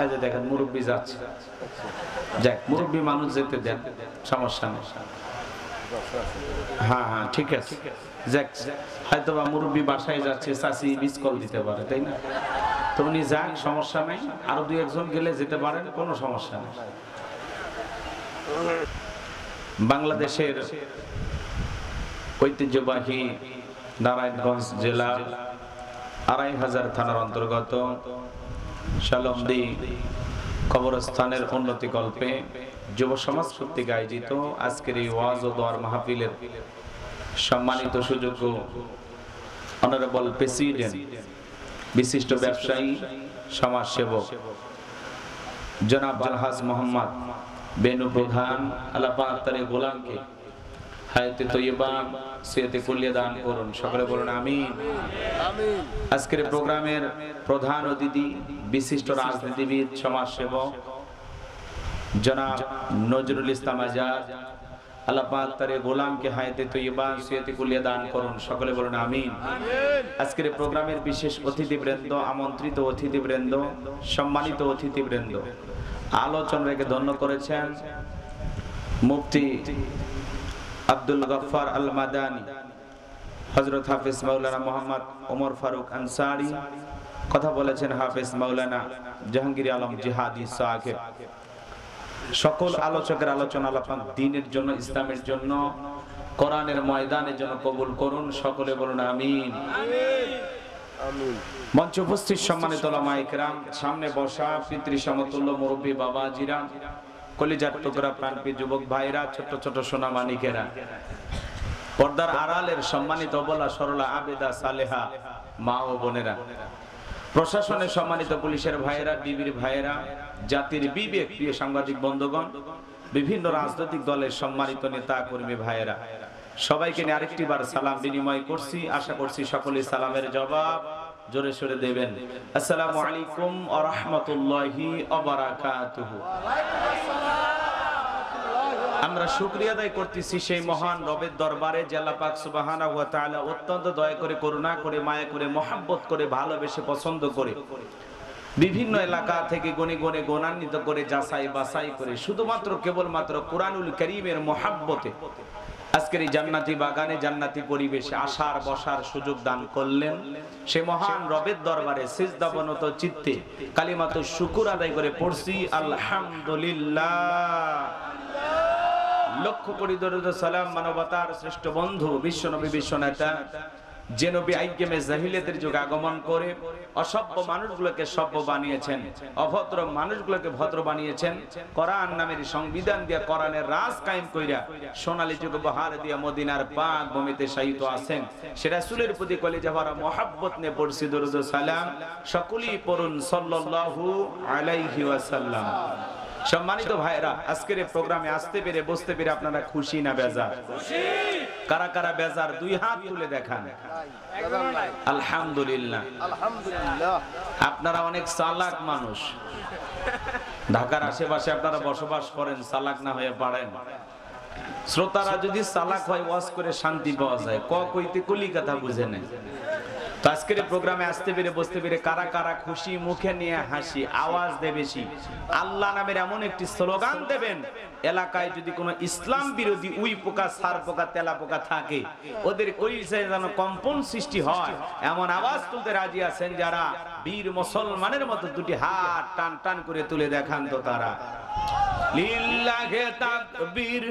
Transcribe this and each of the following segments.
এই যে দেখেন মুরব্বি যাচ্ছে, যাক মুরব্বি মানুষ যেতে দেন, সমস্যা নেই। হ্যাঁ হ্যাঁ ঠিক আছে, যাক হয়তো বা মুরব্বি বাসায় যাচ্ছে, চাচি মিস কল দিতে পারে, তাই না? তো উনি যাক, সমস্যা নেই, আরো দুই একজন গেলে যেতে পারেন, কোনো সমস্যা নেই। বাংলাদেশের ঐতিহ্যবাহী নারায়ণগঞ্জ জেলার ২৫০০ থানার অন্তর্গত শালমদি কবরস্থানের উন্নতি কল্পে যুব সমাজ কর্তৃক আয়োজিত আজকের এই ওয়াজ ও দোয়ার মাহফিলের সম্মানিত সুযোগ্য অনারেবল প্রেসিডেন্ট, বিশিষ্ট ব্যবসায়ী, সমাজসেবক জনাব আলহাজ মোহাম্মদ বেনু প্রধান, আল্লাহ পাক তার গোলামকে হায়াতে তৈয়বা সিয়াতে কুল্লিয়া দান করুন, সকলে বলুন আমিন। আজকের প্রোগ্রামের প্রধান অতিথি বিশিষ্ট রাজনীতিবিদ, সমাজসেবক জনাব নজরুল ইসলাম আজাদ, আল্লাহ পাক তার গোলামকে হায়াতে তৈয়বা সিয়াতে কুল্লিয়া দান করুন, সকলে বলুন আমিন। আজকের প্রোগ্রামের বিশেষ অতিথিবৃন্দ, আমন্ত্রিত অতিথিবৃন্দ, সম্মানিত অতিথিবৃন্দ, আলোচনা রেখে ধন্য করেছেন মুফতি আব্দুল গফফার আল মাদানী, হযরত হাফেজ মাওলানা মোহাম্মদ ওমর ফারুক আনসারী, কথা বলেছেন হাফেজ মাওলানা জাহাঙ্গীর আলম জিহাদি সাহেব। সকল আলোচকের আলোচনা আল্লাহ পাক দ্বীনের জন্য, ইসলামের জন্য, কোরআনের ময়দানের জন্য কবুল করুন, সকলে বলুন আমিন। মঞ্চে উপস্থিত সম্মানিত উলামায়ে কেরাম, সামনে বসা পিতৃ সমতুল্য মুরব্বী বাবাজিরা, কলিজার টুকরা প্রাণপ্রিয় যুবক ভাইরা, ছোট ছোট সোনা মানিকেরা, পর্দার আড়ালের সম্মানিত অবলা সরলা আবেদা সালেহা মা ও বোনেরা, প্রশাসনের সম্মানিত পুলিশের ভাইয়েরা, ডিবির ভাইয়েরা, জাতির বিবেক প্রিয় সাংবাদিক বন্ধুগণ, বিভিন্ন রাজনৈতিক দলের সম্মানিত নেতা কর্মী ভাইয়েরা, সবাইকে নিয়ে আরেকটি বার সালাম বিনিময় করছি। আশা করছি সকলেই সালামের জবাব জোরে সোরে দেবেন। আসসালামু আলাইকুম ওয়া রাহমাতুল্লাহি ওয়া বারাকাতুহু। আমরা শুকরিয়া আদায় করতেছি সেই মহান রবের দরবারে যে আল্লাহ পাক সুবহানাহু ওয়া তাআলা অত্যন্ত দয়া করে, করুণা করে, মায়া করে, মহব্বত করে, ভালোবেসে, পছন্দ করে বিভিন্ন এলাকা থেকে গণে গণে গণান্বিত করে, যাচাই বাছাই করে, শুধুমাত্র কেবলমাত্র কোরআনুল কারীমের মহব্বতে আজকের এই জান্নাতি বাগানে, জান্নাতি পরিবেশে আসার বসার সুযোগ দান করলেন। সে মহান রবের দরবারে সিজদাবনত চিত্তে কালিমাতু শুকর আদায় করে পড়ছি আলহামদুলিল্লাহ। লক্ষ কোটি দরুদ সালাম মানবতার শ্রেষ্ঠ বন্ধু বিশ্বনবী, বিশ্বনেতা, যে নবী আইকেমে জাহিলিয়াতের যুগে আগমন করে অসভ্য মানুষগুলোকে সভ্য বানিয়েছেন, অভদ্র মানুষগুলোকে ভদ্র বানিয়েছেন, কোরআন নামের সংবিধান দিয়া, কোরআনের রাজ কায়েম কইরা সোনালী যুগ বহার দিয়া মদিনার পাক ভূমিতে শায়িত আছেন। সে রাসূলের প্রতি কলিজা ভরা মহব্বত নিয়ে পড়ছি দরুদ সালাম, সকলেই পড়ুন সাল্লাল্লাহু আলাইহি ওয়াসাল্লাম। সম্মানিত ভাইরা, আজকের এই প্রোগ্রামে আসতে পেরে, বসতে পেরে আপনারা খুশি না বেজার? কারা কারা বেজার দুই হাত তুলে দেখান। আলহামদুলিল্লাহ। আপনারা অনেক চালাক মানুষ, ঢাকার আশেপাশে আপনারা বসবাস করেন, চালাক না হয়ে পারেন। শ্রোতারা যদি চালাক হয়, ওয়াজ করে শান্তি পাওয়া যায়, কইতে কলি কথা বুঝে নেয়। তো আজকের প্রোগ্রামে আসতে পেরে, বসতে পেরে কারা কারা খুশি, মুখে নিয়ে হাসি, আওয়াজ দেবে বেশি। আল্লাহ নামের এমন একটি স্লোগান দেবেন, এলাকায় যদি কোনো ইসলাম বিরোধী উই পোকা, সার পোকা, তেলা পোকা থাকে, ওদের কলিজায় যেন কম্পন সৃষ্টি হয়, এমন আওয়াজ তুলতে রাজি আছেন যারা? বীর মুসলমানের মতো দুটি হাত টান টান করে তুলে দেখান তো তারা। লিল্লাহে তাকবীর,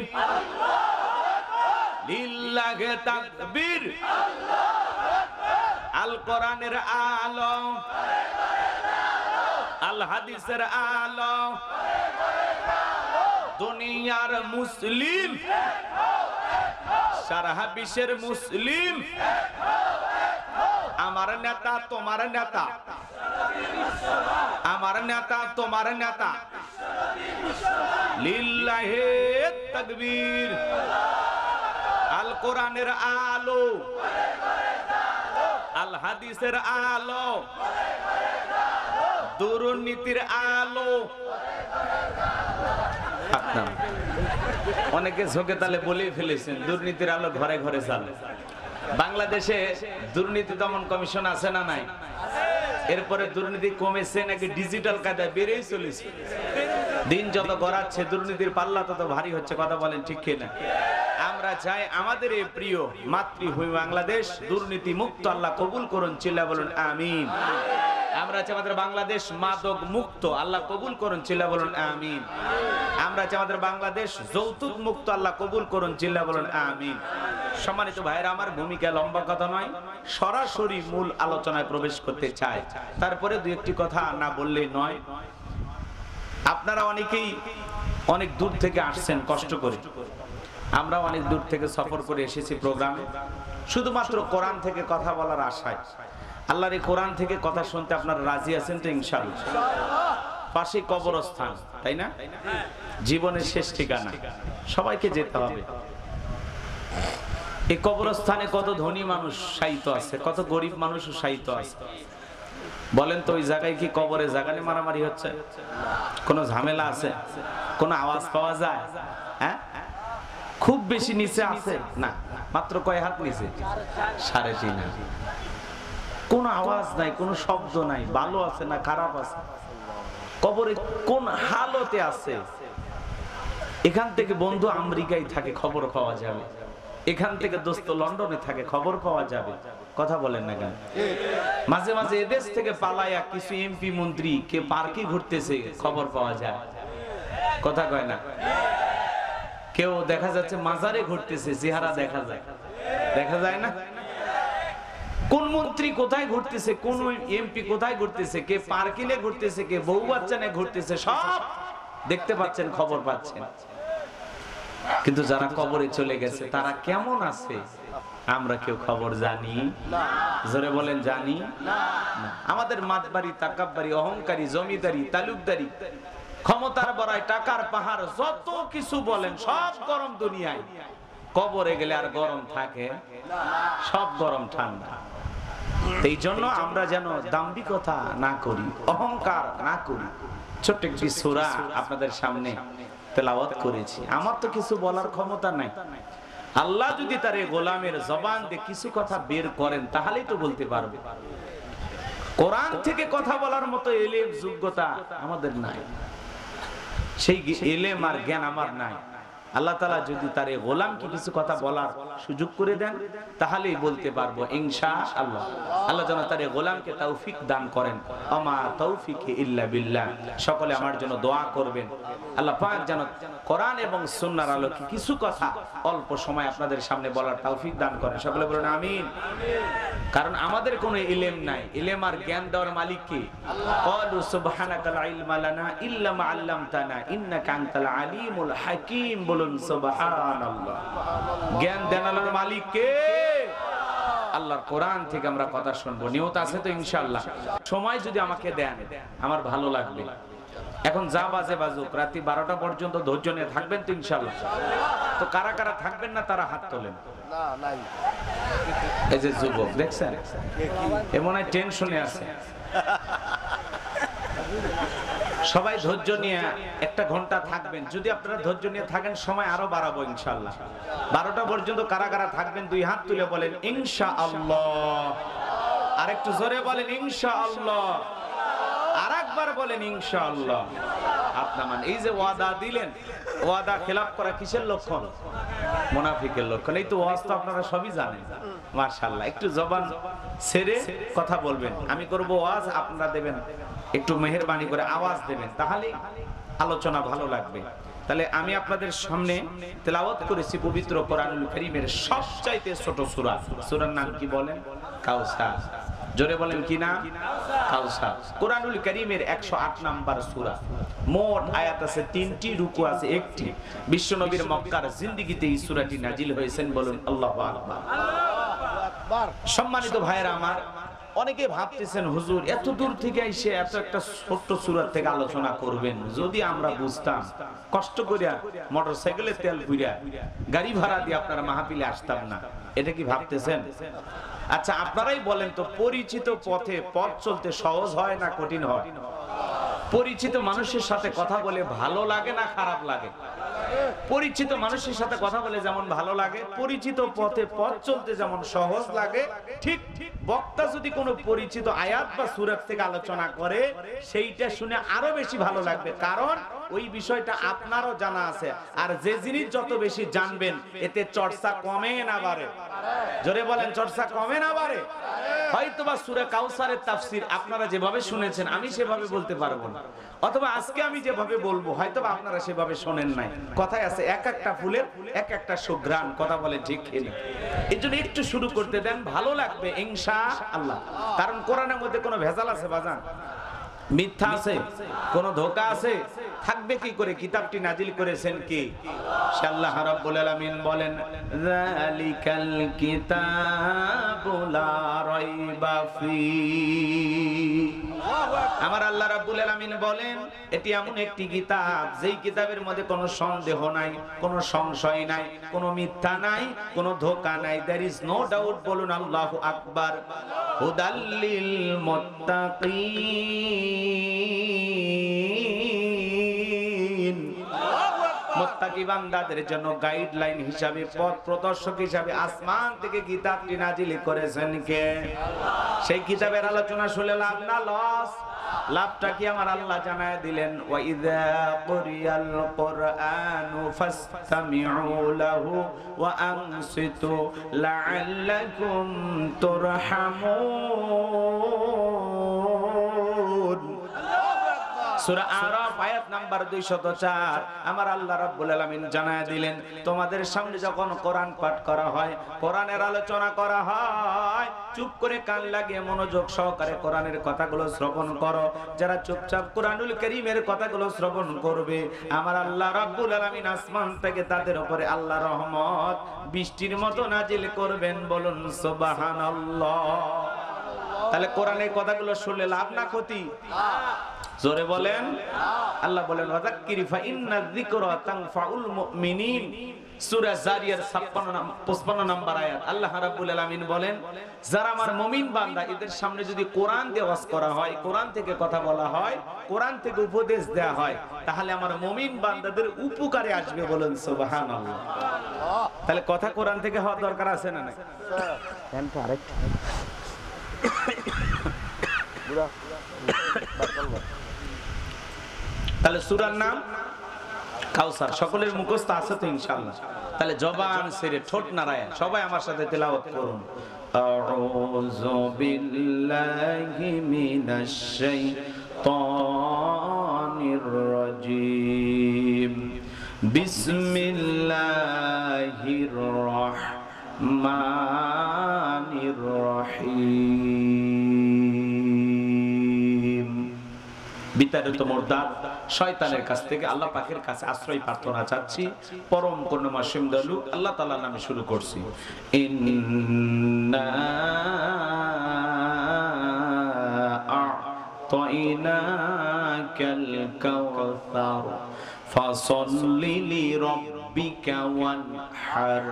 লিল্লাহে তাকবীর। আল কোরআনের আলো, আল হাদিসের আলো, দুনিয়ার মুসলিম, সারা বিশ্বের মুসলিম, আমার নেতা তোমার নেতা, আমার নেতা তোমার নেতা। লিল্লাহে তাকবীর। আল কোরআনের আলো, আল হাদিসের আলো, দুর্নীতির আলো। অনেকে ঝোঁকে তালে বলে ফেলেছেন দুর্নীতির আলো ঘরে ঘরে চালে। বাংলাদেশে দুর্নীতি দমন কমিশন আছে না নাই? এরপরে দুর্নীতি কমেছে নাকি ডিজিটাল কায়দায় বেড়েই চলেছে? দিন যত গড়াচ্ছে দুর্নীতির পাল্লা তত ভারী হচ্ছে। কথা বলেন ঠিক কিনা? আমরা চাই আমাদের এই প্রিয় মাতৃভূমি বাংলাদেশ দুর্নীতি মুক্ত আল্লাহ কবুল করুন, চিল্লা বলুন আমিন। আমরা চাই আমাদের বাংলাদেশ মাদক মুক্ত আল্লাহ কবুল করুন, চিল্লা বলুন আমিন। আমরা চাই আমাদের বাংলাদেশ যৌতুক মুক্ত আল্লাহ কবুল করুন, চিল্লা বলুন আমিন। সম্মানিত ভাইরা আমার, ভূমিকা লম্বা কথা নয়, সরাসরি মূল আলোচনায় প্রবেশ করতে চাই। তারপরে দুই একটি কথা না বললেই নয়। আপনারা অনেকেই অনেক দূর থেকে আসছেন কষ্ট করে, আমরা অনেক দূর থেকে সফর করে এসেছি প্রোগ্রামে শুধুমাত্র কোরআন থেকে কথা বলার আশায়। আল্লাহর এই কোরআন থেকে কথা শুনতে আপনারা রাজি আছেন তো? ইনশাআল্লাহ। পাশে কবরস্থান, তাই না? জীবনের শেষ ঠিকানা, সবাইকে যেতে হবে। এই কবরস্থানে কত ধনী মানুষ শায়িত আছে, কত গরিব মানুষও শায়িত আছে। বলেন তো ওই জায়গায় কি কবরে জাগানে মারামারি হচ্ছে? কোনো ঝামেলা আছে? কোনো আওয়াজ পাওয়া যায়? হ্যাঁ, খুব বেশি নিচে আছে না, মাত্র কয় হাত নিচে, 3.5 হাত। কোন আওয়াজ নাই, কোনো শব্দ নাই, ভালো আছে না খারাপ আছে, কবরে কোন হালতে আছে। এখান থেকে বন্ধু আমেরিকায় থাকে, খবর পাওয়া যাবে। এখান থেকে দোস্ত লন্ডনে থাকে, খবর পাওয়া যাবে। কথা বলেন না কেন? মাঝে মাঝে এদেশ থেকে পালায়া কিছু এমপি মন্ত্রী কে পার্কে ঘুরতেছে, খবর পাওয়া যায়। কথা কয় না? কেউ দেখা যাচ্ছে মাজারে ঘুরতেছে, চেহারা দেখা যায়, দেখা যায় না? কোন মন্ত্রী কোথায় ঘুরতেছে, কোন এমপি কোথায় ঘুরতেছে, কে পার্কিলে ঘুরতেছে, কে বউ বাচ্চা নিয়ে ঘুরতেছে, সব দেখতে পাচ্ছেন, খবর পাচ্ছেন। কিন্তু যারা কবরে চলে গেছে তারা কেমন আছে আমরা কেউ খবর জানি? জোরে বলেন জানি না। আমাদের মাতবাড়ি, তাকাব্বারি, অহংকারী, জমিদারি, তালুকদারি, ক্ষমতার বড়াই, টাকার পাহাড়, যত কিছু বলেন সব গরম দুনিয়ায়। কবরে গেলে আর গরম থাকে? সব গরম ঠান্ডা। এই জন্য আমরা যেন দাম্ভিকতা না করি, অহংকার না করি। ছোট্ট একটি সূরা আপনাদের সামনে তেলাওয়াত করেছি। আমার তো কিছু বলার ক্ষমতা নাই। আল্লাহ যদি তার এই গোলামের জবান দিয়ে কিছু কথা বের করেন তাহলেই তো বলতে পারবে। কোরআন থেকে কথা বলার মতো এলেম যোগ্যতা আমাদের নাই, সেই এলেম আর জ্ঞান আমার নাই। আল্লাহ তাআলা যদি তার এই গোলামকে কিছু কথা বলার সুযোগ করে দেন তাহলেই বলতে পারবো ইনশাআল্লাহ। আল্লাহ যেন তার এই গোলামকে তৌফিক দান করেন। আমা তৌফিক ইল্লা বিল্লাহ। সকলে আমার জন্য দোয়া করবেন। আল্লাহ পাক যেন কোরআন এবং সুন্নাহর আলোকে কিছু কথা অল্প সময় আপনাদের সামনে বলার তৌফিক দান করেন। সকলে বলুন আমিন। কারণ আমাদের কোনো ইলম নাই, ইলম আর জ্ঞান দেওয়ার মালিক কে? ক্বালু সুবহানাকা লা ইলমা লানা ইল্লা মা আল্লামতানা ইন্নাকা আনতাল আলিমুল হাকীম। বলুন সুবহানাল্লাহ। জ্ঞান দেওয়ার মালিক কে? আল্লাহর কোরআন থেকে আমরা কথা শুনবো। নিয়ত আছে তো ইনশাআল্লাহ? সময় যদি আমাকে দেন আমার ভালো লাগবে। এখন যা বাজে বাজুক, রাতে 12টা পর্যন্ত ধৈর্য নিয়ে থাকবেন তো ইনশাআল্লাহ? তো কারা কারা থাকবেন না তারা হাত তোলেন। না নাই, এই যে যুবক দেখছেন এমন এক টেনশনে আছে। সবাই ধৈর্য নিয়ে 1 ঘন্টা থাকবেন। যদি আপনারা ধৈর্য নিয়ে থাকেন সময় আরো বাড়াবো ইনশাআল্লাহ। 12টা পর্যন্ত কারা কারা থাকবেন 2 হাত তুলে বলেন ইনশাআল্লাহ। আর একটু জোরে বলেন ইনশাআল্লাহ। আর একবার বলেন ইনশাআল্লাহ। আপনার এই যে ওয়াদা দিলেন, ওয়াদা খেলাপ করা কিসের লক্ষণ? মুনাফিকের লক্ষণ। এই তো ওয়াজ তো আপনারা সবই জানেন। মাশাআল্লাহ। একটু জবান ছেড়ে কথা বলবেন। আমি করব ওয়াজ, আপনারা দেবেন একটু মেহেরবানি করে আওয়াজ দেবেন, তাহলে আলোচনা ভালো লাগবে। তাহলে আমি আপনাদের সামনে তেলাওয়াত করেছি পবিত্র কোরআনুল কারীমের সবচাইতে ছোট সূরা। সূরার নাম কি বলেন? কাউসার। জোরে বলেন কি নাম? কাউসার। কোরআনুল কারীমের 108 নাম্বার সূরা। মোট আয়াত আছে 3টি, রুকু আছে 1টি। বিশ্বনবীর মক্কার জিন্দেগিতে এই সূরাটি নাজিল হয়েছেন। বলুন আল্লাহু আকবার। আল্লাহু আকবার। সম্মানিত ভাইরা আমার, অনেকে ভাবতেছেন হুজুর এত দূর থেকে এসে এত একটা ছোট্ট সূরা থেকে আলোচনা করবেন। যদি আমরা বুঝতাম, কষ্ট করিয়া মোটরসাইকেলে তেল পুইরা গাড়ি ভাড়া দিয়ে আপনারা মাহফিলে আসতাম না। এটা কি ভাবতেছেন? আচ্ছা আপনারাই বলেন তো, পরিচিত পথে পথ চলতে সহজ হয় না কঠিন হয়? পরিচিত মানুষের সাথে কথা বলে ভালো লাগে না খারাপ লাগে? পরিচিত মানুষের সাথে কথা বলে যেমন ভালো লাগে, পরিচিত পথে পথ চলতে যেমন সহজ লাগে, ঠিক বক্তা যদি কোনো পরিচিত আয়াত বা সূরা থেকে আলোচনা করে সেইটা শুনে আরো বেশি ভালো লাগবে, কারণ ওই বিষয়টা আপনারও জানা আছে। আর যে জিনিস যত বেশি জানবেন এতে চর্চা কমে না বাড়ে? জোরে বলেন, চর্চা কমে না বাড়ে? হয়তোবা সূরা কাউসারের তাফসীর আপনারা যেভাবে শুনেছেন আমি সেভাবে বলতে পারবো না, অথবা আজকে আমি যেভাবে বলবো হয়তোবা আপনারা সেভাবে শোনেন নাই। কথায় আছে এক একটা ফুলের এক একটা সুঘ্রাণ, কথা বলে ঠিক কিনা? এজন্য একটু শুরু করতে দেন, ভালো লাগবে ইনশাআল্লাহ। কারণ কোরআনের মধ্যে কোনো ভেজাল আছে বাজান? মিথ্যা আছে? কোন ধোঁকা আছে? থাকবে কি করে? কিতাবটি নাজিল করেছেন কি? আল্লাহ রাব্বুল আলামিন বলেন, যালিকাল কিতাবু লা রাইবা ফি। আমার আল্লাহ রাব্বুল আলামিন বলেন, এটি এমন একটি কিতাব যেই কিতাবের মধ্যে কোনো সন্দেহ নাই, কোনো সংশয় নাই, কোনো মিথ্যা নাই, কোনো ধোঁকা নাই। There is no doubt. বলুন আল্লাহু আকবার। হুদাল্লিল মুত্তাকিন, মুত্তাকি বান্দাদের জন্য গাইডলাইন হিসাবে, পথ প্রদর্শক হিসাবে আসমান থেকে কিতাবটি নাজিল করেছেন কে? সেই কিতাবের আলোচনা শুনে লাভ না লস? লাভটা কি আমার আল্লাহ জানায় দিলেন, ওয়া ইযা কুরিয়াল কুরআনু ফাসতামিউ লাহু ওয়া আনসিতু লাআল্লাকুম তুরহামুন। সূরা আরাফ আয়াত নাম্বার 204 আমার আল্লাহ রাব্বুল আলামিন জানায় দিলেন, তোমাদের সামনে যখন কোরআন পাঠ করা হয়, কোরআনের আলোচনা করা হয়, চুপ করে কান লাগিয়ে মনোযোগ সহকারে কোরআনের কথাগুলো শ্রবণ করো। যারা চুপচাপ কোরআনুল কারীমের কথাগুলো শ্রবণ করবে, আমার আল্লাহ রাব্বুল আলামিন আসমান থেকে তাদের উপরে আল্লাহর রহমত বৃষ্টির মতো নাজিল করবেন। বলুন সুবহানাল্লাহ। তাহলে কোরআনের কথাগুলো শুনলে লাভ না ক্ষতি? জোরে বলেন। আল্লাহ বলেন, ওয়াযাক্কির ফা ইন্নায যিকরা তানফাউল মুমিনিন। সূরা জারিয়ার 55 নম্বর আয়াত। আল্লাহ রাব্বুল আলামিন বলেন, যারা আমার মুমিন বান্দা এদের সামনে যদি কোরআন দিয়ে ওয়াজ করা হয়, কোরআন থেকে কথা বলা হয়, কোরআন থেকে উপদেশ দেয়া হয়, তাহলে আমার মুমিন বান্দাদের উপকারে আসবে। বলেন সুবহানাল্লাহ। তাহলে কথা কোরআন থেকে হওয়ার দরকার আছে না নাই? তাহলে সূরার নাম কাউসার, সকলের মুখস্থ আছে তো ইনশাআল্লাহ? তাহলে জবান ছেড়ে ঠোঁট নাড়ায় সবাই আমার সাথে তেলাওয়াত করুন। আউযু বিল্লাহি মিনাশ শাইতানির রাজীম। বিসমিল্লাহির রাহমানির রহিম। বিতাড়িত মুর্দাত শয়তানের কাছ থেকে আল্লাহ পাকের কাছে আশ্রয় প্রার্থনা চাচ্ছি। পরম করুণাময় অসীম দয়ালু আল্লাহ তাআলার নামে শুরু করছি। ইন্না আ'তাইনাকাল কাউসার ফাসাল্লি লিরাব্বিকা ওয়ানহার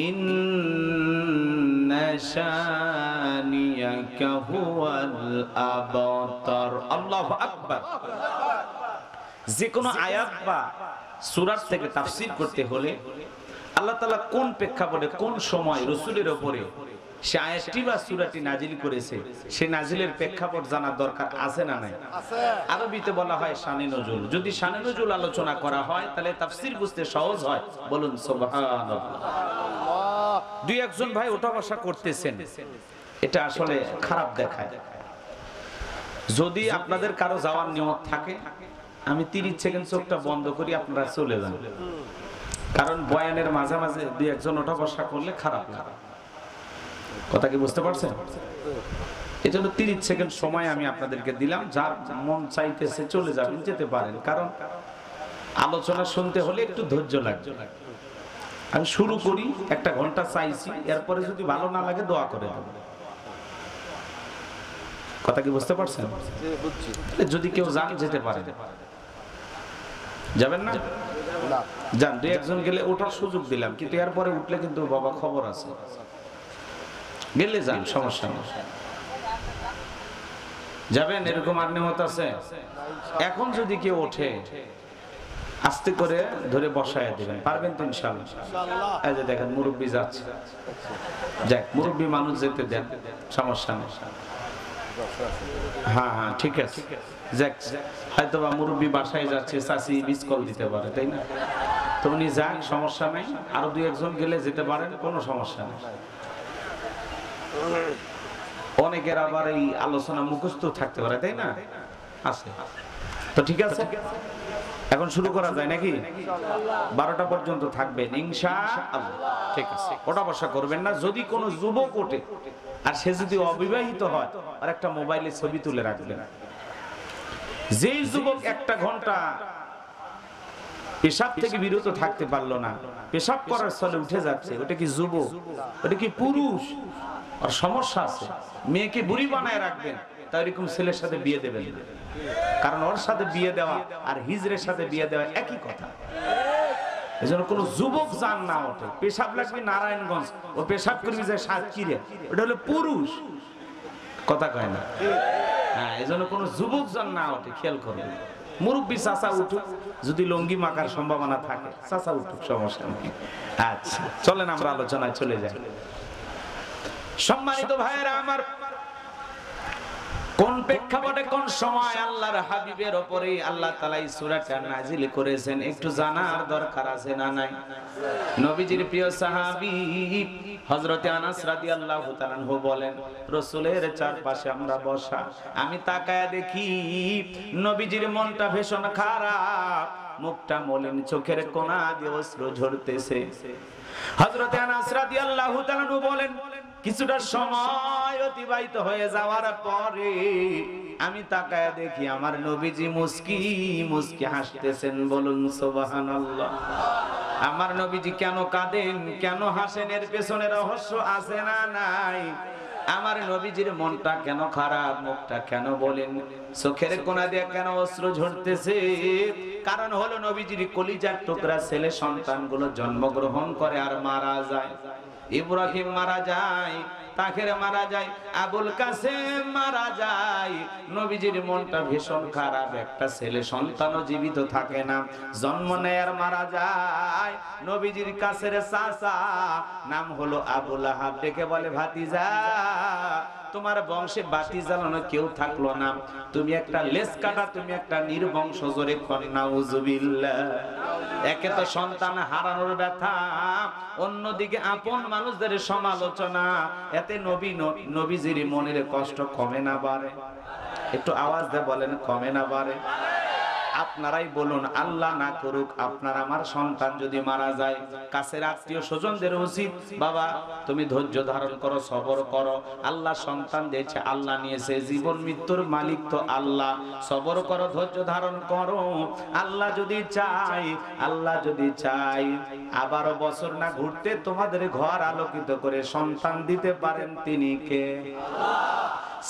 ইন্না শানিয়াকা হুয়াল আবতার। আল্লাহু আকবার। যে কোনো আয়াত বা সূরার থেকে তাফসীর করতে হলে আল্লাহ তাআলা কোন প্রেক্ষাপটে কোন সময় রাসূলের উপরে সে আয়াতটি বা সূরাটি নাজিল করেছে, সে নাজিলের প্রেক্ষাপট জানার দরকার আছে না নাই? আছে। আরবিতে বলা হয় শানে নজুল। যদি শানে নজুল আলোচনা করা হয় তাহলে তাফসীর বুঝতে সহজ হয়। বলুন সুবহানাল্লাহ। দুই একজন ভাই ওঠা বসা করতেছেন, এটা আসলে খারাপ দেখায়। যদি আপনাদের কারো যাওয়ার নিয়ত থাকে, আমি 30 সেকেন্ড চোখটা বন্ধ করি, আপনারা চলে যান। কারণ বয়ানের মাঝে মাঝে দুই একজন ওঠা বসা করলে খারাপ লাগে। কথা কি বুঝতে পারছেন? এই জন্য 30 সেকেন্ড সময় আমি আপনাদেরকে দিলাম। যার মন চাইতেছে চলে যাবেন, যেতে পারেন। কারণ আলোচনা শুনতে হলে একটু ধৈর্য লাগবে। আমি শুরু করি, 1 ঘন্টা চাইছি, এরপরে যদি ভালো না লাগে দোয়া করে দেব। কথা কি বুঝতে পারছেন? যদি কেউ যান যেতে পারে। যাবেন না? যান। দুই একজন গেলে ওঠার সুযোগ দিলাম, কিন্তু এরপরে উঠলে কিন্তু বাবা খবর আছে। গেলে যান, সমস্যা নেই। যাবেন এরকম আর নিয়ত আছে? এখন যদি কেউ ওঠে আস্তে করে ধরে বসায় দিবেন, পারবেন তো ইনশাআল্লাহ? এই যে দেখেন মুরব্বি যাচ্ছে, যাক মুরব্বি মানুষ যেতে দেন, সমস্যা নেই। হ্যাঁ হ্যাঁ ঠিক আছে, যাক হয়তো বা মুরব্বি বাসায় যাচ্ছে, চাচি মিস কল দিতে পারে, তাই না? তো উনি যাক, সমস্যা নেই, আরো দুই একজন গেলে যেতে পারেন, কোনো সমস্যা নেই। অনেকের আবার এই আলোচনা মুখস্থ থাকতে পারে, তাই না? আছে তো ঠিক আছে, এখন শুরু করা যায় নাকি? 12টা পর্যন্ত থাকবেন ইনশাআল্লাহ, ঠিক আছে? ওটা বসা করবেন না। যদি কোনো যুবক ওঠে আর সে যদি অবিবাহিত হয়, আর একটা মোবাইলে ছবি তুলে রাখবেন। যেই যুবক একটা ঘন্টা পেশাব থেকে বিরত থাকতে পারলো না, পেশাব করার স্থলে উঠে যাচ্ছে, ওটা কি যুবক? ওটা কি পুরুষ? আর সমস্যা আছে, মেয়েকে বুড়ি বানায় রাখবেন, তাই এরকম ছেলের সাথে বিয়ে দেবেন না। কারণ ওর সাথে বিয়ে দেওয়া আর হিজরের সাথে বিয়ে দেওয়া একই কথা। এজন্য কোন যুবক জান না ওঠে, পেশাব লাগবে নারায়ণগঞ্জ, ও পেশাব করবি যায় সাতক্ষীরা, ওটা হলো পুরুষ, কথা কয় না? হ্যাঁ, এজন্য কোন যুবক জান না ওঠে, খেয়াল করবেন। মুরব্বী চাচা উঠুক, যদি লঙ্গি মাকার সম্ভাবনা থাকে চাচা উঠুক, সমস্যা নেই। আচ্ছা চলেন আমরা আলোচনায় চলে যাই। সম্মানিত ভাইয়েরা আমার, কোন প্রেক্ষাপটে কোন সময় আল্লাহর হাবিবের উপরে আল্লাহ তাআলা এই সূরাটা নাজিল করেছেন একটু জানার দরকার আছে না নাই? নবীজির প্রিয় সাহাবী হযরত আনাস রাদিয়াল্লাহু তাআলা আনহু বলেন, রাসূলের চারপাশে আমরা বসা, আমি তাকায়া দেখি নবীজির মনটা ভীষণ খারাপ, মুখটা মলিন, চোখের কোণা দিয়ে অশ্রু ঝরতেছে। হযরত আনাস রাদিয়াল্লাহু তাআলা আনহু বলেন, কিছুটা সময় অতিবাহিত হয়ে যাওয়ার পরে আমি তাকায়া দেখি আমার নবীজি মুস্কি মুস্কি হাসতেছেন। বলুন সুবহানাল্লাহ। আমার নবীজি কেন কাঁদেন, কেন হাসেন, এর পেছনে রহস্য আছে না নাই? আমার নবীজির মনটা কেন খারাপ, মুখটা কেন বলেন, চোখের কোণা দিয়ে কেন অশ্রু ঝরতেছে? কারণ হলো নবীজির কলিজার টুকরা ছেলে সন্তানগুলো জন্মগ্রহণ করে আর মারা যায়। ইব্রাহিম মারা যায়, তাহের মারা যায়, আবুল কাসেম মারা যায়। নবীজির মনটা ভীষণ খারাপ, একটা ছেলে সন্তানও জীবিত থাকে না, জন্ম নেয় আর মারা যায়। নবীজির কাছের চাচা নাম হলো আবু লাহাব, ডেকে বলে, ভাতিজা তোমার বংশে বাতি জ্বালানো কেউ থাকলো না, তুমি একটা লেজ কাটা, তুমি একটা নির্বংশ, জোরে নাউজুবিল্লাহ। একে তো সন্তান হারানোর ব্যথা, অন্যদিকে আপন মানুষদের সমালোচনা, এতে নবীজির মনের কষ্ট কমে না বাড়ে? একটু আওয়াজ দিয়ে বলেন, কমে না বাড়ে? আপনারাই বলুন, আল্লাহ না করুক আপনার আমার সন্তান যদি মারা যায়, কাছের আত্মীয় স্বজনদের উচিত, বাবা তুমি ধৈর্য ধারণ করো, সবর করো, আল্লাহ সন্তান দিয়েছে, আল্লাহ নিয়েছে, জীবন মৃত্যুর মালিক তো আল্লাহ, সবর করো, ধৈর্য ধারণ করো। আল্লাহ যদি চাই আবারও বছর না ঘুরতে তোমাদের ঘর আলোকিত করে সন্তান দিতে পারেন, তিনি কে?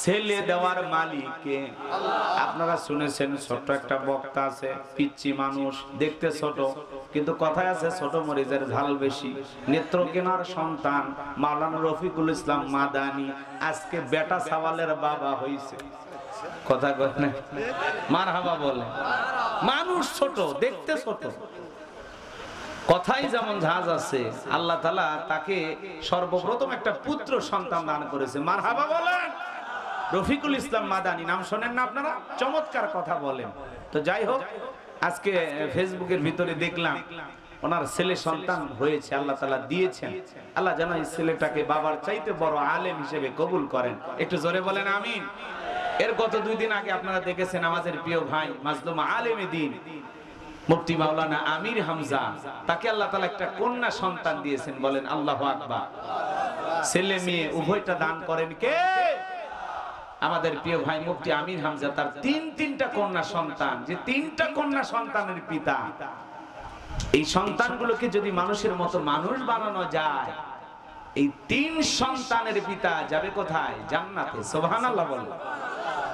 ছেলে দেওয়ার মালিক কে? আপনারা শুনেছেন, ছোট একটা বক্তা আছে, পিচ্চি মানুষ, দেখতে ছোট, কিন্তু কথায় আছে ছোট মরিচের ঝাল বেশি। নেত্রকোনার সন্তান মাওলানা রফিকুল ইসলাম মাদানী আজকে বেটা সাওয়ালের বাবা হইছে। কথা কয় না? মারহাবা বলে। মানুষ ছোট, দেখতে ছোট, কথাই যেমন ঝাঁজ আছে, আল্লাহ তাআলা তাকে সর্বপ্রথম একটা পুত্র সন্তান দান করেছে। মারহাবা বলেন। রফিকুল ইসলাম মাদানী নাম শোনেন না আপনারা? চমৎকার কথা বলেন। তো যাই হোক, আজকে ফেসবুকের ভিতরে দেখলাম ওনার ছেলে সন্তান হয়েছে, আল্লাহ তাআলা দিয়েছেন। আল্লাহ যেন এই ছেলেটাকে বাবার চাইতে বড় আলেম হিসেবে কবুল করেন। একটু জোরে বলেন আমিন। এর গত 2 দিন আগে আপনারা দেখেছেন আমাদের প্রিয় ভাই মাজলুম আলেমে দ্বীন মুফতি মাওলানা আমির হামজা, তাকে আল্লাহ তাআলা একটা কন্যা সন্তান দিয়েছেন। বলেন আল্লাহু আকবার। ছেলে মেয়ে উভয়টা দান করেন কে? আমাদের প্রিয় ভাই মুফতি আমির হামজা। তার 3টা কন্যা সন্তান, যে 3টা কন্যা সন্তানের পিতা। এই সন্তানগুলোকে যদি মানুষের মতো মানুষ বানানো যায়, এই 3 সন্তানের পিতা যাবে কোথায়? জান্নাতে। সুবহানাল্লাহ বলেন,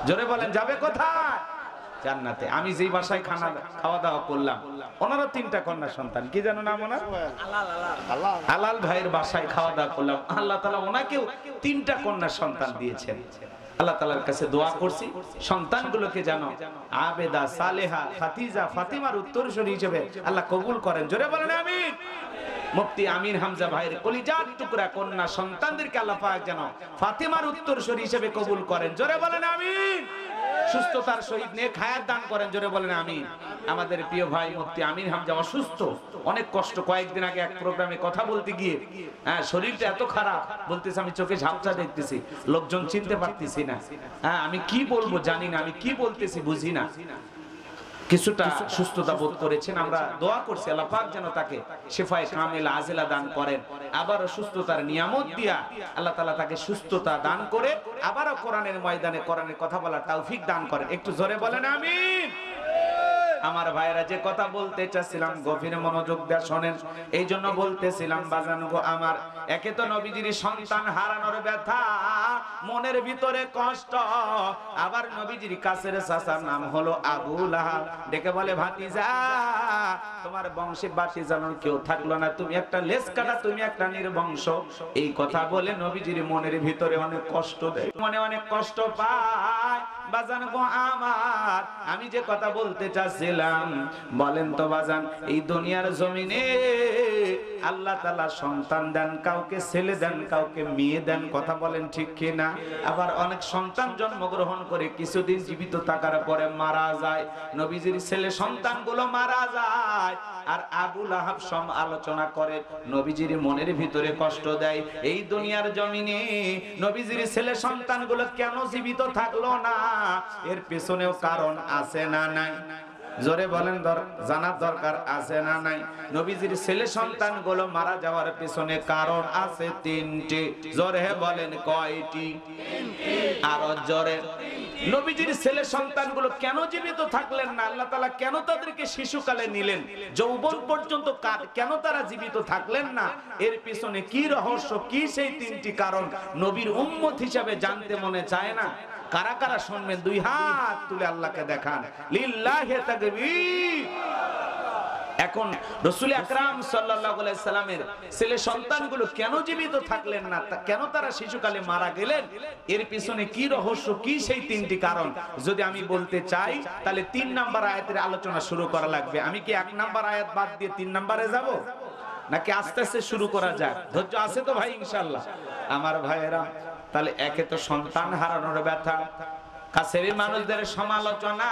জোরে বলেন, যাবে কোথায়? জান্নাতে। আমি যেই বাসায় খাওয়া দাওয়া করলাম, ওনারও 3টা কন্যা সন্তান, কি জানো নাম ওনার? আলাল ভাইয়ের বাসায় খাওয়া দাওয়া করলাম, আল্লাহ তাআলা ওনাকেও 3টা কন্যা সন্তান দিয়েছেন। আল্লাহ তাআলার কাছে দোয়া করছি সন্তানগুলোকে যেন আবেদা, সালেহা, খাদিজা, ফাতিমার উত্তরসূরি হিসেবে আল্লাহ কবুল করেন। জোরে বলেন আমিন। মুফতি আমির হামজা ভাইয়ের কলিজার টুকরা কন্যা সন্তানদেরকে আল্লাহ পাক যেন ফাতিমার উত্তরসূরি হিসেবে কবুল করেন। জোরে বলেন আমিন। সুস্থতার সহিত নেক হায়াত দান করেন। জোরে বলেন আমিন। আমাদের প্রিয় ভাই মুফতি আমির হামজা অসুস্থ, অনেক কষ্ট। কয়েকদিন আগে এক প্রোগ্রামে কথা বলতে গিয়ে শরীরটা এত খারাপ, বলতেছে আমি চোখে ঝাপসা দেখতেছি, লোকজন চিনতে পারতেছি না, আমি কি বলবো জানি না, আমি কি বলতেছি বুঝি না। কিছুটা সুস্থতা বোধ করেছেন, আমরা দোয়া করছি আল্লাহ পাক যেন তাকে শিফায়ে কামিল আজেলা দান করেন, আবারও সুস্থতার নিয়ামত দিয়া আল্লাহ তাআলা তাকে সুস্থতা দান করে আবারও কোরআনের ময়দানে কোরআনের কথা বলার তৌফিক দান করেন। একটু জোরে বলেন আমিন। আমার ভাইরা যে কথা বলতে চাচ্ছিলাম গভীর মনোযোগ দিয়ে শোনেন। এই জন্য বলতেছিলাম বাজান গো আমার, একে তো নবীজির সন্তান হারানোর ব্যথা, মনের ভিতরে কষ্ট, আবার নবীজির কাছের চাচার নাম হলো আবু লাহাব, ডেকে বলে ভাতিজা তোমার বংশে ভাতিজানোর কেউ থাকলো না, তুমি একটা লেজ কাটা, তুমি একটা নির্বংশ। এই কথা বলে নবীজির মনের ভিতরে অনেক কষ্ট দেয়, মনে অনেক কষ্ট পায়। বাজান গো আমার, আমি যে কথা বলতে চাচ্ছিলাম, বলেন তো বাজান, এই দুনিয়ার জমিনে আল্লাহ তাআলা সন্তান দেন, কাউকে ছেলে দেন, কাউকে মেয়ে দেন, কথা বলেন ঠিক কি না? আবার অনেক সন্তান জন্মগ্রহণ করে কিছুদিন জীবিত থাকার পরে মারা যায়। নবীজির ছেলে সন্তানগুলো মারা যায়, আর আবু লাহাব সম আলোচনা করে নবীজির মনের ভিতরে কষ্ট দেয়। এই দুনিয়ার জমিনে নবীজির ছেলে সন্তানগুলো কেন জীবিত থাকলো না, এর পেছনেও কারণ আছে না নাই? জোরে বলেন, জানার দরকার আছে না নাই? নবীজির ছেলে সন্তানগুলো মারা যাওয়ার পেছনে কারণ আছে তিনটি। জোরে বলেন কয়টি? আরো জোরে। নবীজির ছেলে সন্তানগুলো কেন জীবিত থাকলেন না? আল্লাহ তাআলা কেন তাদেরকে শিশুকালে নিলেন? যৌবন পর্যন্ত কেন তারা জীবিত থাকলেন না? এর পিছনে কি রহস্য, কি সেই তিনটি কারণ নবীর উম্মত হিসাবে জানতে মনে চায় না? কারা কারা শুনবেন দুই হাত তুলে আল্লাহকে দেখান। লিল্লাহি তাকবীর। এখন রাসূল আকরাম সাল্লাল্লাহু আলাইহি সাল্লামের ছেলে সন্তানগুলো কেন জীবিত থাকলেন না, কেন তারা শিশুকালে মারা গেলেন, এর পিছনে কি রহস্য, কি সেই তিনটি কারণ যদি আমি বলতে চাই, তাহলে 3 নাম্বার আয়াতের আলোচনা শুরু করা লাগবে। আমি কি 1 নাম্বার আয়াত বাদ দিয়ে 3 নাম্বারে যাব, নাকি আস্তে আস্তে শুরু করা যাক? ধৈর্য আছে তো ভাই ইনশাআল্লাহ? আমার ভাইয়েরা, তাহলে একে তো সন্তান হারানোর ব্যথা, কাছের মানুষদের সমালোচনা,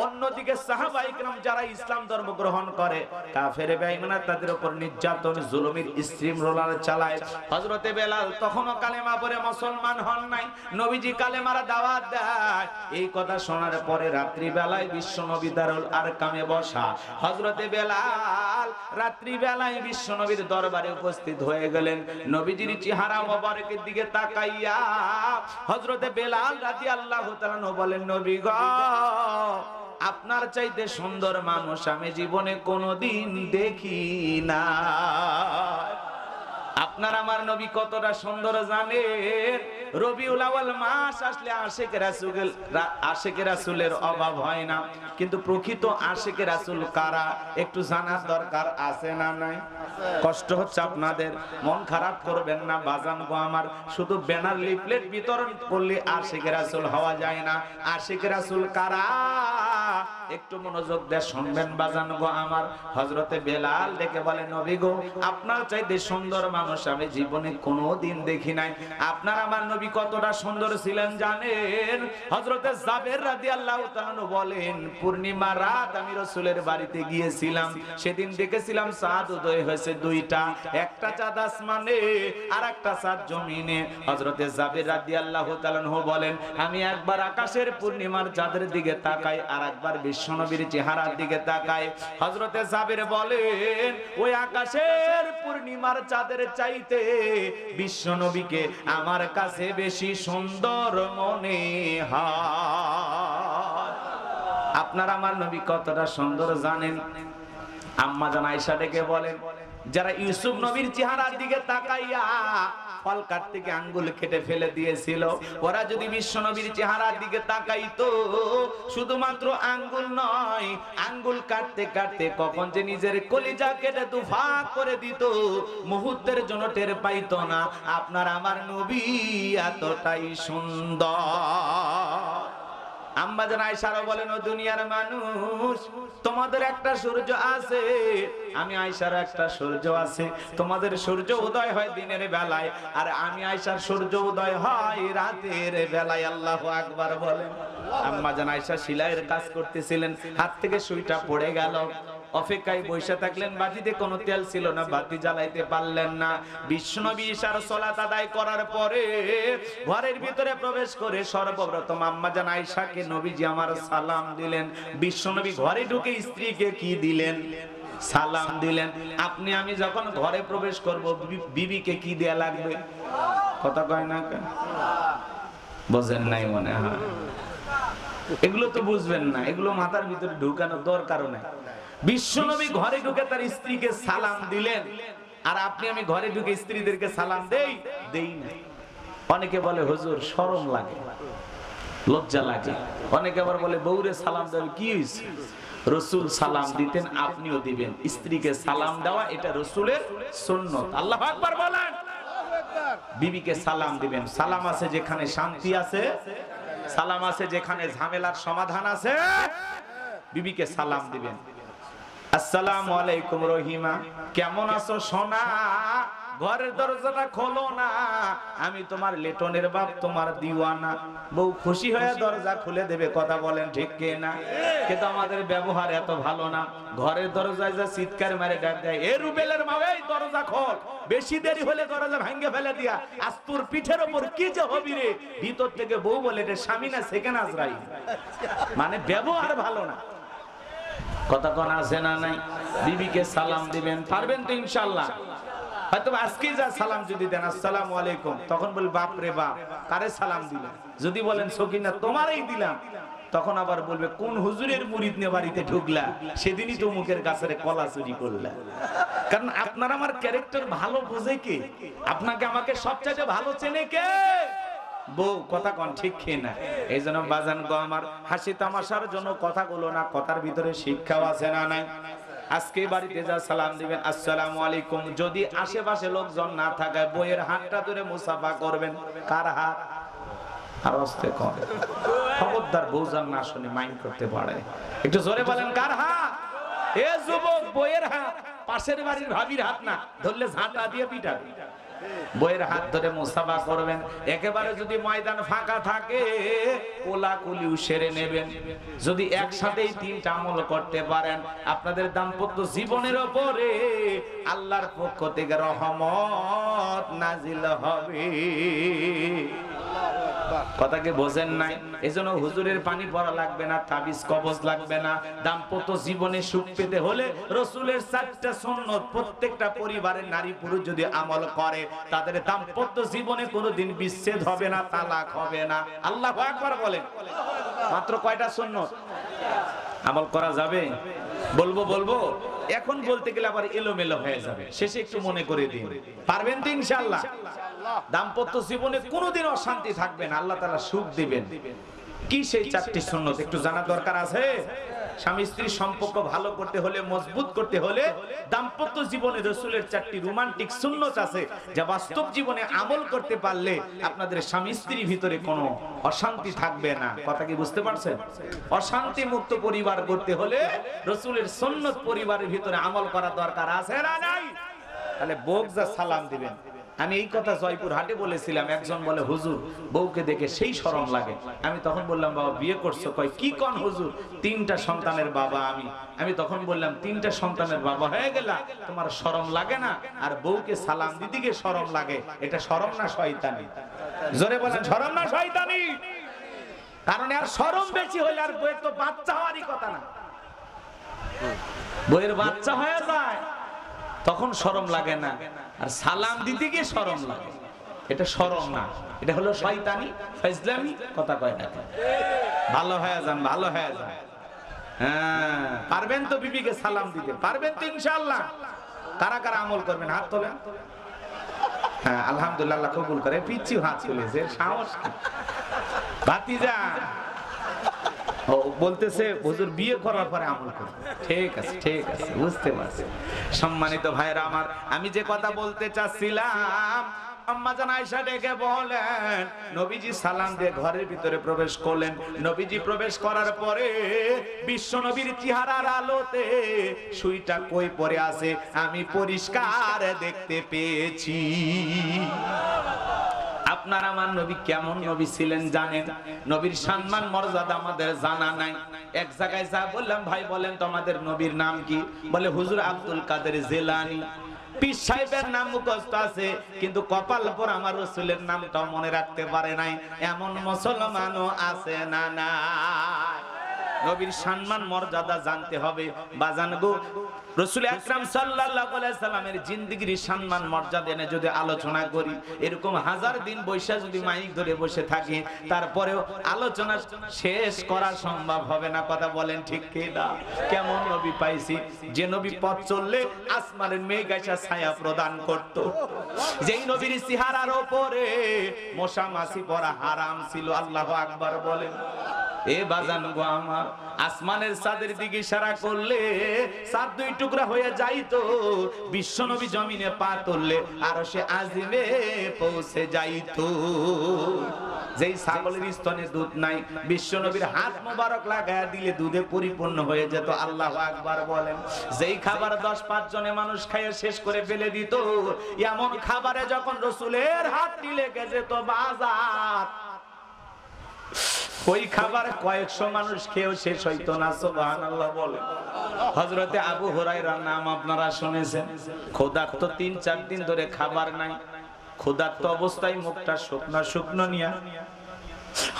অন্যদিকে সাহাবায়ে কেরাম যারা ইসলাম ধর্ম গ্রহণ করে, কাফের বেঈমানরা তাদের উপর নির্যাতন, জুলুমের স্ট্রিম রোলার চালায়। হযরতে বেলাল তখনও কালেমা পড়ে মুসলমান হন নাই, নবীজি কালেমার দাওয়াত দেয়। এই কথা শোনার পরে রাত্রি বেলায় বিশ্ব নবী দারুল আরকামে বসা হযরতে বেলাল রাত্রি বেলায় বিশ্ব নবীর দরবারে উপস্থিত হয়ে গেলেন। নবীজির চেহারা মোবারকের দিকে তাকাইয়া হযরতে বেলাল রাদিয়াল্লাহু তাআলা বলেন, নবী গো, আপনার চাইতে সুন্দর মানুষ আমি জীবনে কোনোদিন দেখি না। আপনার আমার নবী কতটা সুন্দর জানেন? রবিউল আউয়াল মাস আসলে আশিকে রাসূলের অভাব হয় না, কিন্তু প্রকৃত আশিকে রাসূল কারা একটু জানার দরকার আছে না নাই? কষ্ট হচ্ছে আপনাদের, মন খারাপ করবেন না বাজান গো আমার। শুধু ব্যানার লিফলেট বিতরণ করলে আশিকে রাসূল হওয়া যায় না। আশিকে রাসূল কারা একটু মনোযোগ দিয়ে শুনবেন বাজান গো আমার। হযরতে বেলাল ডেকে বলে, নবী গো, আপনার চাইতে সুন্দর মানুষ আমি জীবনে কোনোদিন দেখি নাই। আপনার আমার নবী কতটা সুন্দর ছিলেন জানেন? হযরতে জাবের রাদিয়াল্লাহু তাআলা বলেন, পূর্ণিমা রাত আমি রাসূলের বাড়িতে গিয়েছিলাম, সেদিন দেখেছিলাম চাঁদ উদয় হয়েছে দুইটা, একটা চাঁদ আসমানে আর একটা চাঁদ জমিনে। হযরতে জাবের রাদিয়াল্লাহু তাআলা বলেন, আমি একবার আকাশের পূর্ণিমার চাঁদের দিকে তাকাই, আর একবার বিশ্বনবীর চেহারার দিকে তাকাই। হযরতে জাবের বলেন, ওই আকাশের পূর্ণিমার চাঁদের চাইতে বিশ্বনবীকে আমার কাছে বেশি সুন্দর মনে হয়। আপনার আমার নবী কতটা সুন্দর জানেন? আম্মা জান আয়েশা ডেকে বলেন, যারা ইউসুফ নবীর চেহারার দিকে তাকাইয়া ফল কাটতে গিয়ে আঙ্গুল কেটে ফেলে দিয়েছিল, ওরা যদি বিশ্ব নবীর চেহারার দিকে তাকাইতো, শুধুমাত্র আঙ্গুল নয়, আঙ্গুল কাটতে কাটতে কখন যে নিজের কলিজা কেটে দুফাক করে দিত, মুহূর্তের জন্য টের পাইতো না। আপনার আমার নবী এতটাই সুন্দর। আম্মা জান আয়েশাও বলেন, ও দুনিয়ার মানুষ, তোমাদের একটা সূর্য আছে, আমি আয়েশার একটা সূর্য আছে। তোমাদের সূর্য উদয় হয় দিনের বেলায়, আর আমি আয়েশার সূর্য উদয় হয় রাতের বেলায়। আল্লাহু আকবার বলেন। আম্মা জান আয়েশা সেলাইয়ের কাজ করতেছিলেন, হাত থেকে সুইটা পড়ে গেল, অপেক্ষায় বসে থাকলেন। বাতিতে কোনো তেল ছিল না, বাতি জ্বালাইতে পারলেন না। বিশ্বনবী ইশার সালাত আদায় করার পরে ঘরের ভিতরে প্রবেশ করে সর্বপ্রথম আম্মা জান আয়েশাকে নবীজি আমার সালাম দিলেন। বিশ্বনবী ঘরে ঢুকে স্ত্রীকে কি দিলেন? সালাম দিলেন। আপনি আমি যখন ঘরে প্রবেশ করব, বিবিকে কি দেয়া লাগবে? কথা কয় না কেন? বুঝেন নাই মনে হয়? এগুলো তো বুঝবেন না, এগুলো মাথার ভিতরে ঢুকানোর দরকার নাই। বিশ্বনবী ঘরে ঢুকে তার স্ত্রীকে সালাম দিলেন, আর আপনি আমি ঘরে ঢুকে স্ত্রীদেরকে সালাম দেই না। অনেকে বলে হুজুর শরম লাগে, লজ্জা লাগে। অনেকে আবার বলে বউরে সালাম দেবে, কি হইছে? রাসূল সালাম দিতেন, আপনিও দিবেন। স্ত্রীকে সালাম দেওয়া এটা রাসূলের সুন্নাত। আল্লাহু আকবার বলেন। বিবিকে সালাম দিবেন। সালাম আছে যেখানে শান্তি আছে, সালাম আছে যেখানে ঝামেলার সমাধান আছে, বিবিকে সালাম দিবেন। আসসালামু আলাইকুম রহিমা, কেমন আছো সোনা? ঘরের দরজাটা খোলো না, আমি তোমার লেটনের বাপ, তোমার দিওয়ানা। বউ খুশি হয়ে দরজা খুলে দেবে, কথা বলেন ঠিক কি না? কিন্তু আমাদের ব্যবহার এত ভালো না। ঘরের দরজায় যা চিৎকার মারে ডাক দেয়, এ রুবেলের মা, এই দরজা খোল, বেশি দেরি হলে দরজা ভাঙে ফেলে দিয়া, আজ তোর পিঠের উপর কি যে হবি রে। ভিতর থেকে বউ বলে, এটা স্বামী না সেকেন্ড আজরাইল। মানে ব্যবহার ভালো না। কথা কোন আছে না নাই? বিবিকে সালাম দিবেন, পারবেন তো ইনশাআল্লাহ? হয়তো আজকে যা সালাম যদি দেন আসসালামু আলাইকুম, তখন বল বাপ রে বাপ, কারে সালাম দিলেন? যদি বলেন সকিনা তোমারই দিলাম, তখন আবার বলবে কোন হুজুরের মুরিদ নিয়ে বাড়িতে ঢুকলা, সেদিনই তো মুখের কাছে কলা চুরি করলা। কারণ আপনার আমার ক্যারেক্টার ভালো বোঝে কে? আপনাকে আমাকে সবচেয়ে ভালো চেনে কে? বউ। কথা কোন ঠিক কি না? এই জন্য বাজান গো আমার, হাসি তামাশার জন্য কথাগুলো না, কথার ভিতরে শিক্ষাও আছে না নাই? আজকে বাড়িতে যা সালাম দিবেন আসসালামু আলাইকুম, যদি আশেপাশে লোকজন না থাকে বইয়ের হাতটা ধরে মুসাফা করবেন। কার হাত? আর আস্তে কর, খবরদার বউ যেন না শুনে মাইন্ড করতে পারে। একটু জোরে বলেন, কার হাত? এ যুবক, বইয়ের হাত, পাশের বাড়ির ভাবির হাত না, ধরলে ঝাঁটা দিয়ে পিটাবে। বইয়ের হাত ধরে মুসাফা করবেন। একেবারে যদি ময়দান ফাঁকা থাকে কোলাকুলি সেরে নেবেন। যদি একসাথেই তিনটা আমল করতে পারেন, আপনাদের দাম্পত্য জীবনের উপরে আল্লাহর পক্ষ থেকে রহমত নাজিল হবে। কথাকে বোঝেন নাই? এজন্য হুজুরের পানি পড়া লাগবে না, তাবিজ কবজ লাগবে না। দাম্পত্য জীবনে সুখ পেতে হলে রাসূলের 4টা সুন্নাত প্রত্যেকটা পরিবারের নারী পুরুষ যদি আমল করে, তাদের দাম্পত্য জীবনে কোনোদিন বিচ্ছেদ হবে না, তালাক হবে না। আল্লাহু আকবার বলেন। মাত্র কয়টা সুন্নাত আমল করা যাবে? বলবো এখন বলতে গেলে আবার এলোমেলো হয়ে যাবে, শেষে একটু মনে করে দিন। পারবেন তো ইনশাআল্লাহ? দাম্পত্য জীবনে কোনোদিন অশান্তি থাকবে না, আল্লাহ তাআলা সুখ দিবেন। কি সেই 4টি সুন্নাত একটু জানা দরকার আছে। স্বামী স্ত্রীর সম্পর্ক ভালো করতে হলে, মজবুত করতে হলে দাম্পত্য জীবনে রাসূলের 4টি রোমান্টিক সুন্নাত আছে, যা বাস্তব জীবনে আমল করতে পারলে আপনাদের স্বামী স্ত্রীর ভিতরে কোনো অশান্তি থাকবে না। কথা কি বুঝতে পারছেন? অশান্তি মুক্ত পরিবার করতে হলে রাসূলের সুন্নাত পরিবারের ভিতরে আমল করা দরকার আছে না নাই? তাহলে বউ যা সালাম দিবেন। আমি এই কথা জয়পুর হাটে বলেছিলাম, একজন বলে হুজুর বউকে দেখে সেই শরম লাগে। আমি তখন বললাম, বাবা বিয়ে করছো? কয় কি কোন হুজুর, 3টা সন্তানের বাবা আমি তখন বললাম, 3টা সন্তানের বাবা হয়ে গেলা, তোমার শরম লাগে না? আর বউকে সালাম দিতে গিয়ে শরম লাগে, এটা শরম না শয়তানি? জোরে বলেন, শরম না শয়তানি? কারণ আর শরম বেশি হলে আর বউয়ের তো বাচ্চা হওয়ারই কথা না। বউয়ের বাচ্চা হয়ে যায় তখন শরম লাগে না, আর সালাম দিতে গিয়ে শরম লাগে। এটা শরম না, এটা হলো শয়তানি, ফাজলামি। কথা কয় না? ভালো হয়ে যান, ভালো হয়ে যান। হ্যাঁ, পারবেন তো বিবিকে সালাম দিতে? পারবেন তো ইনশাআল্লাহ? কারা কারা আমল করবেন হাত তোলেন। হ্যাঁ আলহামদুলিল্লাহ, আল্লাহ কবুল করে। পিচ্ছি হাত তুলেছে, সাহস। ভাতিজা ও বলতেছে হুজুর বিয়ে করার পরে আমল করবে। ঠিক আছে ঠিক আছে, বুঝতে পারছি। সম্মানিত ভাইরা আমার, আমি যে কথা বলতে চাচ্ছিলাম, আম্মা জান আয়েশা ডেকে বলেন নবীজি সালাম দিয়ে ঘরের ভিতরে প্রবেশ করলেন। নবীজি প্রবেশ করার পরে বিশ্ব নবীর চেহারার আলোতে সুইটা কই পড়ে আছে আমি পরিষ্কার দেখতে পেয়েছি। আপনার আমার নবী কেমন নবী ছিলেন জানেন? নবীর সম্মান মর্যাদা আমাদের জানা নাই। এক জায়গায় যা বললাম, ভাই বলেন তো আমাদের নবীর নাম কি? বলে হুজুর আব্দুল কাদের জিলানী। পীর সাহেবের নাম মুখস্থ আছে, কিন্তু কপাল পর আমার রাসূলের নামটা মনে রাখতে পারে নাই। এমন মুসলমানও আছে না না? নবীর সম্মান মর্যাদা জানতে হবে বাজান গো। রাসূল আকরাম সাল্লাল্লাহু আলাইহি সাল্লামের জিন্দেগির সম্মান মর্যাদা নিয়ে যদি আলোচনা করি, এরকম হাজার দিন বৈশা যদি মাইক ধরে বসে থাকি, তারপরেও আলোচনা শেষ করা সম্ভব হবে না। কথা বলেন ঠিক কি না? কেমন নবী পাইছি, যে নবী পথ চললে আসমানের মেঘ এসে ছায়া প্রদান করত, যেই নবীর চেহারার উপরে মশা মাছি পড়া হারাম ছিল। আল্লাহু আকবার বলেন। এ বাজান গো আমার, আসমানের চাঁদের দিকে ইশারা করলে চাঁদ দুই টুকরা হয়ে যাইতো। বিশ্ব নবী জমিনে পা তুললে আরশে আজিমে পৌঁছে যাইতো। যেই ছাগলের স্তনে দুধ নাই, বিশ্ব নবীর হাত মোবারক লাগায়া দিলে দুধে পরিপূর্ণ হয়ে যেত। আল্লাহু আকবার বলেন। যেই খাবার 10-5 জনে মানুষ খাইয়ে শেষ করে ফেলে দিত, এমন খাবারে যখন রাসূলের হাতটি লেগে যেত বাজার, ওই খাবার কয়েকশো মানুষ খেয়েও শেষ হইতো না। সুবহানাল্লাহ বলেন। হযরতে আবু হুরায়রার নাম আপনারা শুনেছেন। ক্ষুধার্ত 3-4 দিন ধরে খাবার নাই, ক্ষুধার্ত অবস্থায় মুখটা শুকনো শুকনো নিয়া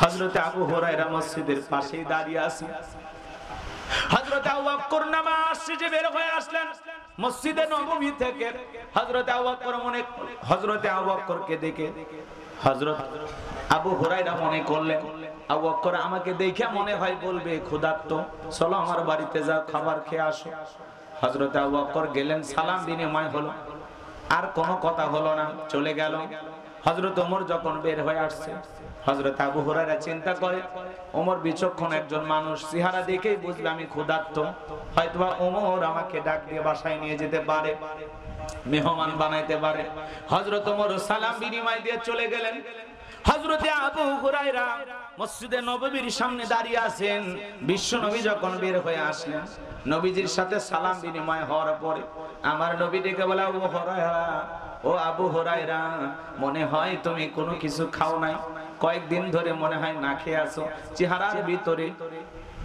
হযরতে আবু হুরায়রা মসজিদের পাশেই দাঁড়িয়ে আছেন। হযরতে আবু বকর নামাজ শেষে বের হয়ে আসলেন মসজিদে নববী থেকে। হযরতে আবু বকর হযরতে আবু বকরকে দেখে হযরত আবু হুরায়রা মনে করলেন, আবু বকর আমাকে দেখে মনে হয় বলবে ক্ষুধার্ত, চলো আমার বাড়িতে যাও, খাবার খেয়ে আসো। হযরত আবু বকর গেলেন, সালাম বিনিময় হলো, আর কোনো কথা হলো না, চলে গেল। হযরত ওমর যখন বের হয়ে আসছে, হযরত আবু হুরায়রা চিন্তা করে ওমর বিচক্ষণ একজন মানুষ, চেহারা দেখেই বুঝবে আমি ক্ষুধার্ত, হয়তোবা ওমর আমাকে ডাক দিয়ে বাসায় নিয়ে যেতে পারে, মেহমান বানাইতে পারে। হযরত ওমর সালাম বিনিময় দিয়ে চলে গেলেন। হযরতে আবু হুরায়রা মসজিদে নববীর সামনে দাঁড়িয়ে আছেন। বিশ্ব নবী যখন বের হয়ে আসলেন, নবীজির সাথে সালাম বিনিময় হওয়ার পরে আমার নবী ডেকে বলে, আবু হুরায়রা, ও আবু হুরায়রা, মনে হয় তুমি কোনো কিছু খাও নাই, কয়েকদিন ধরে মনে হয় না খেয়ে আছো, চেহারার ভিতরে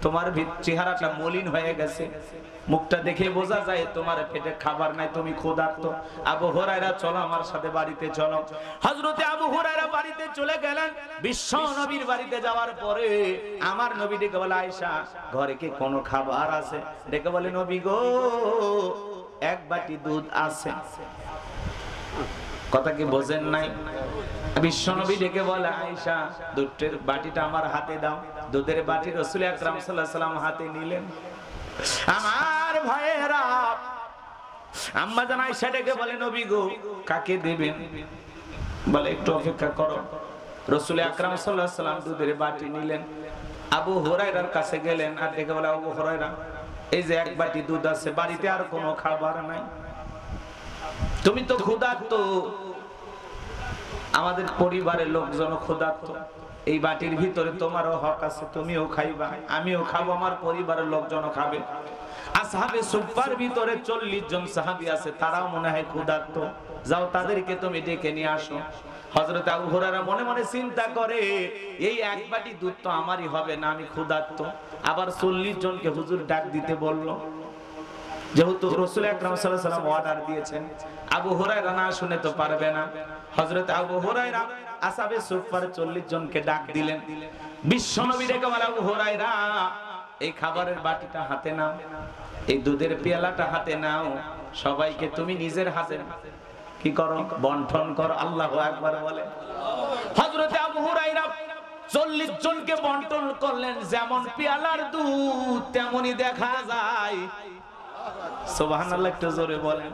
তোমার চেহারাটা মলিন হয়ে গেছে, মুখটা দেখে বোঝা যায় তোমার পেটে খাবার নাই, তুমি ক্ষুধার্ত। আবু হুরায়রা চলো আমার সাথে বাড়িতে চলো। হযরতে আবু হুরায়রা বাড়িতে চলে গেলেন। বিশ্ব নবীর বাড়িতে যাওয়ার পরে আমার নবী ডেকে বলে, আয়েশা ঘরে কি কোনো খাবার আছে? ডেকে বলে, নবী গো এক বাটি দুধ আছে। কথা কি বোঝেন নাই? বিশ্ব নবী ডেকে বলে, আয়েশা দুধের বাটিটা আমার হাতে দাও। দুধের বাটি রাসূল আকরাম সাল্লাল্লাহু আলাইহি ওয়াসাল্লাম হাতে নিলেন। আমার ভাইয়েরা, আম্মা জান আয়েশা ডেকে বলে, নবী গো কাকে দিবেন? বলে একটু অপেক্ষা করো। রাসূল আকরাম সাল্লাল্লাহু আলাইহি ওয়াসাল্লাম দুধের বাটি নিলেন, আবু হুরায়রার কাছে গেলেন, আর ডেকে বলে, আবু হুরায়রা এই যে এক বাটি দুধ আছে, বাড়িতে আর কোনো খাবার নাই, তুমি তো ক্ষুধার্ত, আমাদের পরিবারের লোকজন ক্ষুধার্ত, এই বাটির ভিতরে তোমারও হক আছে, তুমিও খাইবা, আমিও খাবো, আমার পরিবারের লোকজনও খাবে। আসহাবে সুফফার ভিতরে 40 জন সাহাবী আছে, তারাও মনে হয় ক্ষুধার্ত, যাও তাদেরকে তুমি ডেকে নিয়ে আসো। হযরত আবু হুরায়রা মনে মনে চিন্তা করে, এই এক বাটি দুধ তো আমারই হবে না, আমি ক্ষুধার্ত, আবার 40 জনকে হুজুর ডাক দিতে বলল। যেহেতু রাসূল আকরাম সাল্লাল্লাহু আলাইহি ওয়াসাল্লাম অর্ডার দিয়েছেন, আবু হুরায়রা না শুনে তো পারবে না। হযরত আবু হুরায়রা আসহাবে সুফফার 40 জনকে ডাক দিলেন। বিশ্বনবী ডেকে বলে, আবু হুরায়রা এই খাবারের বাটিটা হাতে নাও, এই দুধের পেয়ালাটা হাতে নাও, সবাইকে তুমি নিজের হাতে কি করো, বন্টন করো। আল্লাহু আকবার বলে। হযরত আবু হুরায়রা 40 জনকে বন্টন করলেন, যেমন পেয়ালার দুধ তেমনি দেখা যায়। সুবহানাল্লাহ, একটু জোরে বলেন।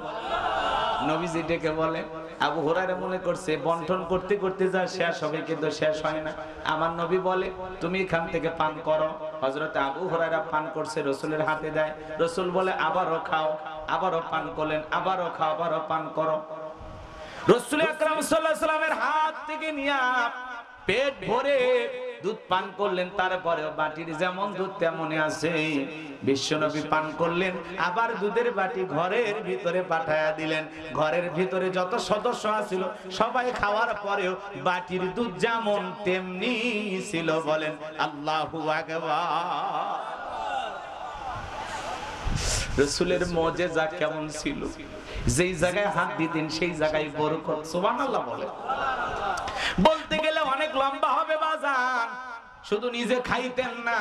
নবীজি ডেকে বলে, আবু হুরায়রা মনে করছে বন্টন করতে করতে যা শেষ হবে, কিন্তু শেষ হয় না। আমার নবী বলে তুমি এখান থেকে পান করো। হযরত আবু হুরায়রা পান করছে, রাসূলের হাতে দেয়। রাসূল বলে আবারও খাও, আবারও পান করলেন, আবারও খাও, আবারও পান করো। রাসূল আকরাম সাল্লাল্লাহু আলাইহি ওয়াসাল্লামের হাত থেকে নিয়া পেট ভরে দুধ পান করলেন। তারপরেও বাটির যেমন দুধ তেমনই আছে। বিশ্বনবী পান করলেন, আবার দুধের বাটি ঘরের ভিতরে পাঠায়া দিলেন। ঘরের ভিতরে যত সদস্য আছিল সবাই খাওয়ার পরেও বাটির দুধ যেমন তেমনি ছিল। বলেন আল্লাহু আকবার। রাসূলের মুজিজা কেমন ছিল, যেই জায়গায় হাত দিতেন সেই জায়গায় বরকত। সুবহানাল্লাহ বলে। বলতে গেলে অনেক লম্বা হবে বাজান। শুধু নিজে খাইতেন না,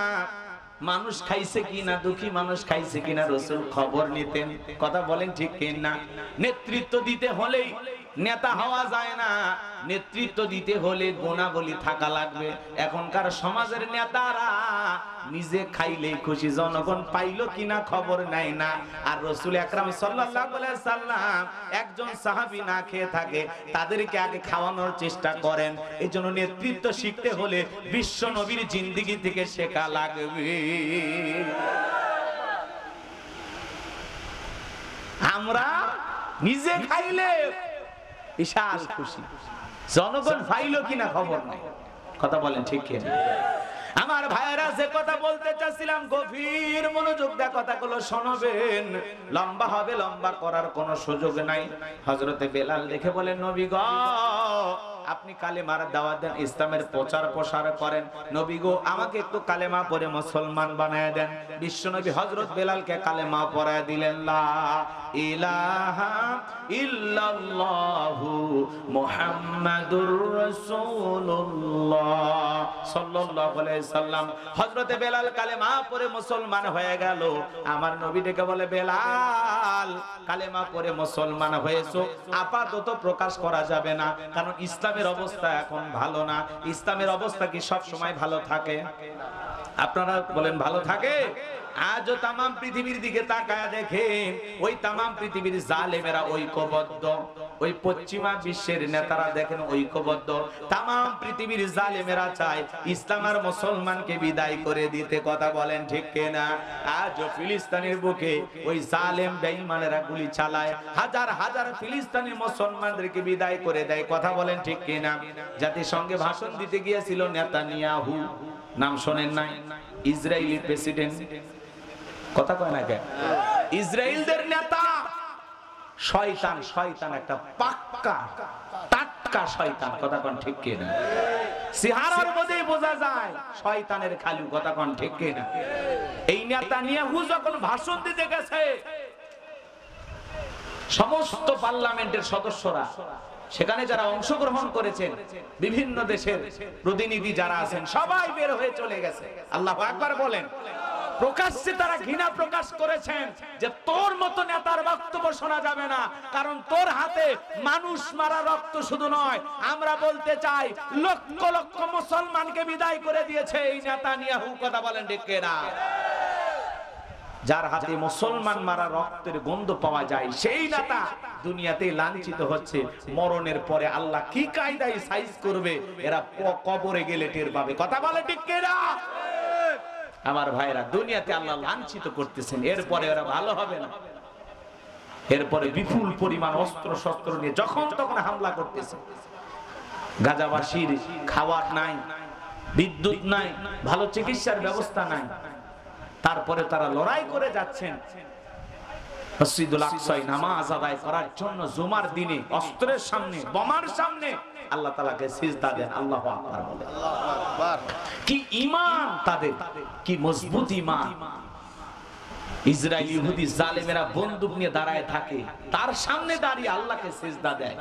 মানুষ খাইছে কিনা, দুঃখী মানুষ খাইছে কিনা রাসূল খবর নিতেন। কথা বলেন ঠিক কিনা? নেতৃত্ব দিতে হলেই নেতা হওয়া যায় না, নেতৃত্ব দিতে হলে গুণাবলী থাকা লাগবে। এখনকার সমাজের নেতারা নিজে খাইলেই খুশি, জনগণ পাইলো কিনা খবর নাই না। আর রাসূল আকরাম সাল্লাল্লাহু আলাইহি সাল্লাম একজন সাহাবী না খেয়ে থাকে, তাদেরকে আগে খাওয়ানোর চেষ্টা করেন। এইজন্য নেতৃত্ব শিখতে হলে বিশ্ব নবীর জিন্দেগি থেকে শেখা লাগবে। আমরা নিজে খাইলে বিশাল খুশি, জনগণ পাইলো কিনা খবর নাই। কথা বলেন ঠিক কিনা? আমার ভাইয়েরা, যে কথা বলতে চাচ্ছিলাম গভীর মনোযোগ দিয়ে কথাগুলো শুনবেন। লম্বা হবে, লম্বা করার কোনো সুযোগ নাই। হযরতে বেলাল দেখে বলেন, নবী গো আপনি কালেমার দাওয়াত দেন, ইসলামের প্রচার প্রসার করেন। নবী গো আমাকে একটু কালেমা পড়ে মুসলমান বানায় দেন। বিশ্বনবী হযরত বেলালকে কালেমা পড়ায় দিলেন। লা ইলাহা ইল্লাল্লাহু মুহাম্মাদুর রাসূলুল্লাহ সাল্লাল্লাহু আলাইহি সাল্লাম। হযরতে বেলাল কালেমা পড়ে মুসলমান হয়ে গেল। আমার নবী ডেকে বলে, বেলাল কালেমা পড়ে মুসলমান হয়েছো, আপাতত প্রকাশ করা যাবে না, কারণ ইসলামের অবস্থা এখন ভালো না। ইসলামের অবস্থা কি সব সময় ভালো থাকে? আপনারা বলেন ভালো থাকে? আজও তামাম পৃথিবীর দিকে তাকায় দেখেন, ওই তামাম পৃথিবীর জালেমেরা ঐক্যবদ্ধ, ওই পশ্চিমা বিশ্বের নেতারা দেখেন ঐক্যবদ্ধ। তামাম পৃথিবীর জালেমেরা চায় ইসলাম আর মুসলমানকে বিদায় করে দিতে। কথা বলেন ঠিক কিনা? আজও ফিলিস্তিনের বুকে ওই জালেম বেঈমানেরা গুলি চালায়, হাজার হাজার ফিলিস্তিনি মুসলমানদেরকে বিদায় করে দেয়। কথা বলেন ঠিক কিনা? জাতিসংঘে ভাষণ দিতে গিয়েছিল নেতানিয়াহু, নাম শোনেন নাই? Israeli president. কথা কয় না কে? ইসরায়েলদের নেতা শয়তান, শয়তান একটা পাক্কা টাটকা শয়তান। কথা কোন ঠিক কিনা? চেহারার মধ্যেই বোঝা যায় শয়তানের খালু। কথা কোন ঠিক কিনা? এই নেতানিয়াহু যখন ভাষণ দিতে গেছে, সমস্ত পার্লামেন্টের সদস্যরা, সেখানে যারা অংশগ্রহণ করেছেন, বিভিন্ন দেশের প্রতিনিধি যারা আছেন, সবাই বের হয়ে চলে গেছে। আল্লাহু আকবার বলেন। প্রকাশ্যে তারা ঘৃণা প্রকাশ করেছেন যে তোর মতো নেতার বক্তব্য শোনা যাবে না, কারণ তোর হাতে মানুষ মারা রক্ত শুধু নয়, আমরা বলতে চাই লক্ষ লক্ষ মুসলমানকে বিদায় করে দিয়েছে এই নেতানিয়াহু। কথা বলেন ঠিক কিনা? যার হাতে মুসলমান মারা রক্তের গন্ধ পাওয়া যায়, সেই নেতা দুনিয়াতে লাঞ্ছিত হচ্ছে। মরণের পরে আল্লাহ কি কায়দায় সাইজ করবে, এরা কবরে গেলে টের পাবে। কথা বলে ঠিক কিনা? আমার ভাইরা, দুনিয়াতে আল্লাহ লাঞ্ছিত করতেছেন, এরপরে এরা ভালো হবে না। এরপরে বিপুল পরিমাণ অস্ত্র শস্ত্র নিয়ে যখন তখন হামলা করতেছে। গাজাবাসীর খাবার নাই, বিদ্যুৎ নাই, ভালো চিকিৎসার ব্যবস্থা নাই, তারপরে তারা লড়াই করে যাচ্ছেন মসজিদুল আকসায় নামাজ আদায় করার জন্য। জুমার দিনে অস্ত্রের সামনে, বোমার সামনে আল্লাহ তাআলাকে সিজদা দেন। আল্লাহু আকবার বলে। আল্লাহু আকবার। কি ঈমান তাদের, কি মজবুত ঈমান। ইসরায়েল ইহুদি জালেমেরা বন্দুক নিয়ে দাঁড়ায় থাকে, তার সামনে দাঁড়িয়ে আল্লাহকে সিজদা দেয়।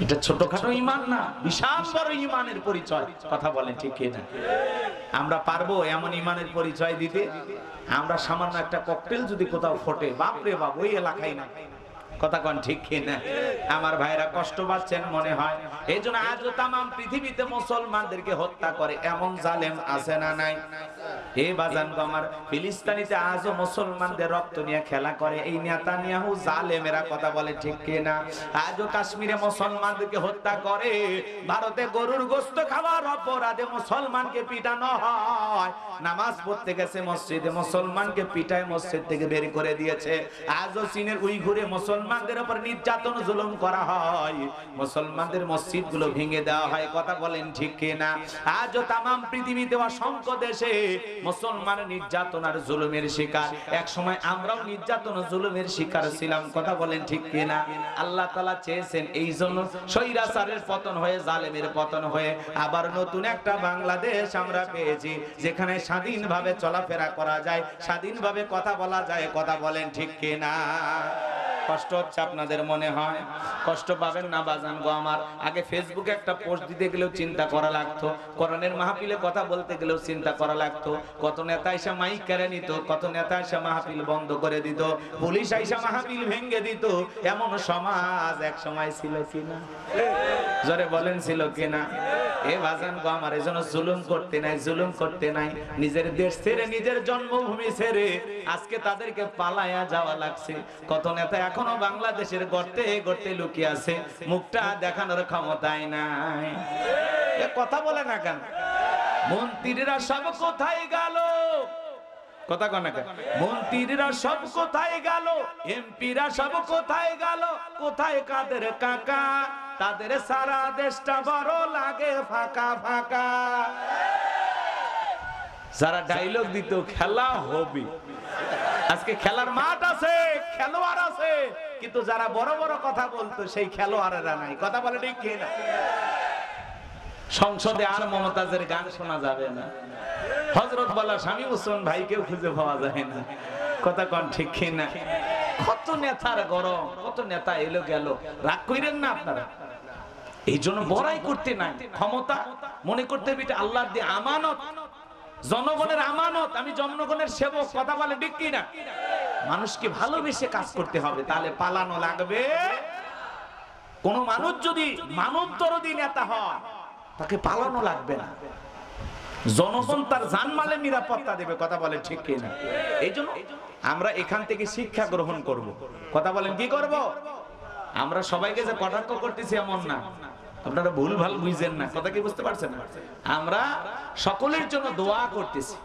এটা ছোটখাটো ঈমান না, বিশাল বড় ঈমানের পরিচয়। কথা বলেন ঠিক কিনা? আমরা পারবো এমন ঈমানের পরিচয় দিতে? আমরা সামান্য একটা ককটেল যদি কোথাও ফোটে, বাপ রে বাপ, ওই এলাকায় না। কথা কোন ঠিক কিনা? আমার ভাইরা কষ্ট পাচ্ছেন মনে হয়। এই জন্য আজও তাম পৃথিবীতে মুসলমানদেরকে হত্যা করে এমন জালেম আছে না নাই? হে বাজান গো আমার, ফিলিস্তিনিতে আজও মুসলমানদের রক্ত নিয়ে খেলা করে এই নেতানিয়াহু জালেমেরা, কথা বলে ঠিক কিনা? আজও কাশ্মীরে মুসলমানদেরকে হত্যা করে, ভারতে গরুর গোশত খাওয়ার অপরাধে মুসলমানকে পিটানো হয়, নামাজ পড়তে গেছে মসজিদে মুসলমানকে পিটায় মসজিদ থেকে বের করে দিয়েছে। আজও চীনের উইঘুরে মুসলমানদের উপর নির্যাতন জুলুম করা হয়, মুসলমানদের মসজিদগুলো ভেঙে দেওয়া হয়, কথা বলেন ঠিক কিনা? আজও তামাম পৃথিবীতে অসংখ্য দেশে মুসলমান নির্যাতন আর জুলুমের শিকার। এক সময় আমরাও নির্যাতন ও জুলুমের শিকার ছিলাম, কথা বলেন ঠিক কিনা? আল্লাহ তাআলা চেয়েছেন এই জন্য স্বৈরাচারের পতন হয়ে, জালেমের পতন হয়ে আবার নতুন একটা বাংলাদেশ আমরা পেয়েছি, যেখানে স্বাধীনভাবে চলাফেরা করা যায়, স্বাধীনভাবে কথা বলা যায়, কথা বলেন ঠিক কিনা? কষ্ট হচ্ছে আপনাদের মনে হয়? কষ্ট পাবেন না বাজান গো আমার। আগে ফেসবুকে একটা পোস্ট দিতে গেলেও চিন্তা করা লাগতো, কোরআনের মাহফিলে কথা বলতে গেলেও চিন্তা করা লাগতো। কত নেতা এসে মাইক কেড়ে নিত, কত নেতা এসে মাহফিল বন্ধ করে দিত, পুলিশ এসে মাহফিল ভেঙে দিত। এমন সমাজ এক সময় ছিল কিনা? জোরে বলেন ছিল কিনা? এ বাজান গো আমার, এজন্য জুলুম করতে নাই, জুলুম করতে নাই। নিজের দেশ ছেড়ে, নিজের জন্মভূমি ছেড়ে আজকে তাদেরকে পালায়া যাওয়া লাগছে। কত নেতা এখনো বাংলাদেশের গর্তে গর্তে লুকিয়ে আছে, মুখটা দেখানোর ক্ষমতাই নাই। এ কথা বলে না কেন? মন্ত্রীরা সব কোথায় গেল? কথা কন না কেন? মন্ত্রীরা সব কোথায় গেল? এমপিরা সব কোথায় গেল? কোথায় কাদের কাকা? তাদের সারা দেশটা বড় লাগে ফাঁকা ফাঁকা। যারা ডায়লগ দিত খেলা হবে, আজকে খেলার মাঠ আছে, খেলোয়াড় আছে, কিন্তু যারা বড় বড় কথা বলতো সেই খেলোয়াড়েরা নাই, কথা বলে ঠিক কিনা? সংসদে আর মমতাজের গান শোনা যাবে না, হযরত বলা স্বামী ওসমান ভাইকেও খুঁজে পাওয়া যায় না, কথা কোন ঠিক কিনা? কত নেতার গরম, কত নেতা এলো গেল, রাগ কইরেন না আপনারা। এই জন্য বড়াই করতে নাই, ক্ষমতা মনে করতে হবে এটা আল্লাহর দিয়ে আমানত, জনগণের আমানত। আমি জনগণের সেবক, কথা বলে ঠিক কিনা? মানুষকে ভালোবেসে কাজ করতে হবে, তাহলে পালানো লাগবে। কোন মানুষ যদি মানবদরদী নেতা হয় তাকে পালানো লাগবে না, জনগণ তার জানমালের নিরাপত্তা দেবে, কথা বলে ঠিক কিনা? এই জন্য আমরা এখান থেকে শিক্ষা গ্রহণ করব, কথা বলেন কি করব? আমরা সবাইকে যে কটাক্ষ করতেছি এমন না, আপনারা ভুল ভাল বুঝেন না, কথা কি বুঝতে পারছেন? আমরা সকলের জন্য দোয়া করতেছি।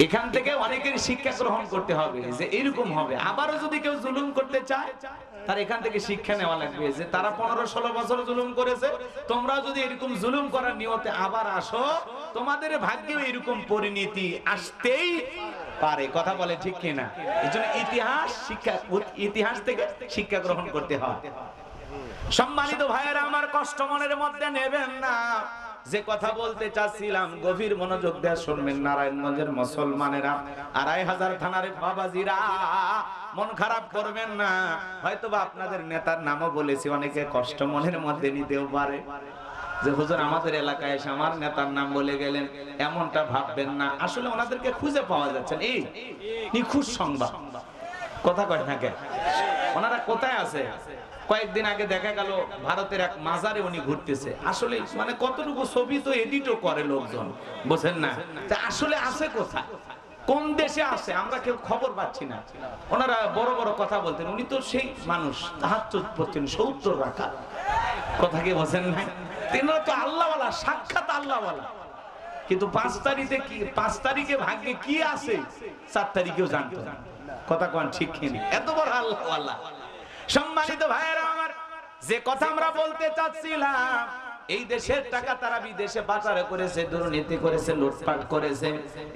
এখান থেকে অনেকের শিক্ষা গ্রহণ করতে হবে যে এরকম হবে। আবারও যদি কেউ জুলুম করতে চায় তার এখান থেকে শিক্ষা নেওয়া লাগবে যে তারা 15-16 বছর জুলুম করেছে, তোমরা যদি এরকম জুলুম করার নিয়তে আবার আসো, তোমাদের ভাগ্যেও এরকম পরিণতি আসতেই পারে, কথা বলে ঠিক কিনা? এজন্য ইতিহাস থেকে শিক্ষা গ্রহণ করতে হয়। সম্মানিত ভাইয়েরা আমার, কষ্ট মনের মধ্যে নেবেন না। যে কথা বলতে চাচ্ছিলাম গভীর মনোযোগ দিয়ে শুনবেন। নারায়ণগঞ্জের মুসলমানেরা, 2500 থানার বাবাজিরা, মন খারাপ করবেন না। হয়তোবা আপনাদের নেতার নামও বলেছি, অনেকে কষ্ট মনের মধ্যে নিতেও পারে যে হুজুর আমাদের এলাকায় এসে আমার নেতার নাম বলে গেলেন, এমনটা ভাববেন না। আসলে ওনাদেরকে খুঁজে পাওয়া যাচ্ছে না, এই নিখুঁত সংবাদ, কথা কয় না কেন? ওনারা কোথায় আছে? কয়েকদিন আগে দেখা গেল ভারতের এক মাজারে উনি ঘুরতেছে। আসলে মানে কতটুকু ছবি তো এডিটও করে লোকজন, বুঝেন না? আসলে আছে কোথায়, কোন দেশে আছে, আমরা কেউ খবর পাচ্ছি না। ওনারা বড় বড় কথা বলতেন, উনি তো সেই মানুষ, তাহাজ্জুদ পড়তেন 70 রাকাত, কথা কি বোঝেন না? তিনারা তো আল্লাহওয়ালা, সাক্ষাৎ আল্লাহওয়ালা। কিন্তু 5 তারিখে ভাগ্যে কি আছে 4 তারিখেও জানতো না, কথা কোন ঠিক কিনা? এত বড় আল্লাহওয়ালা। সম্মানিত ভাইয়েরা আমার, যে কথা আমরা বলতে চাচ্ছিলাম, এই দেশের টাকা তারা বিদেশে পাচার করেছে, দুর্নীতি করেছে, লুটপাট করেছে।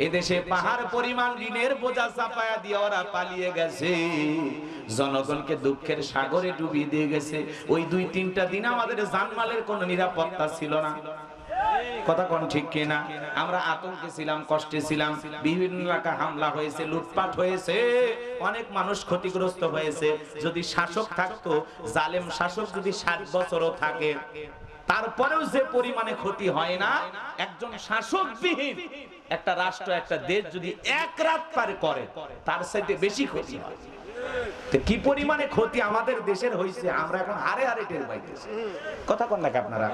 এই দেশে পাহাড় পরিমাণ ঋণের বোঝা চাপায়া দিয়ে ওরা পালিয়ে গেছে, জনগণকে দুঃখের সাগরে ডুবিয়ে দিয়ে গেছে। ওই 2-3টা দিন আমাদের জানমালের কোনো নিরাপত্তা ছিল না, কথা কোন ঠিক কিনা? আমরা আতঙ্কে ছিলাম, কষ্টে ছিলাম। বিভিন্ন এলাকা হামলা হয়েছে, লুটপাট হয়েছে, অনেক মানুষ ক্ষতিগ্রস্ত হয়েছে। যদি শাসক থাকতো, জালেম শাসক যদি 60 বছরও থাকে, তারপরেও যে পরিমাণে ক্ষতি হয় না, একজন শাসকবিহীন একটা রাষ্ট্র একটা দেশ যদি এক রাত পার করে তার চাইতে বেশি ক্ষতি হয়। তো কি পরিমাণে ক্ষতি আমাদের দেশের হয়েছে আমরা এখন হারে হারে টের পাইতেছি। কথা কন নাকি আপনারা?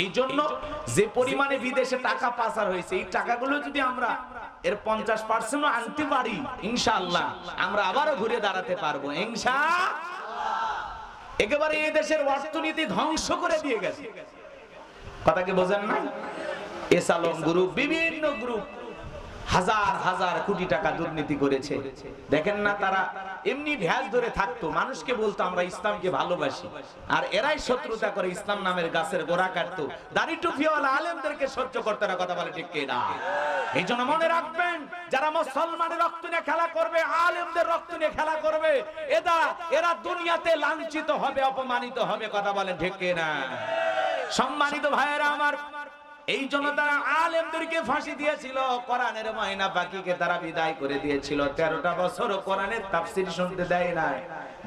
এই জন্য যে পরিমাণে বিদেশে টাকা পাচার হয়েছে, এই টাকাগুলো যদি আমরা এর 50% আনতে পারি, ইনশাআল্লাহ আমরা আবারও ঘুরে দাঁড়াতে পারবো ইনশাআল্লাহ। একেবারে এই দেশের অর্থনীতি ধ্বংস করে দিয়ে গেছে। কথা কি বোঝেন না? এসালম গ্রুপ, বিভিন্ন গ্রুপ হাজার হাজার কোটি টাকা দুর্নীতি করেছে। দেখেন না, তারা এমনি ভ্যাজ ধরে থাকতো, মানুষকে বলতো আমরা ইসলামকে ভালোবাসি, আর এরাই শত্রুতা করে ইসলাম নামের গাছের গোড়া কাটতো। দাড়ি টুপিওয়ালা আলেমদেরকে সহ্য করতে না। কথা বলে ঠিক কিনা? এই জন্য মনে রাখবেন, যারা মুসলমানের রক্ত নিয়ে খেলা করবে, আলেমদের রক্ত নিয়ে খেলা করবে, এরা দুনিয়াতে লাঞ্ছিত হবে, অপমানিত হবে। কথা বলেন ঠিক কিনা? সম্মানিত ভাইয়েরা আমার, এই জন্য তারা আলেমদেরকে ফাঁসি দিয়েছিল, কোরআনের ময়না পাখিকে তারা বিদায় করে দিয়েছিল। 13টা বছর কোরআনের তাফসীর শুনতে দেয় না,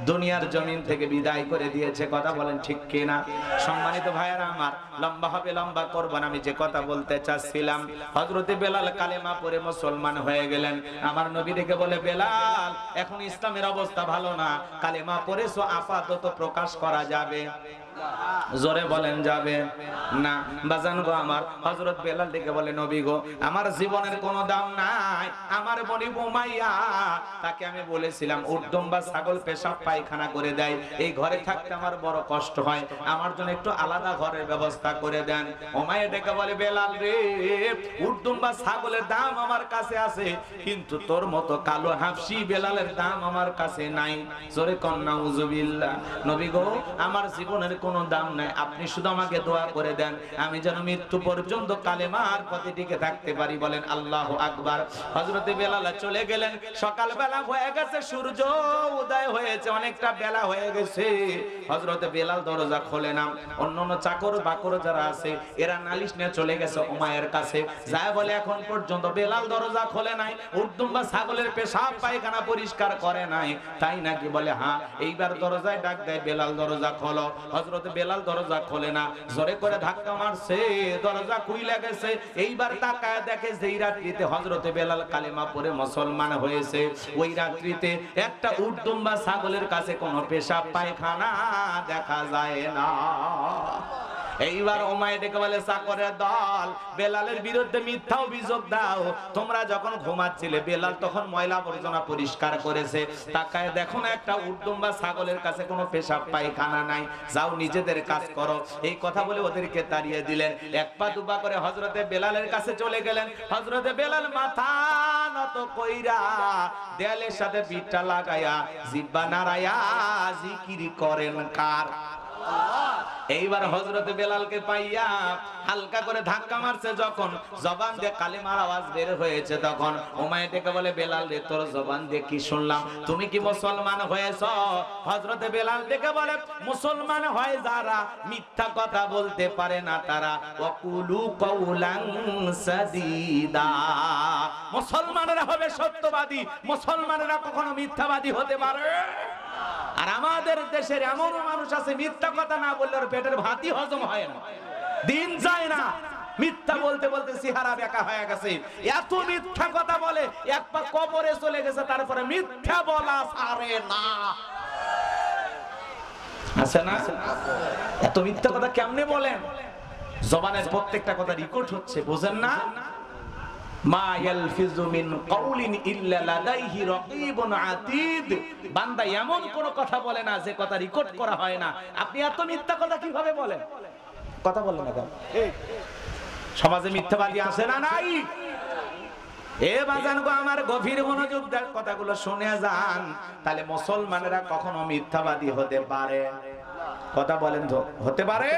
দুনিয়ার জমিন থেকে বিদায় করে দিয়েছে। কথা বলেন ঠিক কিনা? সম্মানিত ভাইয়েরা আমার, লম্বা হবে, লম্বা করব না। আমি যে কথা বলতে চাচ্ছিলাম, হযরতে বেলাল কালেমা পড়ে মুসলমান হয়ে গেলেন। আমার নবী দেখে বলে, বেলাল এখন ইসলামের অবস্থা ভালো না, কালেমা পড়েছো আপাতত প্রকাশ করা যাবে? জোরে বলেন যাবে না? বাজান গো আমার, হযরত বেলাল ডেকে বলে, নবী গো আমার জীবনের কোনো দাম নাই, আমার বনি উমাইয়া তাকে আমি বলেছিলাম উটদম বা ছাগল পেশাব পায়খানা করে দেয়, এই ঘরে থাকতে আমার বড় কষ্ট হয়, আমার জন্য একটু আলাদা ঘরের ব্যবস্থা করে দেন। উমাইয়া ডেকে বলে, বেলাল রে উটদম বা ছাগলের দাম আমার কাছে আছে, কিন্তু তোর মতো কালো হাফসি বেলালের দাম আমার কাছে নাই। জোরে কন নাউজুবিল্লাহ। নবী গো আমার জীবনের কোনো দাম নাই, আপনি শুধু আমাকে দোয়া করে দেন, আমি যেন মৃত্যু পর্যন্ত কালেমার পথে টিকে থাকতে পারি। বলেন আল্লাহু আকবার। হযরতে বেলাল চলে গেলেন। সকাল বেলা হয়ে গেছে, সূর্য উদয় হয়েছে, অনেকটা বেলা হয়ে গেছে। হযরতে বেলাল দরজা খোলে না। অন্যান্য চাকর বাকর যারা আছে এরা নালিশ নিয়ে চলে গেছে উমাইয়ার কাছে, যায় বলে এখন পর্যন্ত বেলাল দরজা খোলে নাই, উটদম বা ছাগলের পেশাব পায়খানা পরিষ্কার করে নাই, তাই নাকি? বলে হ্যাঁ। এইবার দরজায় ডাক দেয়, বেলাল দরজা খোলো। হযরত বেলাল দরজা খোলে না, জোরে করে ধাক্কা মারছে, দরজা খুইলা গেছে। এইবার তাকায় দেখে যেই রাত্রিতে হযরত বেলাল কালেমা পড়ে মুসলমান হয়েছে, ওই রাত্রিতে একটা উটদম বা ছাগলের কাছে কোনো পেশাব পায়খানা দেখা যায় না। এইবার উমাইয়া ডেকে বলে, চাকরের দল বেলালের বিরুদ্ধে মিথ্যা অভিযোগ দাও, তোমরা যখন ঘুমাচ্ছিলে বেলাল তখন ময়লা আবর্জনা পরিষ্কার করেছে, তাকায় দেখো না একটা উটদম বা ছাগলের কাছে কোনো পেশাব পায়খানা নাই, যাও নিজেদের কাজ করো। এই কথা বলে ওদেরকে তাড়িয়ে দিলেন। এক পা দুপা করে হযরতে বেলালের কাছে চলে গেলেন। হযরতে বেলাল মাথা নত কইরা দেয়ালের সাথে পিঠটা লাগায়া জিহ্বা নাড়ায়া জিকির করেন কার? এইবার হযরতে বেলালকে পাইয়া হালকা করে ধাক্কা মারছে, যখন জবান দিয়ে কালেমার আওয়াজ বের হয়েছে, তখন উমাইয়া ডেকে বলে, বেলাল রে তোর জবান দিয়ে কি শুনলাম, তুমি কি মুসলমান হয়েছো? হযরতে বেলাল ডেকে বলে, মুসলমান হয় যারা মিথ্যা কথা বলতে পারে না তারা, ওয়াকুলু কাউলান সাদীদা। মুসলমানেরা হবে সত্যবাদী, মুসলমানেরা কখনো মিথ্যাবাদী হতে পারে। আর আমাদের দেশের এমন মানুষ আছে মিথ্যা কথা না বললে ওর পেটের ভাতই হজম হয় না, দিন যায় না, মিথ্যা বলতে বলতে চেহারা বেঁকা হয়ে গেছে। এত মিথ্যা কথা বলে এক পা কবরে চলে গেছে, তারপরে মিথ্যা বলা ছাড়ে না। আছে না? এত মিথ্যা কথা কেমনে বলেন? জবানের প্রত্যেকটা কথা রেকর্ড হচ্ছে, বুঝেন না? মা ইয়ালফিজু মিন কাউলিন ইল্লা লাদাইহি রাকীবুন আতীদ। বান্দা এমন কোন কথা বলে না যে কথা রেকর্ড করা হয় না। আপনি এত মিথ্যা কথা কিভাবে বলেন? কথা বলেন না কেন? সমাজে মিথ্যাবাদী আছে না নাই? এ বাজান গো আমার, গভীর মনোযোগ দিয়ে কথাগুলো শুনে যান, তাহলে মুসলমানেরা কখনো মিথ্যাবাদী হতে পারে? কথা বলেন তো, হতে পারে?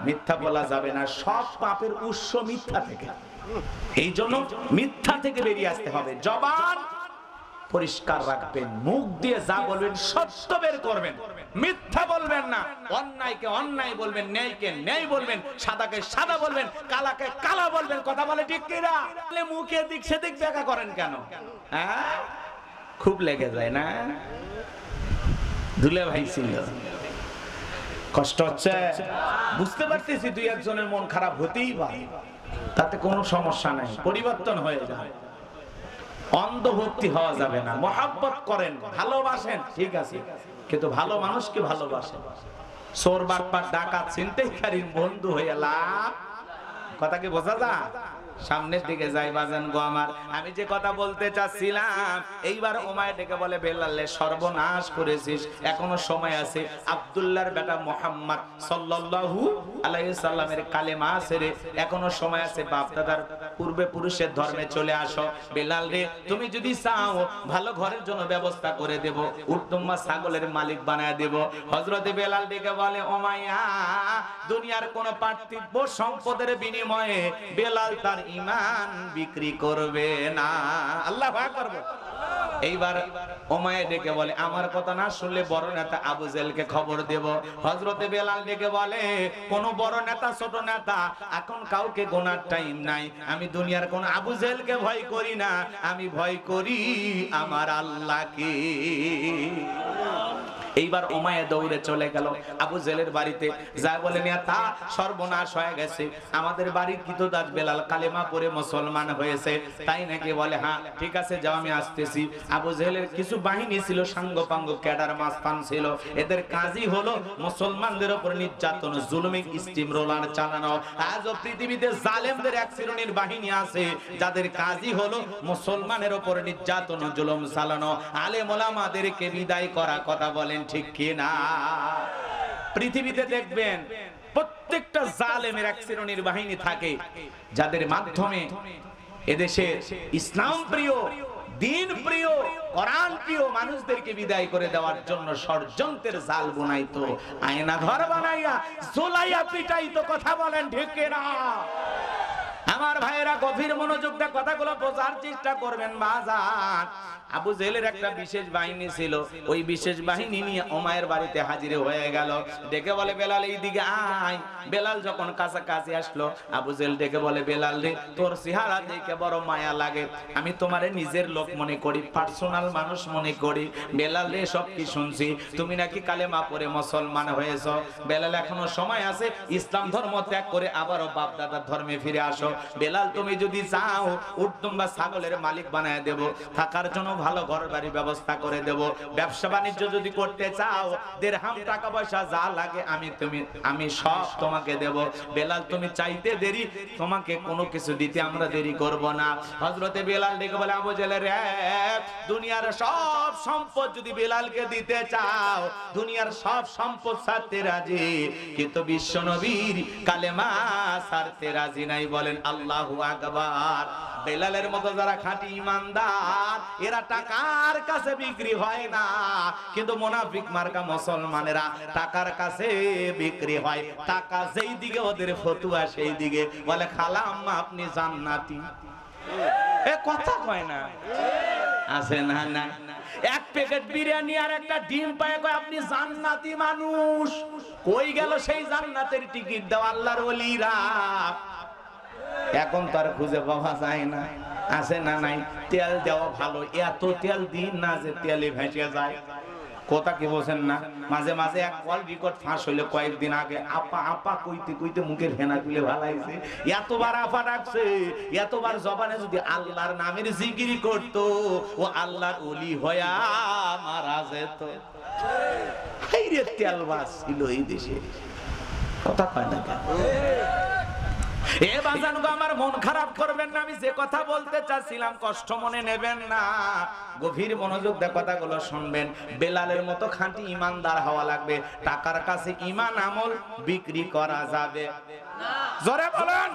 মিথ্যা বলা যাবে না, সব পাপের উৎস মিথ্যা থেকে। এই জন্য মিথ্যা থেকে বেরিয়ে আসতে হবে। জবান পরিষ্কার রাখবেন, মুখ দিয়ে যা বলবেন সত্য বের করবেন, মিথ্যা বলবেন না। অন্যায়কে অন্যায় বলবেন, ন্যায়কে ন্যায় বলবেন, সাদাকে সাদা বলবেন, কালাকে কালা বলবেন। কথা বলে ঠিক কিনা? মুখে দিক সেদিক ব্যাখ্যা করেন কেন? হ্যাঁ, খুব লেগে যায় না? দুলে ভাই ছিল, কষ্ট হচ্ছে, বুঝতে পারতেছি দুই একজনের মন খারাপ হতেই পারে, তাতে কোনো সমস্যা নাই, পরিবর্তন হয়ে যায়। অন্ধভক্তি হওয়া যাবে না। মহব্বত করেন, ভালোবাসেন, ঠিক আছে, কিন্তু ভালো মানুষকে ভালোবাসেন। চোর বাটপার ডাকাত ছিনতাইকারীর বন্ধু হয়ে লাভ, কথা কি বোঝা যায়? সামনের দিকে যাই বাজান গো আমার, আমি যে কথা বলতে চাচ্ছিলাম, এইবার উমাইয়া ডেকে বলে বেলালে সর্বনাশ করেছিস, এখনো সময় আছে। আব্দুল্লাহর বেটা মুহাম্মদ সাল্লাল্লাহু আলাইহি সাল্লামের কালেমা আছে রে, এখনো সময় আছে, বাপ দাদার পূর্বে পুরুষের ধর্মে চলে আসো। বেলাল রে, তুমি যদি চাও ভালো ঘরের জন্য ব্যবস্থা করে দেব, উট্টুম্মা ছাগলের মালিক বানায় দেব। হযরতে বেলাল ডেকে বলে উমাইয়া, দুনিয়ার কোন পার্থিব সম্পদের বিনিময়ে বেলাল তার ঈমান বিক্রি করবে না। আল্লাহু আকবার। এইবার উমাইয়া ডেকে বলে আমার কথা না শুনলে বড় নেতা আবু জেহেলকে খবর দেব। হযরতে বেলাল ডেকে বলে কোন বড় নেতা ছোট নেতা এখন কাউকে গোনার টাইম নাই, আমি দুনিয়ার কোন আবু জেহেলকে ভয় করি না, আমি ভয় করি আমার আল্লাহকে। এইবার উমাইয়া দৌড়ে চলে গেল আবু জেহেলের বাড়িতে, যা বলে নেতা সর্বনাশ হয়ে গেছে, আমাদের বাড়ির কৃতদাস বেলাল কালেমা পড়ে মুসলমান হয়েছে। তাই নাকি? বলে হ্যাঁ, ঠিক আছে যাও আমি আসতেছি। আবু জেহেলের কিছু বাহিনী ছিল, সাঙ্গপাঙ্গ ক্যাডার মাস্তান ছিল, এদের কাজই হলো মুসলমানদের উপর নির্যাতন, জুলুমি স্টিম রোলার চালানো। আজও পৃথিবীতে জালেমদের এক শ্রেণীর বাহিনী আছে যাদের কাজই হলো মুসলমানের উপর নির্যাতন, জুলুম চালানো। আলেম ওলামাদেরকে বিদায় করা, কথা বলেন ঠিক কি না? পৃথিবীতে দেখবেন প্রত্যেকটা জালেমের এক শ্রেণীর বাহিনী থাকে যাদের মাধ্যমে এদেশে ইসলাম প্রিয়, দিন প্রিয়, কোরআন প্রিয় মানুষদেরকে বিদায় করে দেওয়ার জন্য ষড়যন্ত্রের জাল বুনাইতো, আয়না ঘর বানাইয়া ঝুলাইয়া পিটাইতো। কথা বলেন ঠিক কি না? আমার ভাইয়েরা গভীর মনোযোগ দিয়ে কথাগুলো বোঝার চেষ্টা করবেন বাজার। আবু জেহেলের একটা বিশেষ বাহিনী ছিল, ওই বিশেষ বাহিনী নিয়ে উমাইয়ার বাড়িতে হাজির হয়ে গেল। ডেকে বলে বেলাল এইদিকে আয়। বেলাল যখন কাছাকাছি আসলো, আবু জেহেল ডেকে বলে বেলাল রে, তোর চেহারা দেখে বড় মায়া লাগে, আমি তোমারে নিজের লোক মনে করি, পার্সোনাল মানুষ মনে করি। বেলাল রে, সব কি শুনছি, তুমি নাকি কালেমা পড়ে মুসলমান হয়েছো। বেলাল, এখনো সময় আছে, ইসলাম ধর্ম ত্যাগ করে আবারও বাপ দাদার ধর্মে ফিরে আসো। বেলাল, তুমি যদি চাও উটদুম্বা ছাগলের মালিক বানায় দেব, থাকার জন্য ভালো ঘর বাড়ির ব্যবস্থা করে দেব, ব্যবসা বাণিজ্য যদি করতে চাও দিরহাম টাকা পয়সা যা লাগে আমি সব তোমাকে দেব। বেলাল, তুমি চাইতে দেরি, তোমাকে কোনো কিছু দিতে আমরা দেরি করব না। হযরতে বেলাল ডেকে বলে আবু জেহেল রে, দুনিয়ার সব সম্পদ যদি বেলালকে দিতে চাও, দুনিয়ার সব সম্পদ ছাড়তে রাজি, কিন্তু বিশ্ব নবীর কালেমা ছাড়তে রাজি নাই। বলেন আল্লাহু আকবার। বেলালের মতো যারা খাঁটি ঈমানদার, এরা টাকার কাছে বিক্রি হয় না, কিন্তু মুনাফিক মার্কা মুসলমানেরা টাকার কাছে বিক্রি হয়। টাকা যেই দিকে ওদের ফতুয়া সেই দিকে। বলে খালা আম্মা আপনি জান্নাতি, এ কথা কয় না, আছে না? না, এক প্যাকেট বিরিয়ানি আর একটা ডিম পায় কয় আপনি জান্নাতি মানুষ। কই গেল সেই জান্নাতের টিকিট দেওয়া আল্লাহর ওলিরা? এখন তো আর খুঁজে পাওয়া যায় না, আছে না? নাই। তেল দেওয়া ভালো, এত তেল দিন না যে তেলে ভেসে যায়। কথা কি বলছেন না? মাঝে মাঝে এক কল রেকর্ড ফাঁস হইলে কয়েকদিন আগে, আপা আপা কইতে কইতে মুখের ফেনা তুলে ভালাইছে, এতবার আপা ডাকছে, এতবার জবানে যদি আল্লাহর নামের জিকির করতো, ও আল্লাহর ওলি হয়া মারা যেত। এই রে তেলবাস ছিল এই দেশে, কথা কয় না কেন? এ বাজান গো, আমার মন খারাপ করবেন না, আমি যে কথা বলতে চাচ্ছিলাম কষ্ট মনে নেবেন না, গভীর মনোযোগ দিয়ে কথাগুলো শুনবেন। বেলালের মতো খাঁটি ঈমানদার হওয়া লাগবে। টাকার কাছে ঈমান আমল বিক্রি করা যাবে না। জোরে বলেন।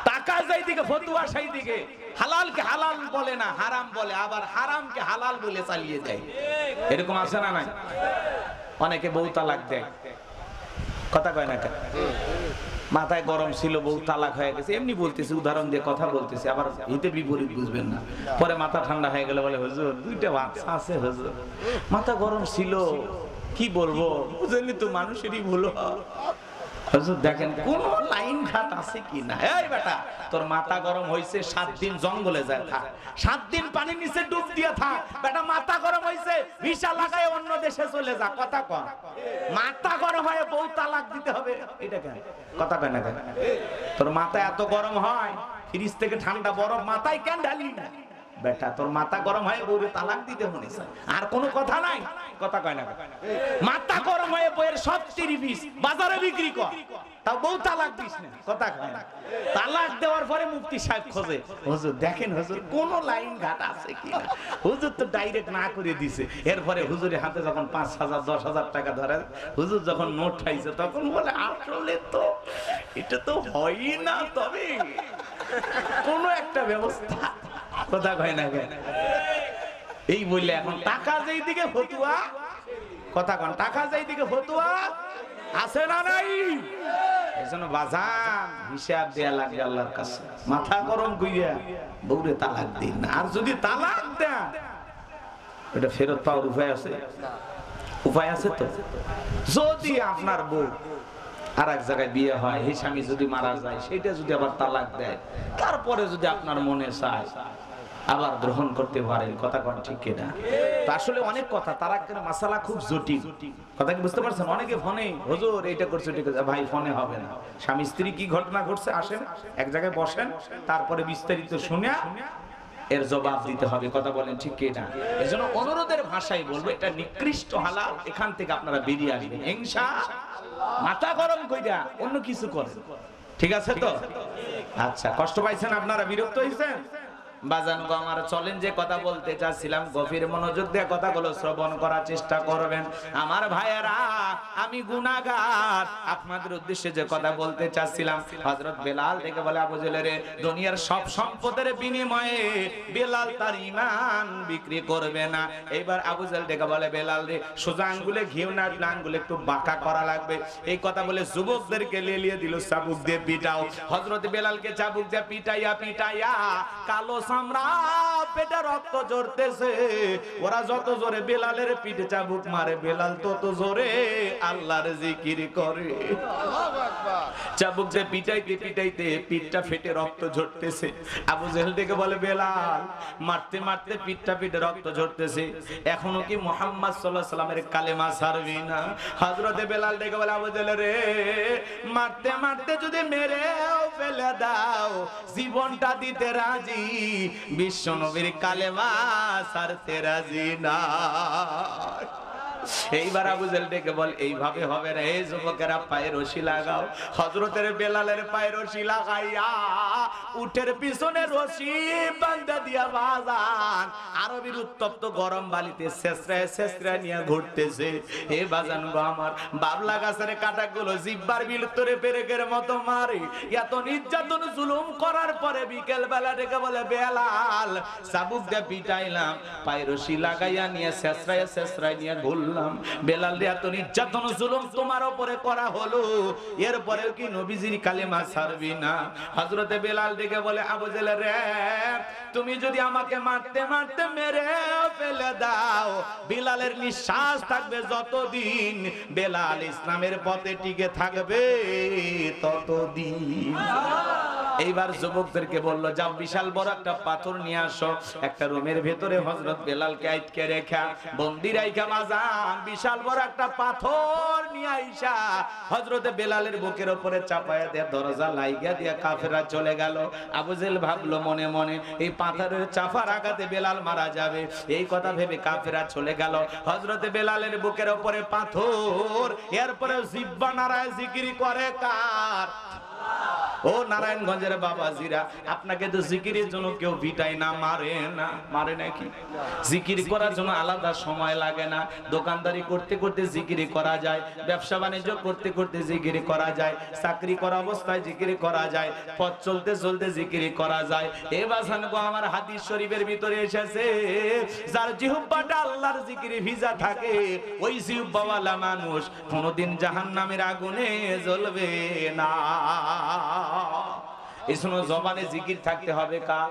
টাকা যেই দিকে ফতুয়া সেই দিকে। হালালকে হালাল বলে না, হারাম বলে, আবার হারামকে হালাল বলে চালিয়ে যায়। এরকম আছে না? নাই। অনেকে বউ তালাক দেয়, কথা কয় না কেন? মাথায় গরম ছিল, বউ তালাক হয়ে গেছে, এমনি বলতেছি, উদাহরণ দিয়ে কথা বলতেছি, আবার হিতে বিপরীত বুঝবেন না। পরে মাথা ঠান্ডা হয়ে গেলে বলে হুজুর দুইটা বাচ্চা আছে, হুজুর মাথা গরম ছিল, কি বলবো, বুঝলি তো, মানুষেরই ভুল। হুজুর দেখেন কোন লাইন ঘাট আছে কি না। এই বেটা, তোর মাথা গরম হয়েছে, 7 দিন জঙ্গলে যায় থাক, 7 দিন পানির নিচে ডুব দিয়া দিয়ে থাক, বেটা মাথা গরম হইছে ভিসা লাগায় অন্য দেশে চলে যা। কথা কয় মাথা গরম হয় বউ তালাক দিতে হবে, এটা কেন? কথা কয় না কেন? তোর মাথা এত গরম হয়, ফ্রিজ থেকে ঠান্ডা বরফ মাথায় কেন ঢালি না? বেটা তোর মাথা গরম হয় বউরে তালাক দিতে মনে চায়, আর কোনো কথা নাই। কথা কয় না? মাথা গরম হয়ে বউয়ের সব তিরিশ বাজারে বিক্রি কর, তাও বউ তালাক দিস না। কথা কয় না? তালাক দেওয়ার পরে মুফতি সাহেব খোঁজে, হুজুর দেখেন হুজুর কোন লাইন ঘাট আছে কিনা। হুজুর তো ডাইরেক্ট না করে দিছে। এরপরে হুজুরের হাতে যখন 5,000 10,000 টাকা ধরে, হুজুর যখন নোট খাইছে তখন বলে আসলে তো এটা তো হয়ই না, তবে কোন একটা ব্যবস্থা। কথা কয় না কেন? এই বললে এখন টাকা যেই দিকে ফতুয়া, কথা কন, টাকা যেই দিকে ফতুয়া আছে না নাই? এজন্য বাজান হিসাব দেয়া লাগে আল্লাহর কাছে। মাথা গরম কইরা বউরে তালাক দিন না। আর যদি তালাক দেন এটা ফেরত পাওয়ার উপায় আছে? উপায় আছে তো। যদি আপনার বউ আর এক জায়গায় বিয়ে হয়, এই স্বামী যদি মারা যায়, সেটা যদি আবার তালাক দেয়, তারপরে যদি আপনার মনে চায় আবার গ্রহণ করতে পারেন। কথা কোন ঠিক কিনা? তো আসলে অনেক কথা, তারাকের মাসালা খুব জটিল। কথা কি বুঝতে পারছেন? অনেকে ফোনে হুজুর এইটা করছে, ঠিক আছে ভাই, ফোনে হবে না। স্বামী স্ত্রী কি ঘটনা ঘটছে, আসেন এক জায়গায় বসেন, তারপরে বিস্তারিত শুনে এর জবাব দিতে হবে। কথা বলেন ঠিক কিনা? এজন্য অনুরোধের ভাষায় বলবো, এটা নিকৃষ্ট হালাল, এখান থেকে আপনারা বেরিয়ে আসবেন ইনশাআল্লাহ। মাথা গরম কইরা অন্য কিছু করেন, ঠিক আছে তো? আচ্ছা, কষ্ট পাইছেন আপনারা? বিরক্ত হইছেন? বাজান গো আমার, চলেন যে কথা বলতে চাচ্ছিলাম, গভীর মনোযোগ দিয়ে কথাগুলো শ্রবণ করার চেষ্টা করবেন আমার ভাইয়েরা। আমি গুনাহগার, আপনাদের উদ্দেশ্যে যে কথা বলতে চাচ্ছিলাম, হযরত বেলাল থেকে বলে, আবু জেলের দুনিয়ার সব সম্পদের বিনিময়ে বেলাল তার ঈমান বিক্রি করবে না। এবার আবু জেল থেকে বলে, বেলাল রে সোজা আঙ্গুলে ঘিউ না, আঙ্গুলে একটু বাঁকা করা লাগবে। এই কথা বলে যুবকদেরকে লেলিয়ে দিল, চাবুক দিয়ে পিটাও। হযরত বেলালকে চাবুক দিয়ে পিটাইয়া পিটাইয়া কালো চামড়া, পেটে রক্ত ঝরতেছে। ওরা যত জোরে বেলালের পিঠে চাবুক মারে, বেলাল তত জোরে আল্লাহর জিকির করে। চাবুক দিয়ে পিটাইতে পিটাইতে পিঠটা ফেটে রক্ত ঝরতেছে। আবু জেহেল থেকে বলে, বেলাল মারতে মারতে পিঠটা ফেটে রক্ত ঝরতেছে, এখনো কি মুহাম্মদ সাল্লাল্লাহু আলাইহি সাল্লামের কালেমা ছাড়বি না? হযরতে বেলাল থেকে বলে, আবু জেহেল রে মারতে মারতে যদি মেরেও ফেলে দাও, জীবনটা দিতে রাজি, বিশ্ব নবীর কালেমা ছাড়তে রাজি না। এইবার আবু জেহেল ডেকে বল, এইভাবে হবে না, এই যুবকেরা পায়ে রশি লাগাও। হযরতের বেলালের পায়ে রশি লাগাইয়া উটের পিছনে রশি বাঁধা দিয়া বাজান আরবির উত্তপ্ত গরম বালিতে ছেঁচড়ায় ছেঁচড়ায় নিয়ে ঘুরতেছে। হে বাজান গো আমার, বাবলা গাছের কাঁটাগুলো জিহ্বার ভিতরে পেরেকের মতো মারে। এত নির্যাতন জুলুম করার পরে বিকেল বেলা ডেকে বলে, বেলাল চাবুক দিয়ে পিটাইলাম, পায়ে রশি লাগাইয়া নিয়ে ছেঁচড়ায় ছেঁচড়ায় নিয়ে ঘুরলাম। বেলাল রে এত নির্যাতন জুলুম তোমার উপরে করা হলো, এরপরেও কি নবীজির কালেমা ছাড়বি না? হযরতে বেলাল ডেকে বলে, আবু জেহেল রে তুমি যদি আমাকে মারতে মারতে মেরে ফেলে দাও, বেলালের নিঃশ্বাস থাকবে যতদিন, বেলাল ইসলামের পথে টিকে থাকবে ততদিন। এইবার যুবকদেরকে বলল, যাও বিশাল বড় একটা পাথর নিয়ে আসো। একটা রুমের ভেতরে হযরত বেলালকে আটকে রেখা, বন্দি রাইখা বাজান বিশাল বড় একটা পাথর নিয়ে আইসা হযরতে বেলালের বুকের উপরে চাপায়া দিয়ে দরজা লাইগা দিয়ে কাফেররা চলে গেল। আবু জেহেল ভাবলো মনে মনে, এই পাথরের চাপার আঘাতে বেলাল মারা যাবে। এই কথা ভেবে কাফেররা চলে গেল। হযরতে বেলালের বুকের উপরে পাথর, এরপরে জিহ্বা নাড়ায় জিকির করে কার? ও নারায়ণগঞ্জের বাবাজিরা, আপনাকে তো জিকিরের জন্য কেউ ভিটাই না, মারে না, মারে নাকি? জিকির করার জন্য আলাদা সময় লাগে না। দোকানদারি করতে করতে জিকির করা যায়, ব্যবসা বাণিজ্য করতে করতে জিকির করা যায়, চাকরি করা অবস্থায় জিকির করা যায়, পথ চলতে চলতে জিকির করা যায়। এ বাজান গো আমার, হাদিস শরীফের ভিতরে এসেছে, যার জিহ্বাটা আল্লাহর জিকিরে ভিজা থাকে, ওই জিহ্বাওয়ালা মানুষ কোনোদিন জাহান্নামের আগুনে জ্বলবে না। এজন্য জবানে জিকির থাকতে হবে কার?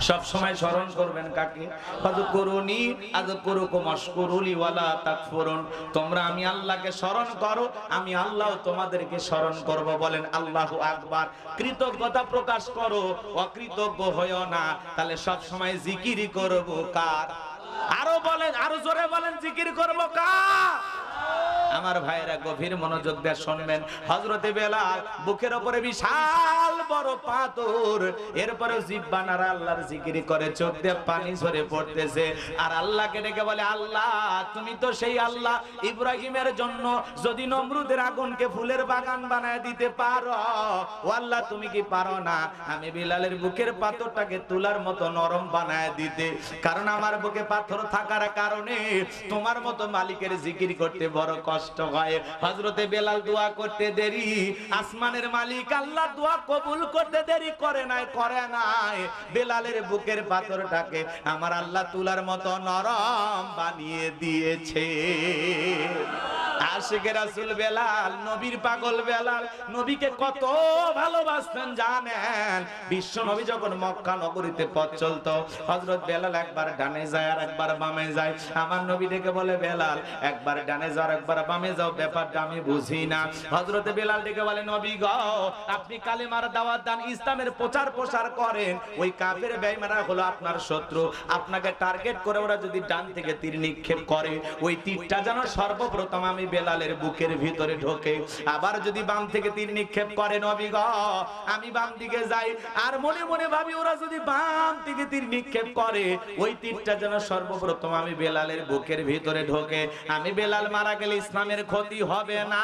সব সময় স্মরণ করবেন কাকে? ফাযকুরুনি আযকুরুকুম ওয়াশকুরুলি ওয়ালা তাকফুরুন। তোমরা আমি আল্লাহকে স্মরণ করো, আমি আল্লাহ তোমাদেরকে স্মরণ করব। বলেন আল্লাহু আকবার। কৃতজ্ঞতা প্রকাশ করো, অকৃতজ্ঞ হয়ো না। তাহলে সব সময় জিকিরই করব কার? আরো বলেন, আরো জোরে বলেন, জিকির করব কার? আমার ভাইয়েরা গভীর মনোযোগ দিয়ে শুনবেন। হযরতে বেলাল বুকের উপরে বিশাল বড় পাথর, এরপরে জিহ্বা নাড়া আল্লাহর জিকির করে, চোখ দিয়ে পানি ঝরে পড়তেছে আর আল্লাহকে ডেকে বলে, আল্লাহ তুমি তো সেই আল্লাহ ইব্রাহিমের জন্য যদি নমরুদের আগুনকে ফুলের বাগান বানায় দিতে পারো, ও আল্লাহ তুমি কি পারো না আমি বেলালের বুকের পাথরটাকে তুলার মতো নরম বানায় দিতে? কারণ আমার বুকে পাথর থাকার কারণে তোমার মতো মালিকের জিকির করতে বড় কষ্ট হয়। হযরতে বেলাল দোয়া করতে দেরি, আসমানের মালিক আল্লাহ দোয়া কবুল করতে দেরি করে নাই। বেলালের বুকের পাথরটাকে আমার আল্লাহ তুলার মতো নরম বানিয়ে দিয়েছে। আশিকে রাসূল বেলাল, নবীর পাগল বেলাল, নবীকে কত ভালোবাসতেন জানেন? বিশ্ব নবী যখন মক্কা নগরীতে পথ চলতো, হযরত বেলাল একবার ডানে যায় আর একবার বামে যায়। আমার নবী ডেকে বলে, বেলাল একবার ডানে যাও একবার বামে যাও, ব্যাপারটা আমি বুঝি না। হযরতে বেলাল ডেকে বলে, নবী গো আপনি কালেমার দাওয়াত দেন, ইসলামের প্রচার প্রসার করেন, ওই কাফের বেঈমানরা হলো আপনার শত্রু, আপনাকে টার্গেট করে ওরা যদি ডান থেকে তীর নিক্ষেপ করে, ওই তীরটা যেন সর্বপ্রথম আমি বেলালের বুকের ভিতরে ঢোকে। আবার যদি বাম থেকে তীর নিক্ষেপ করে, নবী গো আমি বাম দিকে যাই আর মনে মনে ভাবি ওরা যদি বাম থেকে তীর নিক্ষেপ করে, ওই তীরটা যেন সর্বপ্রথম আমি বেলালের বুকের ভিতরে ঢোকে। আমি বেলাল মারা গেলে ইসলামের ক্ষতি হবে না,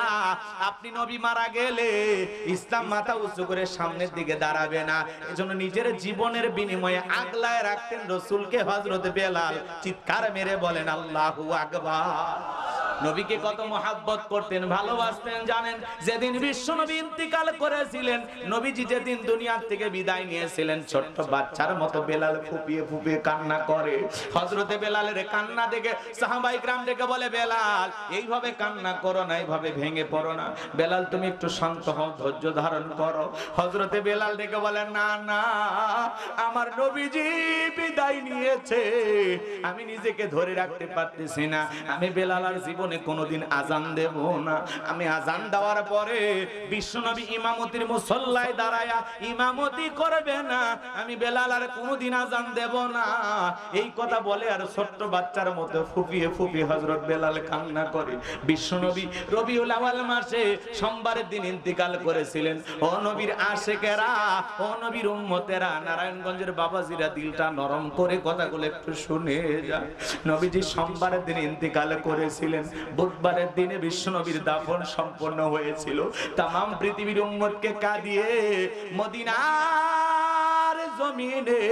আপনি নবী মারা গেলে ইসলাম মাথা উঁচু করে সামনের দিকে দাঁড়াবে না। এজন্য নিজের জীবনের বিনিময়ে আগলায় রাখতেন রাসূলকে হযরত বেলাল। চিৎকার মেরে বলেন আল্লাহু আকবার। নবীকে কত মহাব্বত করতেন, ভালোবাসতেন জানেন? যেদিন বিশ্ব নবী ইন্তিকাল করেছিলেন, নবীজি যেদিন দুনিয়ার থেকে বিদায় নিয়েছিলেন, ছোট্ট বাচ্চার মতো বেলাল ফুপিয়ে ফুপিয়ে কান্না করে। হযরতে বেলালের কান্না দেখে সাহাবায়ে কেরাম ডেকে বলে, বেলাল এইভাবে কান্না করো না, এইভাবে ভেঙে পড়ো না, বেলাল তুমি একটু শান্ত হও, ধৈর্য ধারণ করো। হযরতে বেলাল ডেকে বলে, না না আমার নবীজি বিদায় নিয়েছে, আমি নিজেকে ধরে রাখতে পারতেছি না, আমি বেলাল আর জীবনে কোনদিন আজান দেব না। আমি আজান দেওয়ার পরে বিশ্বনবী ইমামতির মুসল্লায় দাঁড়ায়া ইমামতি করবে না, আমি বেলাল আর কোনদিন আজান দেব না। এই কথা বলে আর ছোট্ট বাচ্চার মতো ফুপিয়ে ফুপিয়ে হযরত বেলাল কান্না করে। বিশ্বনবী রবিউল আউয়াল মাসে সোমবারের দিন ইন্তিকাল করেছিলেন। ও নবীর আশিকেরা, ও নবীর উম্মতেরা, নারায়ণগঞ্জের বাবাজিরা দিলটা নরম করে কথাগুলো একটু শুনে যায়। নবীজি সোমবারের দিন ইন্তিকাল করেছিলেন, বুধবারের দিনে বিশ্বনবীর দাফন সম্পন্ন হয়েছিল। তামাম পৃথিবীর উম্মতকে কাঁদিয়ে মদিনার জমিনে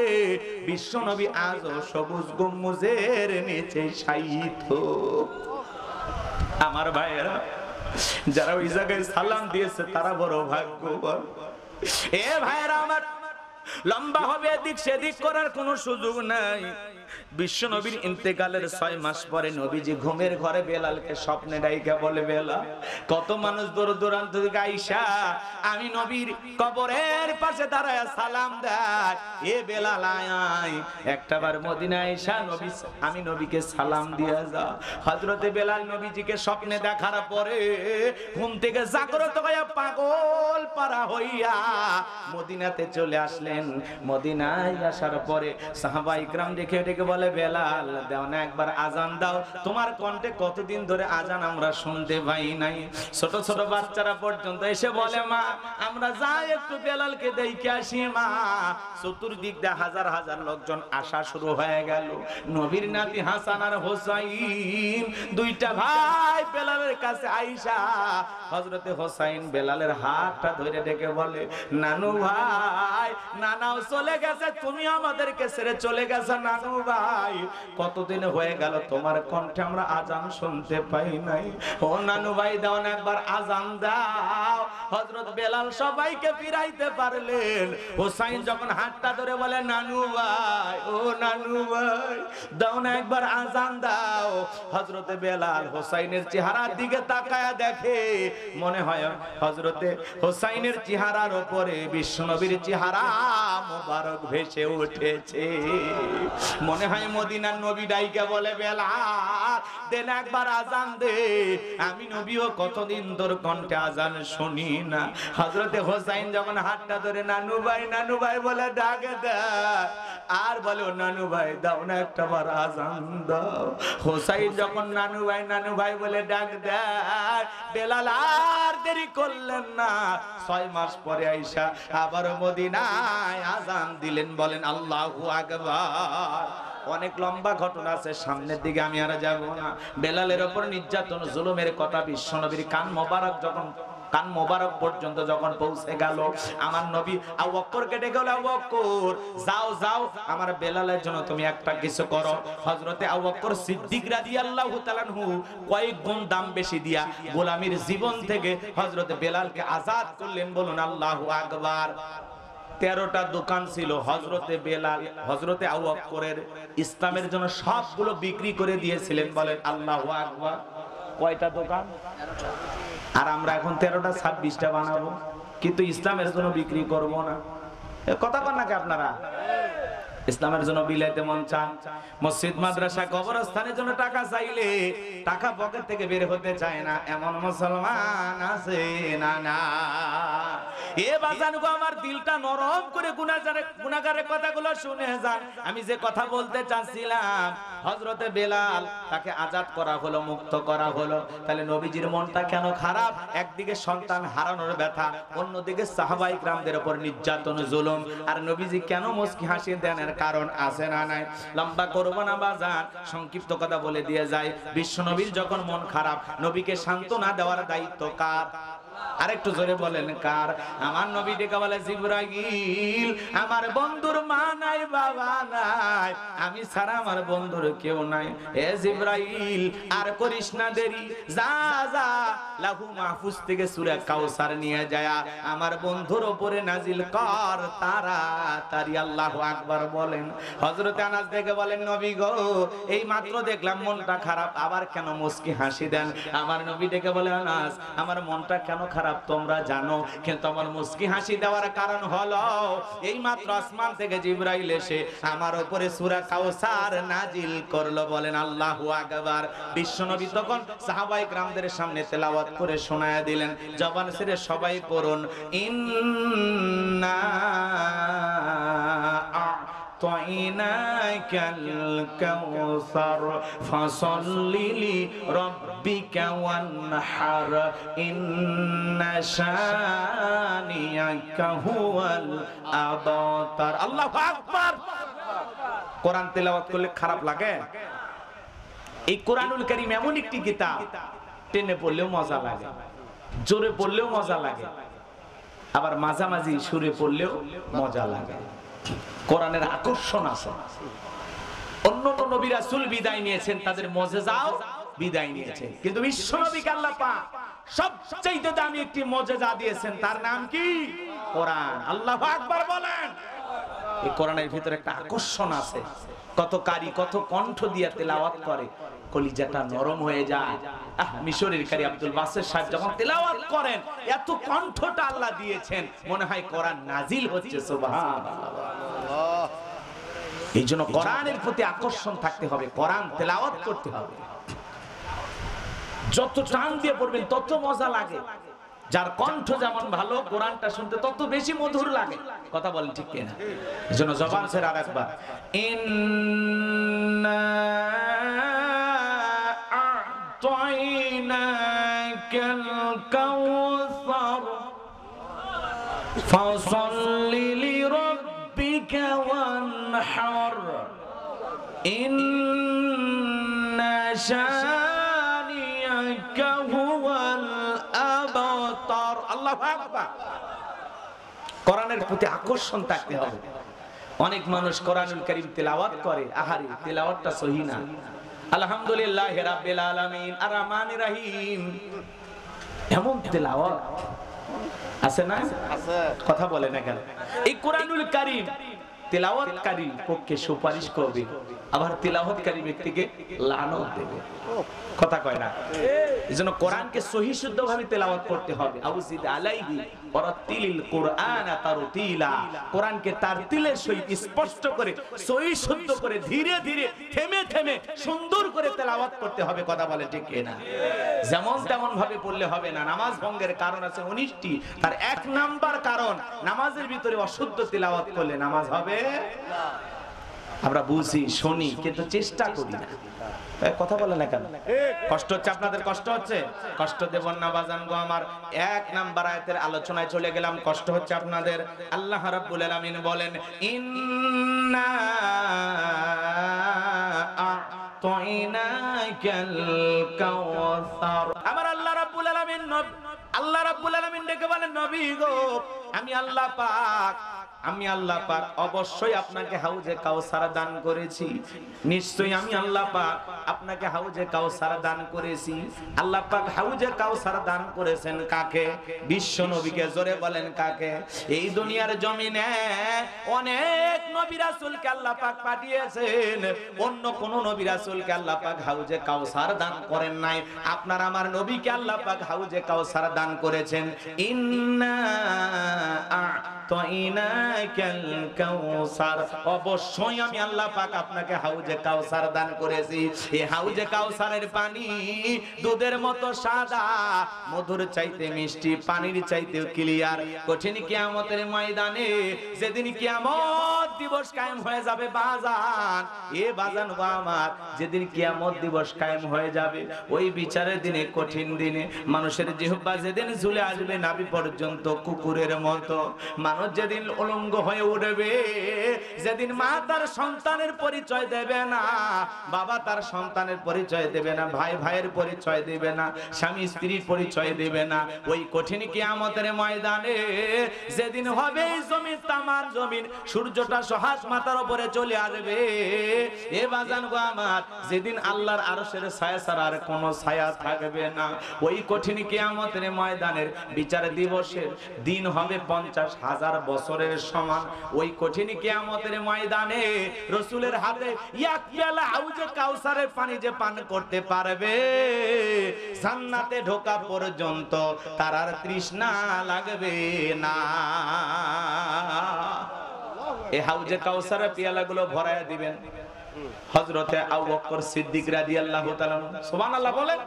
বিশ্বনবী আজও সবুজ গম্বুজের নিচে শায়িত। আমার ভাইয়েরা, যারা ওই জায়গায় সালাম দিয়েছে তারা বড় ভাগ্যবান। এ ভাইয়েরা আমার, লম্বা হবে এদিক সেদিক করার কোনো সুযোগ নাই। বিশ্ব নবীর ইন্তেকালের 6 মাস পরে নবীজি ঘুমের ঘরে বেলালকে স্বপ্নে ডাইকা বলে, বেলাল কত মানুষ দূর দূরান্ত থেকে আইসা আমি নবীর কবরের পাশে দাঁড়ায় সালাম দেয়, এ বেলাল আয় একটাবার মদিনায় আইসা নবী আমি নবীকে সালাম দিয়ে যা। হযরতে বেলাল নবীজিকে স্বপ্নে দেখার পরে ঘুম থেকে জাগ্রত হইয়া পাগল পারা হইয়া মদিনাতে চলে আসলেন। মদিনায় আসার পরে সাহাবায়ে কেরাম দেখে ডেকে বলে, বেলাল দাও না একবার আজান দাও, তোমার কণ্ঠে কতদিন ধরে আজান আমরা শুনতে পাই নাই। ছোট ছোট বাচ্চারা পর্যন্ত এসে বলে, মা আমরা যাই একটু বেলালকে দেখে আসি মা। চতুর্দিক দিয়ে হাজার হাজার লোকজন আসা শুরু হয়ে গেল। নবীর নাতি হাসান আর হোসাইন দুইটা ভাই বেলালের কাছে আইসা হযরতে হোসাইন বেলালের হাতটা ধরে ডেকে বলে, নানু ভাই, নানাও চলে গেছে, তুমি আমাদেরকে ছেড়ে চলে গেছো নানু ভাই কতদিন হয়ে গেল তোমার কণ্ঠে আমরা আজান শুনতে পাই নাই। ও নানু ভাই দাও না একবার আজান দাও। হযরত বেলাল সবাইকে ফিরাইতে পারলেন। হোসাইন যখন হাতটা ধরে বলে নানু ভাই, ও নানু ভাই দাও না একবার আজান দাও। হযরতে বেলাল হোসাইনের চেহারার দিকে তাকায়া দেখে, মনে হয় হযরতে হোসাইনের চেহারার উপরে বিশ্বনবীর চেহারা মোবারক ভেসে উঠেছে। মনে হয় মদিনার নবী ডাইকা বলে বেলাল দেন একবার আজান দে, আমি নবীও কতদিন তোর কণ্ঠে আজান শুনি না। হযরতে হোসাইন যখন হাতটা ধরে নানু ভাই বলে ডাকে দেয়, আর বলে নানু ভাই দাও না একটা বার আজান দাও। হোসাইন যখন নানু ভাই বলে ডাক দেয়, বেলাল আর দেরি করলেন না, 6 মাস পরে আইসা আবার মদিনায় আজান দিলেন। বলেন আল্লাহু আকবার। অনেক লম্বা ঘটনা আছে, সামনের দিকে আমি আর যাব না। বেলালের উপর নির্যাতন জুলুমের কথা বিশ্বনবীর কান মোবারক পর্যন্ত যখন পৌঁছে গেল, আমার নবী আবু বকরকে ডেকে বলে, আবু বকর যাও আমার বেলালের জন্য তুমি একটা কিছু করো। হযরতে আবু বকর সিদ্দিক রাদিয়াল্লাহু তাআলা আনহু কয়েক গুণ দাম বেশি দিয়া গোলামীর জীবন থেকে হযরতে বেলালকে আজাদ করলেন। বলুন আল্লাহু আকবার। 13টা দোকান ছিল হযরতে বেলাল হযরতে আবু বকরের ইসলামের জন্য সবগুলো বিক্রি করে দিয়েছিলেন। বলেন আল্লাহু আকবার। কয়টা দোকান? আর আমরা এখন 13টা 26টা বানাবো, কিন্তু ইসলামের জন্য বিক্রি করব না। কথা বল নাকি আপনারা? ইসলামের জন্য বিলাইতে মন চান, মসজিদ মাদ্রাসা কবরস্থানের জন্য টাকা চাইলে টাকা পকেট থেকে বের হতে চায় না, এমন মুসলমান আছে না? না এ বাজানগো, আমার দিলটা নরম করে গুনাহগারের কথাগুলো শুনে যান। আমি যে কথা বলতে চাচ্ছিলাম, হযরতে বেলাল তাকে আজাদ করা হলো, মুক্ত করা হলো। তাহলে নবীজির মনটা কেন খারাপ? একদিকে সন্তান হারানোর ব্যথা, অন্যদিকে সাহাবায়ে কিরামদের উপর নির্যাতন জুলুম। আর নবীজি কেন মুস্কি হাসি দেন? এর কারণ আছে না নাই? লম্বা করব না বাজান, সংক্ষিপ্ত কথা বলে দিয়ে যায়। বিশ্বনবীর যখন মন খারাপ, নবীকে সান্ত্বনা দেওয়ার দায়িত্ব কার? আরেকটু জোরে বলেন কার? আমার নবী ডেকে বলে, জিবরাইল আমার বন্ধুর মা নাই, বাবা নাই, আমি ছাড়া আমার বন্ধুর কেউ নাই। এ জিবরাইল আর করিস না দেরি, যা লাহু মাহফুজ থেকে সূরা কাউসার নিয়ে যায় আমার বন্ধুর উপরে নাজিল কর তাড়াতাড়ি। আল্লাহু আকবার বলেন। হযরতে আনাস দেখে বলেন, নবী গো এই মাত্র দেখলাম মনটা খারাপ, আবার কেন মুস্কি হাসি দেন? আমার নবী ডেকে বলে, আনাস আমার মনটা কেন খারাপ তোমরা জানো, কিন্তু আমার মুস্কি হাসি দেওয়ার কারণ হলো এই মাত্র আসমান থেকে জিবরাইল এসে আমার উপরে সূরা কাউসার নাজিল করলো। বলেন আল্লাহু আকবার। বিশ্বনবী তখন সাহাবায়ে কিরামদের সামনে তেলাওয়াত করে শোনায়া দিলেন। জবান ছেড়ে সবাই পড়ুন, ইন্না আ'তাইনাকাল কাউসার ফাসাল্লি লিরাব্বিকা ওয়ানহার ইন্না শানিয়াকা হুয়াল আবতার। আল্লাহু আকবার। কোরআন তেলাওয়াত করলে খারাপ লাগে? এই কোরআনুল কারীম এমন একটি কিতাব, টেনে পড়লেও মজা লাগে, জোরে পড়লেও মজা লাগে, আবার মাঝামাঝি সুরে পড়লেও মজা লাগে। কোরআনের আকর্ষণ আছে। অন্য নবী রাসূল বিদায় নিয়েছেন, তাদের মুজিজাও বিদায় নিয়েছে, কিন্তু বিশ্বনবীকে আল্লাহ পাক সবচেয়ে দামি একটি মুজিজা দিয়েছেন, তার নাম কি? কোরআন। আল্লাহু আকবার বলেন। এই কোরআনের ভিতরে একটা আকর্ষণ আছে। কত কারি কত কণ্ঠ দিয়ে তেলাওয়াত করে, কলিজাটা নরম হয়ে যায়। মিশরের কারি আব্দুল বাসের সাহেব যখন তেলাওয়াত করেন, এত কণ্ঠটা আল্লাহ দিয়েছেন, মনে হয় কোরআন নাজিল হচ্ছে। সুবহানাল্লাহ। এই জন্য কোরআনের প্রতি আকর্ষণ থাকতে হবে, কোরআন তেলাওয়াত করতে হবে। যত টান দিয়ে পড়বেন তত মজা লাগে। যার কণ্ঠ যেমন ভালো, কোরআনটা শুনতে তত বেশি মধুর লাগে। কথা বলেন ঠিক কিনা? এজন্য জবান ছেড়ে আরেকবার, ইন্না আ'তাইনাকাল কাউসার ফাসাল্লি লিরাব্বিকা ওয়ানহার ইন্না শানিয়াকা হুয়াল আবতার। আল্লাহু আকবার। কোরআনের প্রতি আকর্ষণ থাকতে হবে। অনেক মানুষ কোরআনুল কারীম তেলাওয়াত করে, আহারে তেলাওয়াতটা সহি না। আলহামদুলিল্লাহ রাব্বিল আলামিন আর রহমানির রহিম, এমন তেলাওয়াত আছে না? আছে। কথা বলে না কেন? এই কোরআনুল কারীম তেলাওয়াতকারী পক্ষে সুপারিশ করবে, আবার তেলাওয়াতকারী ব্যক্তিকে লানত দেবে। কথা কয় না? এজন্য কোরআনকে সহি শুদ্ধভাবে তেলাওয়াত করতে হবে। আউযিদ আলাইহি ওয়ারাতিলিল কুরআনা তারতিলা, কোরআনকে তারতিলের সহিত স্পষ্ট করে সহি শুদ্ধ করে ধীরে ধীরে থেমে থেমে সুন্দর করে তেলাওয়াত করতে হবে। কথা বলে ঠিক কিনা? যেমন তেমন ভাবে পড়লে হবে না। নামাজ ভঙ্গের কারণ আছে 19টি, তার 1 নাম্বার কারণ নামাজের ভিতরে অশুদ্ধ তেলাওয়াত করলে নামাজ হবে না। আমরা বুঝি শুনি কিন্তু চেষ্টা করি না। কথা বলে না কেন? কষ্ট হচ্ছে আপনাদের? কষ্ট হচ্ছে? কষ্ট দেব না বাজান গো আমার। 1 নাম্বার আয়াতের আলোচনায় চলে গেলাম। কষ্ট হচ্ছে আপনাদের। আল্লাহ রাব্বুল আলামিন বলেন, ইন্না আ'তাইনাকাল কাউসার। আমার আল্লাহ রাব্বুল আলামিন ডেকে বলেন, নবী গো, আমি আল্লাহ পাক অবশ্যই আপনাকে হাউজে কাউসার দান করেছি। নিশ্চয়ই আমি আল্লাহ পাক আপনাকে হাউজে কাউসার দান করেছি। আল্লাহ পাক হাউজে কাউসার দান করেছেন কাকে? বিশ্ব নবীকে। জোরে বলেন কাকে? এই দুনিয়ার জমিনে অনেক নবী রাসূলকে আল্লাহ পাক পাঠিয়েছেন, অন্য কোন নবী রাসূলকে আল্লাহ পাক হাউজে কাউসার দান করেন নাই। আপনার আমার নবীকে আল্লাহ পাক হাউজে কাউসার দান করেছেন। ইন্না আ'তাইনাকাল কাউসার, অবশ্যই আমি আল্লাহ পাক আপনাকে হাউজে কাউসার দান করেছি। এই হাউজে কাউসারের পানি দুধের মতো সাদা, মধুর চাইতে মিষ্টি, পানির চাইতেও ক্লিয়ার। কঠিন কিয়ামতের ময়দানে যেদিন কিয়ামত দিবস কায়েম হয়ে যাবে বাজান, এ বাজান গো আমার, যেদিন কিয়ামত দিবস কায়েম হয়ে যাবে, ওই বিচারের দিনে, কঠিন দিনে মানুষের জিহ্বা যেদিন ঝুলে আসবে নাভি পর্যন্ত কুকুরের মতো, মানুষ যেদিন উলঙ্গ হয়ে উঠবে, যেদিন মা তার সন্তানের পরিচয় দেবে না, বাবা তার সন্তানের পরিচয় দেবে না, ভাই ভাইয়ের পরিচয় দেবে না, স্বামী স্ত্রীর পরিচয় দেবে না, ওই কঠিন কিয়ামতের ময়দানে যেদিন হবে জমিন, তামার জমিন সূর্যটা সহাত মাথার উপরে চলে আসবে, এ বাজান গো আমার, যেদিন আল্লাহর আরশের ছায়া ছাড়া আর কোনো ছায়া থাকবে না, ওই কঠিন কিয়ামতের ময়দানের বিচার দিবসের দিন হবে 50,000 বছরের সমান। ওই কঠিন কিয়ামতের ময়দানে রাসূলের হাতে এক পেয়ালা হাউজে কাউসারের পানি যে পান করতে পারবে, জান্নাতে ঢোকা পর্যন্ত তার আর তৃষ্ণা লাগবে না। এই হাউজে কাউসারের পেয়ালাগুলো ভরায়া দিবেন হযরতে আবু বকর সিদ্দিক রাদিয়াল্লাহু তাআলা, সুবহানাল্লাহ বলেন।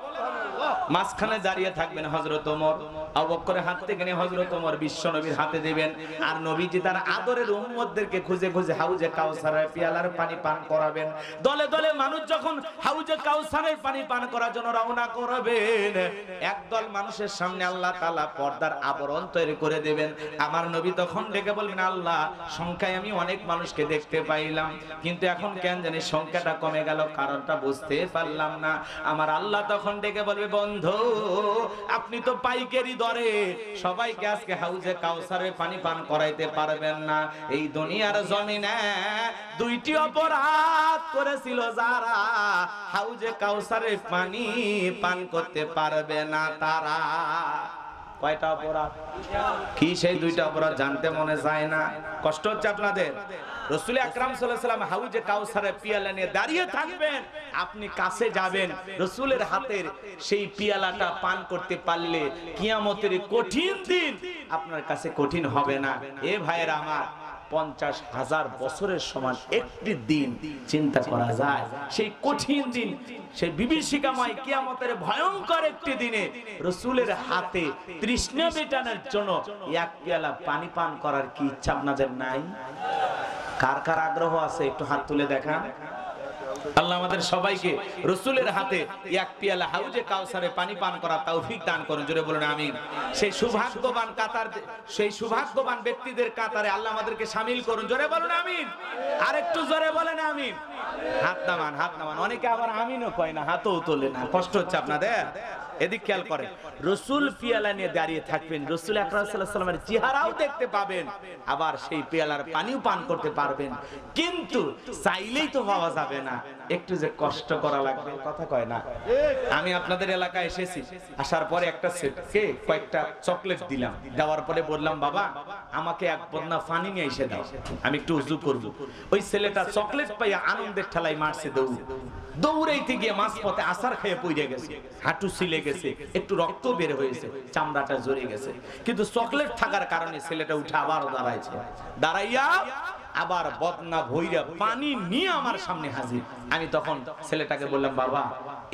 মাঝখানে দাঁড়িয়ে থাকবেন হযরত ওমর, আবু বকরের হাত থেকে নিয়ে হযরত ওমর বিশ্ব নবীর হাতে দিবেন, আর নবীজি তার আদরের উম্মতদেরকে খুঁজে খুঁজে হাউজে কাউসারের পেয়ালার পানি পান করাবেন। দলে দলে মানুষ যখন হাউজে কাউসারের পানি পান করার জন্য রওনা করবেন, একদল মানুষের সামনে আল্লাহ তাআলা পর্দার আবরণ তৈরি করে দেবেন। আমার নবী তখন ডেকে বলবেন, আল্লাহ, সংখ্যায় আমি অনেক মানুষকে দেখতে পাইলাম, কিন্তু এখন কেন জানি সংখ্যাটা কমে গেল, কারণটা বুঝতে পারলাম না। আমার আল্লাহ তখন ডেকে বলবে, বন্ধু, আপনি তো পাইকারি দরে সবাইকে আজকে হাউজে কাউসারের পানি পান করাইতে পারবেন না। এই দুনিয়ার জমিনে 2টি অপরাধ করেছিল যারা, হাউজে কাউসারের পানি পান করতে পারবে না তারা। কয়টা অপরাধ? কি সেই 2টা অপরাধ জানতে মনে চায় না? কষ্ট হচ্ছে আপনাদের? রাসূল আকরাম সাল্লাল্লাহু আলাইহি ওয়াসাল্লাম হাউজে কাউসারের পিয়ালা নিয়ে দাঁড়িয়ে থাকবেন, আপনি কাছে যাবেন, রাসূলের হাতের সেই পিয়ালাটা পান করতে পারলে কিয়ামতের কঠিন দিন আপনার কাছে কঠিন হবে না। এ ভাইয়েরা আমার, 50,000 বছরের সমান একটি দিন চিন্তা করা যায়। সেই কঠিন দিন, সেই বিভীষিকাময় কিয়ামতের ভয়ঙ্কর একটি দিনে রাসূলের হাতে তৃষ্ণা মেটানোর জন্য এক পেয়ালা পানি পান করার কি ইচ্ছা আপনাদের নাই? কার কার আগ্রহ আছে একটু হাত তুলে দেখান। আল্লাহ আমাদের সবাইকে রাসূলের হাতে এক পেয়ালা হাউজে কাউসারে পানি পান করার তৌফিক দান করুন। জোরে বলুন আমিন। সেই সৌভাগ্যবান ব্যক্তিদের কাতারে আল্লাহ আমাদেরকে শামিল করুন। জোরে বলুন আমিন। আরেকটু জোরে বলেন আমিন। হাত নামান। অনেকে আবার আমিনও কয় না, হাতও তোলে না। কষ্ট হচ্ছে আপনাদের? এদিক খেয়াল করেন, রসুল পেয়ালা নিয়ে দাঁড়িয়ে থাকবেন, রসুল আকরাম সাল্লাল্লাহু আলাইহি ওয়াসাল্লামের চেহারাও দেখতে পাবেন, আবার সেই পেয়ালার পানিও পান করতে পারবেন। কিন্তু চাইলেই তো পাওয়া যাবে না, একটু যে কষ্ট করা লাগবে, কথা কয় না। আমি আপনাদের এলাকায় এসেছি, আসার পরে একটা ছেলেকে কয়েকটা চকলেট দিলাম, দেওয়ার পরে বললাম বাবা আমাকে এক বদনা পানি নিয়ে এসে দাও, আমি একটু উজু করব। ওই ছেলেটা চকলেট পাইয়া আনন্দের ঠেলায় মারছে দৌড়, দৌড়াইতে গিয়ে মাঝপথে আছাড় খেয়ে পড়ে গেছে, হাঁটু ছিলে গেছে, একটু রক্ত বের হয়েছে, চামড়াটা জ্বরে গেছে, কিন্তু চকলেট থাকার কারণে ছেলেটা উঠে আবার দাঁড়াইছে, দাঁড়াইয়া আবার বদনা ভইরা পানি নিয়ে আমার সামনে হাজির। আমি তখন ছেলেটাকে বললাম বাবা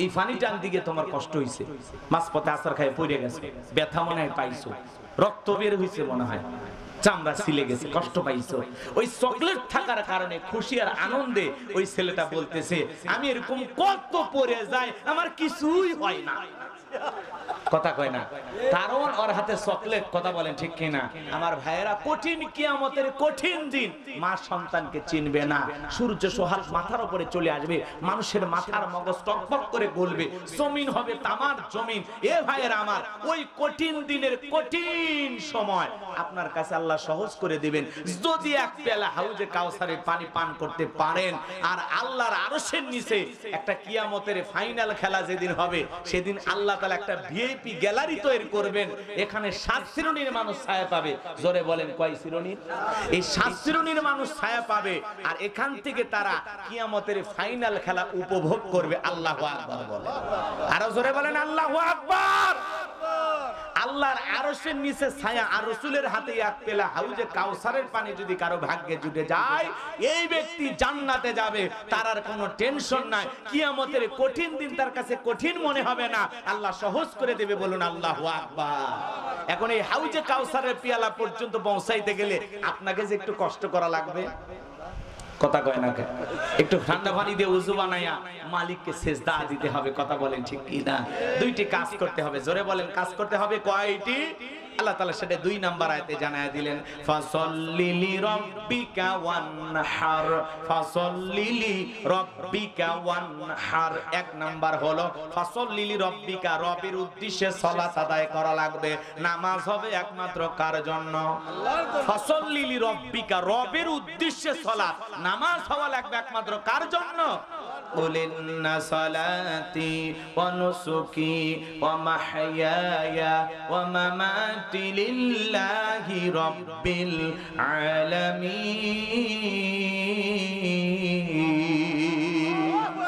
এই পানিটা আনতে গিয়ে তোমার কষ্ট হয়েছে, মাঝপথে আছাড় খেয়ে পড়ে গেছে, ব্যথা মনে হয় পাইছো, রক্ত বের হয়েছে মনে হয়, চামড়া ছিলে গেছে, কষ্ট পাইছো। ওই চকলেট থাকার কারণে খুশি আর আনন্দে ওই ছেলেটা বলতেছে আমি এরকম কত পড়ে যাই আমার কিছুই হয় না, কথা কয় না, কারণ ওর হাতে চকলেট, কথা বলেন ঠিক কিনা আমার ভাইয়েরা। কঠিন কিয়ামতের কঠিন দিন, মা সন্তানকে চিনবে না, সূর্য সোহাগ মাথার উপরে চলে আসবে, মানুষের মাথার মগজ টকবক করে গলবে, জমিন হবে তামার জমিন। এ ভাইয়েরা আমার, ওই কঠিন দিনের কঠিন সময় আপনার কাছে আল্লাহ সহজ করে দিবেন যদি এক পেয়ালা হাউজে কাউসারের পানি পান করতে পারেন। আর আল্লাহর আরশের নিচে একটা কিয়ামতের ফাইনাল খেলা যেদিন হবে, সেদিন আল্লাহ তাআলা একটা ভিআইপি গ্যালারি তৈরি করবেন, এখানে 7 শ্রেণীর মানুষ ছায়া পাবে। জোরে বলেন কয় শ্রেণীর? এই 7 শ্রেণীর মানুষ ছায়া পাবে, আর এখান থেকে তারা কিয়ামতের ফাইনাল খেলা উপভোগ করবে। আল্লাহু আকবার বলেন, আর জোরে বলেন আল্লাহু আকবার। আল্লাহর আরশের নিচে ছায়া, আর রাসূলের হাতে এক পেলা হাউজে কাউসারের পানি যদি কারো ভাগ্যে জুটে যায়, এই ব্যক্তি জান্নাতে যাবে, তার আর কোনো টেনশন নাই, কিয়ামতের কঠিন দিন তার কাছে কঠিন মনে হবে না, আল্লাহ সহজ করে দেবে। বলুন আল্লাহু আকবার। এখন এই হাউজে কাউসারের পেয়ালা পর্যন্ত পৌঁছাইতে গেলে আপনাকে যে একটু কষ্ট করা লাগবে, কথা কয় না, একটু ঠান্ডা পানি দিয়ে ওযু বানায়া মালিককে সিজদা দিতে হবে, কথা বলেন ঠিক কি না? দুইটি কাজ করতে হবে, জোরে বলেন কাজ করতে হবে কয়টি? আল্লাহ তাআলা সেটা 2 নাম্বার আয়াতে জানায়া দিলেন, ফাসাল্লি রাব্বিকা ওয়ানহার, ফাসাল্লি রাব্বিকা ওয়ানহার। 1 নাম্বার হলো ফাসাল্লি রাব্বিকা, রবের উদ্দেশ্যে সালাত আদায় করা লাগবে। নামাজ হবে একমাত্র কার জন্য? আল্লাহর জন্য। ফাসাল্লি রাব্বিকা, রবের উদ্দেশ্যে সালাত, নামাজ হওয়া লাগবে একমাত্র কার জন্য? قل إن صلاتي ونسكي ومحياي ومماتي لله رب العالمين।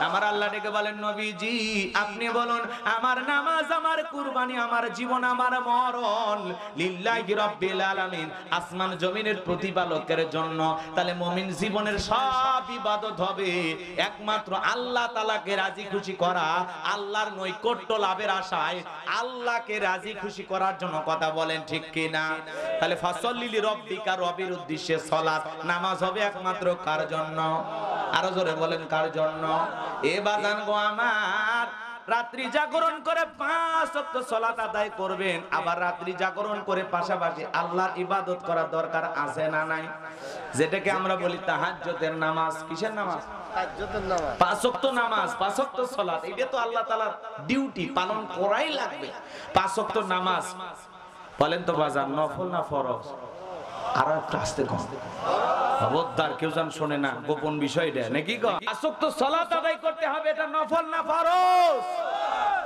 আমার আল্লাহ ডেকে বলেন নবীজি আপনি বলুন আমার নামাজ, আমার কুরবানি, আমার জীবন, আমার মরণ লিল্লাহি রাব্বিল আলামিন, আসমান জমিনের প্রতিপালকের জন্য। তাহলে মুমিন জীবনের সব ইবাদত হবে একমাত্র আল্লাহ তাআলাকে রাজি খুশি করা, আল্লাহর নৈকট্য লাভের আশায়, আল্লাহকে রাজি খুশি করার জন্য, কথা বলেন ঠিক কি না? তাহলে ফাসাল্লি লিরাব্বিকা, রবের উদ্দেশ্যে সালাত, নামাজ হবে একমাত্র কার জন্য? আরো জোরে বলেন কার জন্য? এ বাজান গো আমার, রাত্রি জাগরণ করে 5 ওয়াক্ত সালাত আদায় করবেন, আবার রাত্রি জাগরণ করে পাশাপাশি আল্লাহর ইবাদত করার দরকার আছে না নাই? যেটাকে আমরা বলি তাহাজ্জুদের নামাজ। কিসের নামাজ? তাহাজ্জুদের নামাজ। 5 ওয়াক্ত নামাজ, 5 ওয়াক্ত সালাত, এটা তো আল্লাহ তাআলার ডিউটি, পালন করাই লাগবে। 5 ওয়াক্ত নামাজ বলেন তো বাজান, নফল না ফরজ? আর একটু আস্তে কম, খবরদার কেউ যেন শোনে না, গোপন বিষয়টা নাকি গো। 5 ওয়াক্ত সালাত আদায় করতে হবে, এটা নফল না ফরজ?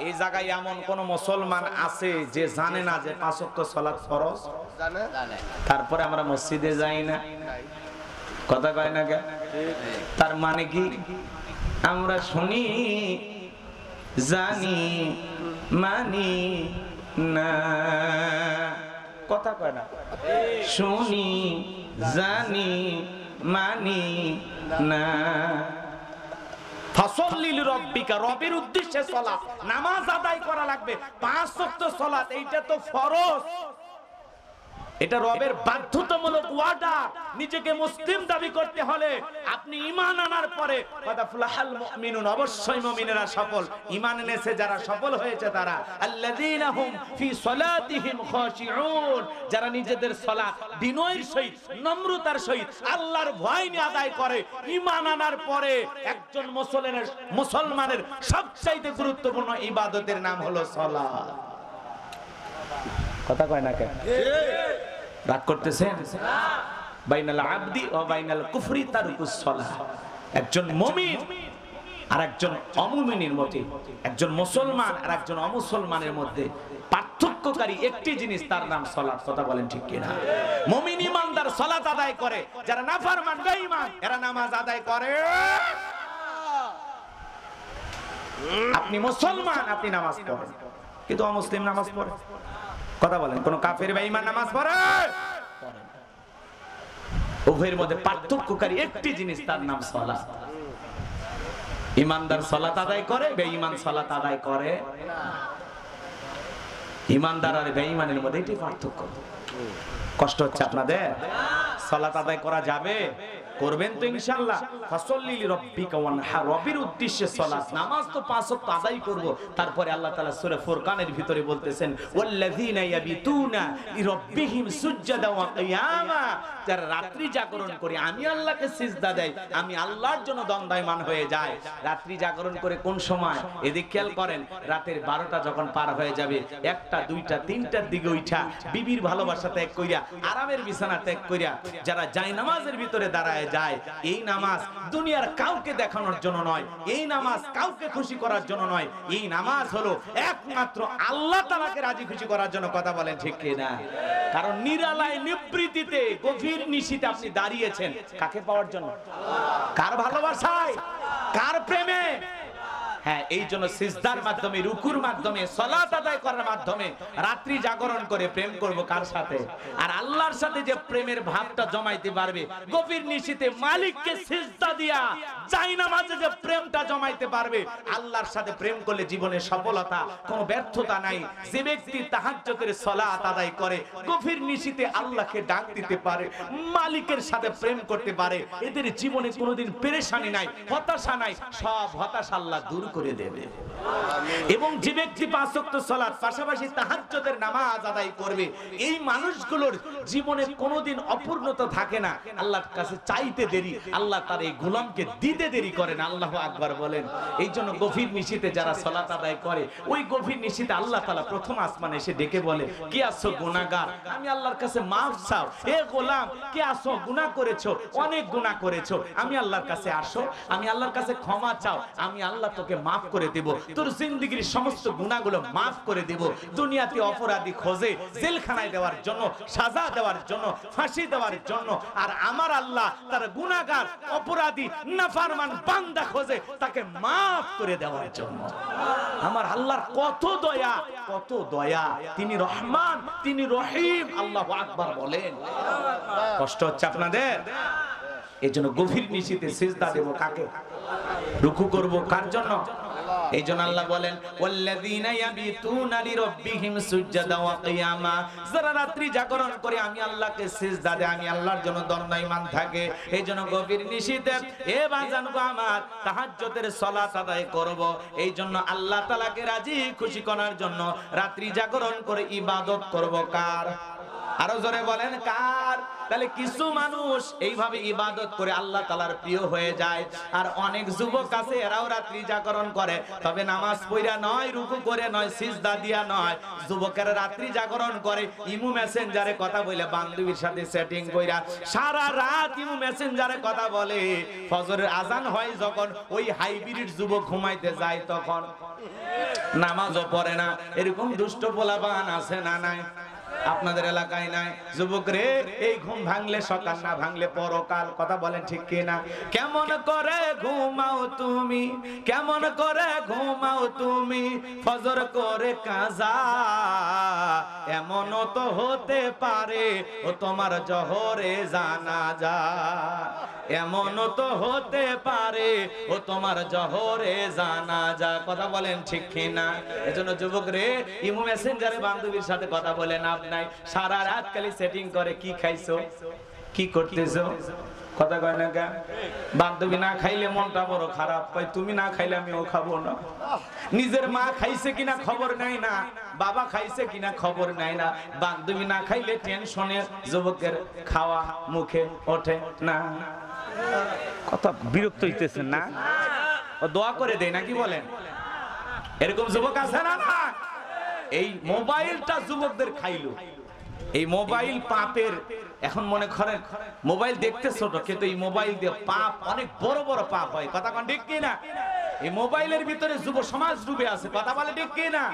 এই জায়গায় এমন কোন মুসলমান আছে যে জানে না যে 5 ওয়াক্ত সালাত ফরজ? জানে। তারপরে আমরা মসজিদে যাই না, কথা কয় না কে? তার মানে কি আমরা শুনি জানি মানি না, কথা কয় না, শুনি জানি মানি না। ফাসাল্লি লিরাব্বিকা, রবের উদ্দেশ্যে সালাত, নামাজ আদায় করা লাগবে। 5 ওয়াক্ত সালাত এইটা তো ফরজ। এটা রবের বাধ্যতামূলক ওয়াদা। নিজেকে মুসলিম দাবি করতে হলে আপনি ঈমান আনার পরে ফালাহাল মুমিনুন, অবশ্যই মুমিনেরা সফল। ঈমান এনেছে যারা সফল হয়েছে তারা আল্লাযীনা হুম ফি সালাতিহিম খাশিউন, যারা নিজেদের সালাত বিনয়ের সহিত নম্রতার সহিত আল্লাহর ভয় নিয়ে আদায় করে। ঈমান আনার পরে একজন মুসলমানের সবচেয়ে গুরুত্বপূর্ণ ইবাদতের নাম হলো সালাত। কথা কয় না কেন? রাগ করতেছেন? বাইনাল আবদি ওয়া বাইনাল কুফরি তারকুস সালাহ। একজন মুমিন আর একজন অমুমিনের মধ্যে, একজন মুসলমান আর একজন অমুসলমানের মধ্যে পার্থক্যকারী একটি জিনিস, তার নাম সালাত। কথা বলেন ঠিক কিনা? মুমিন ইমানদার সালাত আদায় করে, যারা নাফরমান বেঈমান এরা নামাজ আদায় করে। আপনি মুসলমান, আপনি নামাজ পড়েন, কিন্তু অমুসলিম নামাজ পড়ে। কথা বলেন, কোন কাফের বেঈমান নামাজ পড়ে? উভয়ের মধ্যে পার্থক্যকারী একটি জিনিস, তার নাম সালাত। ইমানদার সালাত আদায় করে, বেঈমান সালাত আদায় করে না। ইমানদার আর বেঈমানের মধ্যে এটাই পার্থক্য। কষ্ট হচ্ছে আপনাদের? সালাত আদায় করা যাবে? করবেন তো ইনশাআল্লাহ। ফাসাল্লি লিরাব্বিকা ওয়ানহার, রবের উদ্দেশ্যে সালাত, নামাজ তো পাঁচ ওয়াক্ত আদায় করব। তারপরে আল্লাহ তাআলা সূরা ফুরকানের ভিতরে বলতেছেন ওয়াল্লাযীনা ইয়াবিতুনা লিরাব্বিহিম সুজদান ওয়া কিয়ামা, যারা রাত্রি জাগরণ করে আমি আল্লাহকে সিজদা দেয়, আমি আল্লাহর জন্য দণ্ডায়মান হয়ে যায়। রাত্রি জাগরণ করে কোন সময়? এদিক খেয়াল করেন, রাতের 12টা যখন পার হয়ে যাবে, 1টা 2টা 3টার দিকে উঠা বিবির ভালোবাসা ত্যাগ কইরা, আরামের বিছানা ত্যাগ কইরা যারা যায় নামাজের ভিতরে দাঁড়ায় যায়, এই নামাজ দুনিয়ার কাউকে দেখানোর জন্য নয়, এই নামাজ কাউকে খুশি করার জন্য নয়, এই নামাজ হলো একমাত্র আল্লাহ তাআলাকে রাজি খুশি করার জন্য। কথা বলেন ঠিক কিনা? কারণ নিরালায় নিবৃত্তিতে গভীর নিশীথে আপনি দাঁড়িয়েছেন কাকে পাওয়ার জন্য? কার ভালোবাসায়? কার প্রেমে? হ্যাঁ, এই জন্য সিজদার মাধ্যমে, রুকুর মাধ্যমে, সালাত আদায় করার মাধ্যমে রাত্রি জাগরণ করে প্রেম করব কার সাথে? আর আল্লাহর সাথে যে প্রেমের ভাবটা জমাইতে পারবে, গভীর নিশীথে মালিককে সিজদা দিয়া জায়নামাজে যে প্রেমটা জমাইতে পারবে, আল্লাহর সাথে প্রেম করলে জীবনে সফলতা, কোনো ব্যর্থতা নাই। যে ব্যক্তি তাহাজ্জুদের সালাত আদায় করে, গভীর নিশীথে আল্লাহকে ডাক দিতে পারে, মালিকের সাথে প্রেম করতে পারে, এদের জীবনে কোনোদিন পেরেশানি নাই, হতাশা নাই, সব হতাশা আল্লাহ দূর করে দেবে। এবং যে ব্যক্তি 5 ওয়াক্ত সালাত পাশাপাশি তাহাজ্জুদের নামাজ আদায় করবে, এই মানুষগুলোর জীবনে কোনোদিন অপূর্ণতা থাকে না। আল্লাহর কাছে চাইতে দেরি, আল্লাহ তার এই গোলামকে দিতে দেরি করে না। আল্লাহু আকবার বলেন। এই জন্য গভীর নিশীথে যারা সালাত আদায় করে, ওই গভীর নিশীথে আল্লাহ তাআলা প্রথম আসমানে এসে ডেকে বলে, কে আসো গুনাহগার, আমি আল্লাহর কাছে মাফ চাও। এ গোলাম, কে আসো, গুনাহ করেছো, অনেক গুনাহ করেছো, আমি আল্লাহর কাছে আসো, আমি আল্লাহর কাছে ক্ষমা চাও, আমি আল্লাহ তোকে মাফ করে দেব, তোর জিন্দেগীর সমস্ত গুনাহগুলো মাফ করে দেব। দুনিয়াতে অপরাধী খোঁজে জেলখানায় দেওয়ার জন্য, সাজা দেওয়ার জন্য, ফাঁসি দেওয়ার জন্য, আর আমার আল্লাহ তার গুনাহগার, অপরাধী, নাফরমান বান্দা খোঁজে তাকে মাফ করে দেওয়ার জন্য। আমার আল্লাহর কত দয়া, কত দয়া! তিনি রহমান, তিনি রহিম। আল্লাহু আকবার বলেন। কষ্ট হচ্ছে আপনাদের? এই জন্য গভীর নিশীথে সিজদা দেব কাকে? রুকু করব কার জন্য? এই জন্য আল্লাহ বলেন ওয়াল্লাযীনা ইয়াবিতুনা লিরাব্বিহিম সুজদান ওয়া কিয়ামা, যারা রাত্রি জাগরণ করে আমি আল্লাহকে সিজদা দেয়, আমি আল্লাহর জন্য দণ্ডায়মান থাকে। এই জন্য গভীর নিশীথে এ বাজান গো আমার তাহাজ্জুদের সালাত আদায় করব। এই জন্য আল্লাহ তাআলাকে রাজি খুশি করার জন্য রাত্রি জাগরণ করে ইবাদত করব কার? আরো জোরে বলেন কার? তাহলে কিছু মানুষ এইভাবে ইবাদত করে আল্লাহ তাআলার প্রিয় হয়ে যায়, আর অনেক যুবক আছে এরাও রাত্রি জাগরণ করে, তবে নামাজ পড়া নয়, রুকু করে নয়, সিজদা দিয়া নয়। যুবকেরা রাত্রি জাগরণ করে, ইমু মেসেঞ্জারে কথা বলে, বান্ধবীর সাথে সেটিং কইরা সারা রাত ইমু মেসেঞ্জারে কথা বলে। ফজরের আজান হয় যখন, ওই হাইব্রিড যুবক ঘুমাইতে যায় তখন নামাজও পড়ে না। এরকম দুষ্ট পোলাপান আছে না নাই? আপনাদের এলাকায় নাই? যুবক রে, এই ঘুম ভাঙলে সকাল, না ভাঙলে পরকাল। কথা বলেন ঠিক কিনা? কেমন করে ঘুমাও তুমি, কেমন করে ঘুমাও তুমি, ফজর করে কাজা, এমনও তো হতে পারে ও তোমার জোহরে জানাজা। এমনও তো হতে পারে ও তোমার জহরে জানাজা। কথা বলেন ঠিক কিনা? এজন্য যুবক রে, ইমো মেসেঞ্জারে বান্ধবীর সাথে কথা বলে লাভ নাই। সারা রাত খালি সেটিং করে, কি খাইছো, কি করতেছো, কথা কয় না কা? বান্ধবী না খাইলে মনটা বড় খারাপ, কই তুমি না খাইলে আমিও খাবো না। নিজের মা খাইছে কিনা খবর নাই না, বাবা খাইছে কিনা খবর নাই না, বান্ধবী না খাইলে টেনশনে যুবকের খাওয়া মুখে ওঠে না। কথা বিরক্ত হইতেছেন না? ও দোয়া করে দেয় নাকি বলেন? এরকম যুবক আছে না? না, এই মোবাইলটা যুবকদের খাইলো। এই মোবাইল পাপের, এখন মনে করেন মোবাইল দেখতে ছোট, কিন্তু এই মোবাইল দিয়ে পাপ অনেক বড় বড় পাপ হয়। কথা কোন ঠিক কি না? এই মোবাইলের ভিতরে যুব সমাজ ডুবে আছে। কথা বলে ঠিক কি না?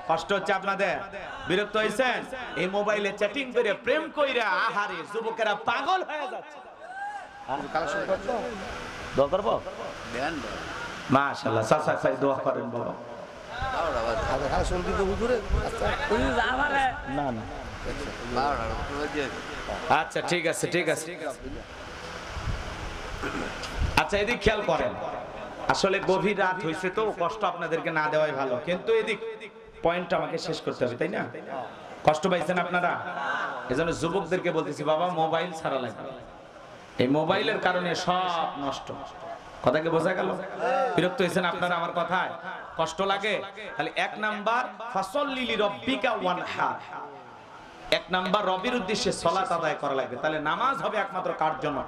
কষ্ট হচ্ছে আপনাদের? বিরক্ত হইছেন? এই মোবাইলে চ্যাটিং করে, প্রেম কইরা, আহারে যুবকেরা পাগল হয়ে যাচ্ছে। দোয়া করবো? মাশাআল্লাহ, চাচা চাই দোয়া করেন বাবা। না না, আচ্ছা ঠিক আছে, ঠিক আছে। আচ্ছা এদিক খেয়াল করেন, আসলে গভীর রাত হয়েছে তো কষ্ট আপনাদেরকে না দেওয়াই ভালো, কিন্তু এদিক পয়েন্ট আমাকে শেষ করতে হবে, তাই না? কষ্ট পাইছেন আপনারা? এজন্য যুবকদেরকে বলতেছি, বাবা মোবাইল ছাড়া লাগবে। এই মোবাইলের কারণে সব নষ্ট। কথা কি বোঝা গেল? বিরক্ত হয়েছেন আপনারা আমার কথায়? কষ্ট লাগে? তাহলে 1 নাম্বার, ফাসাল্লি লিরাব্বিকা ওয়ানহার। 1 নাম্বার, রবির উদ্দেশ্যে সালাত আদায় করা লাগবে। তাহলে নামাজ হবে একমাত্র কার জন্য?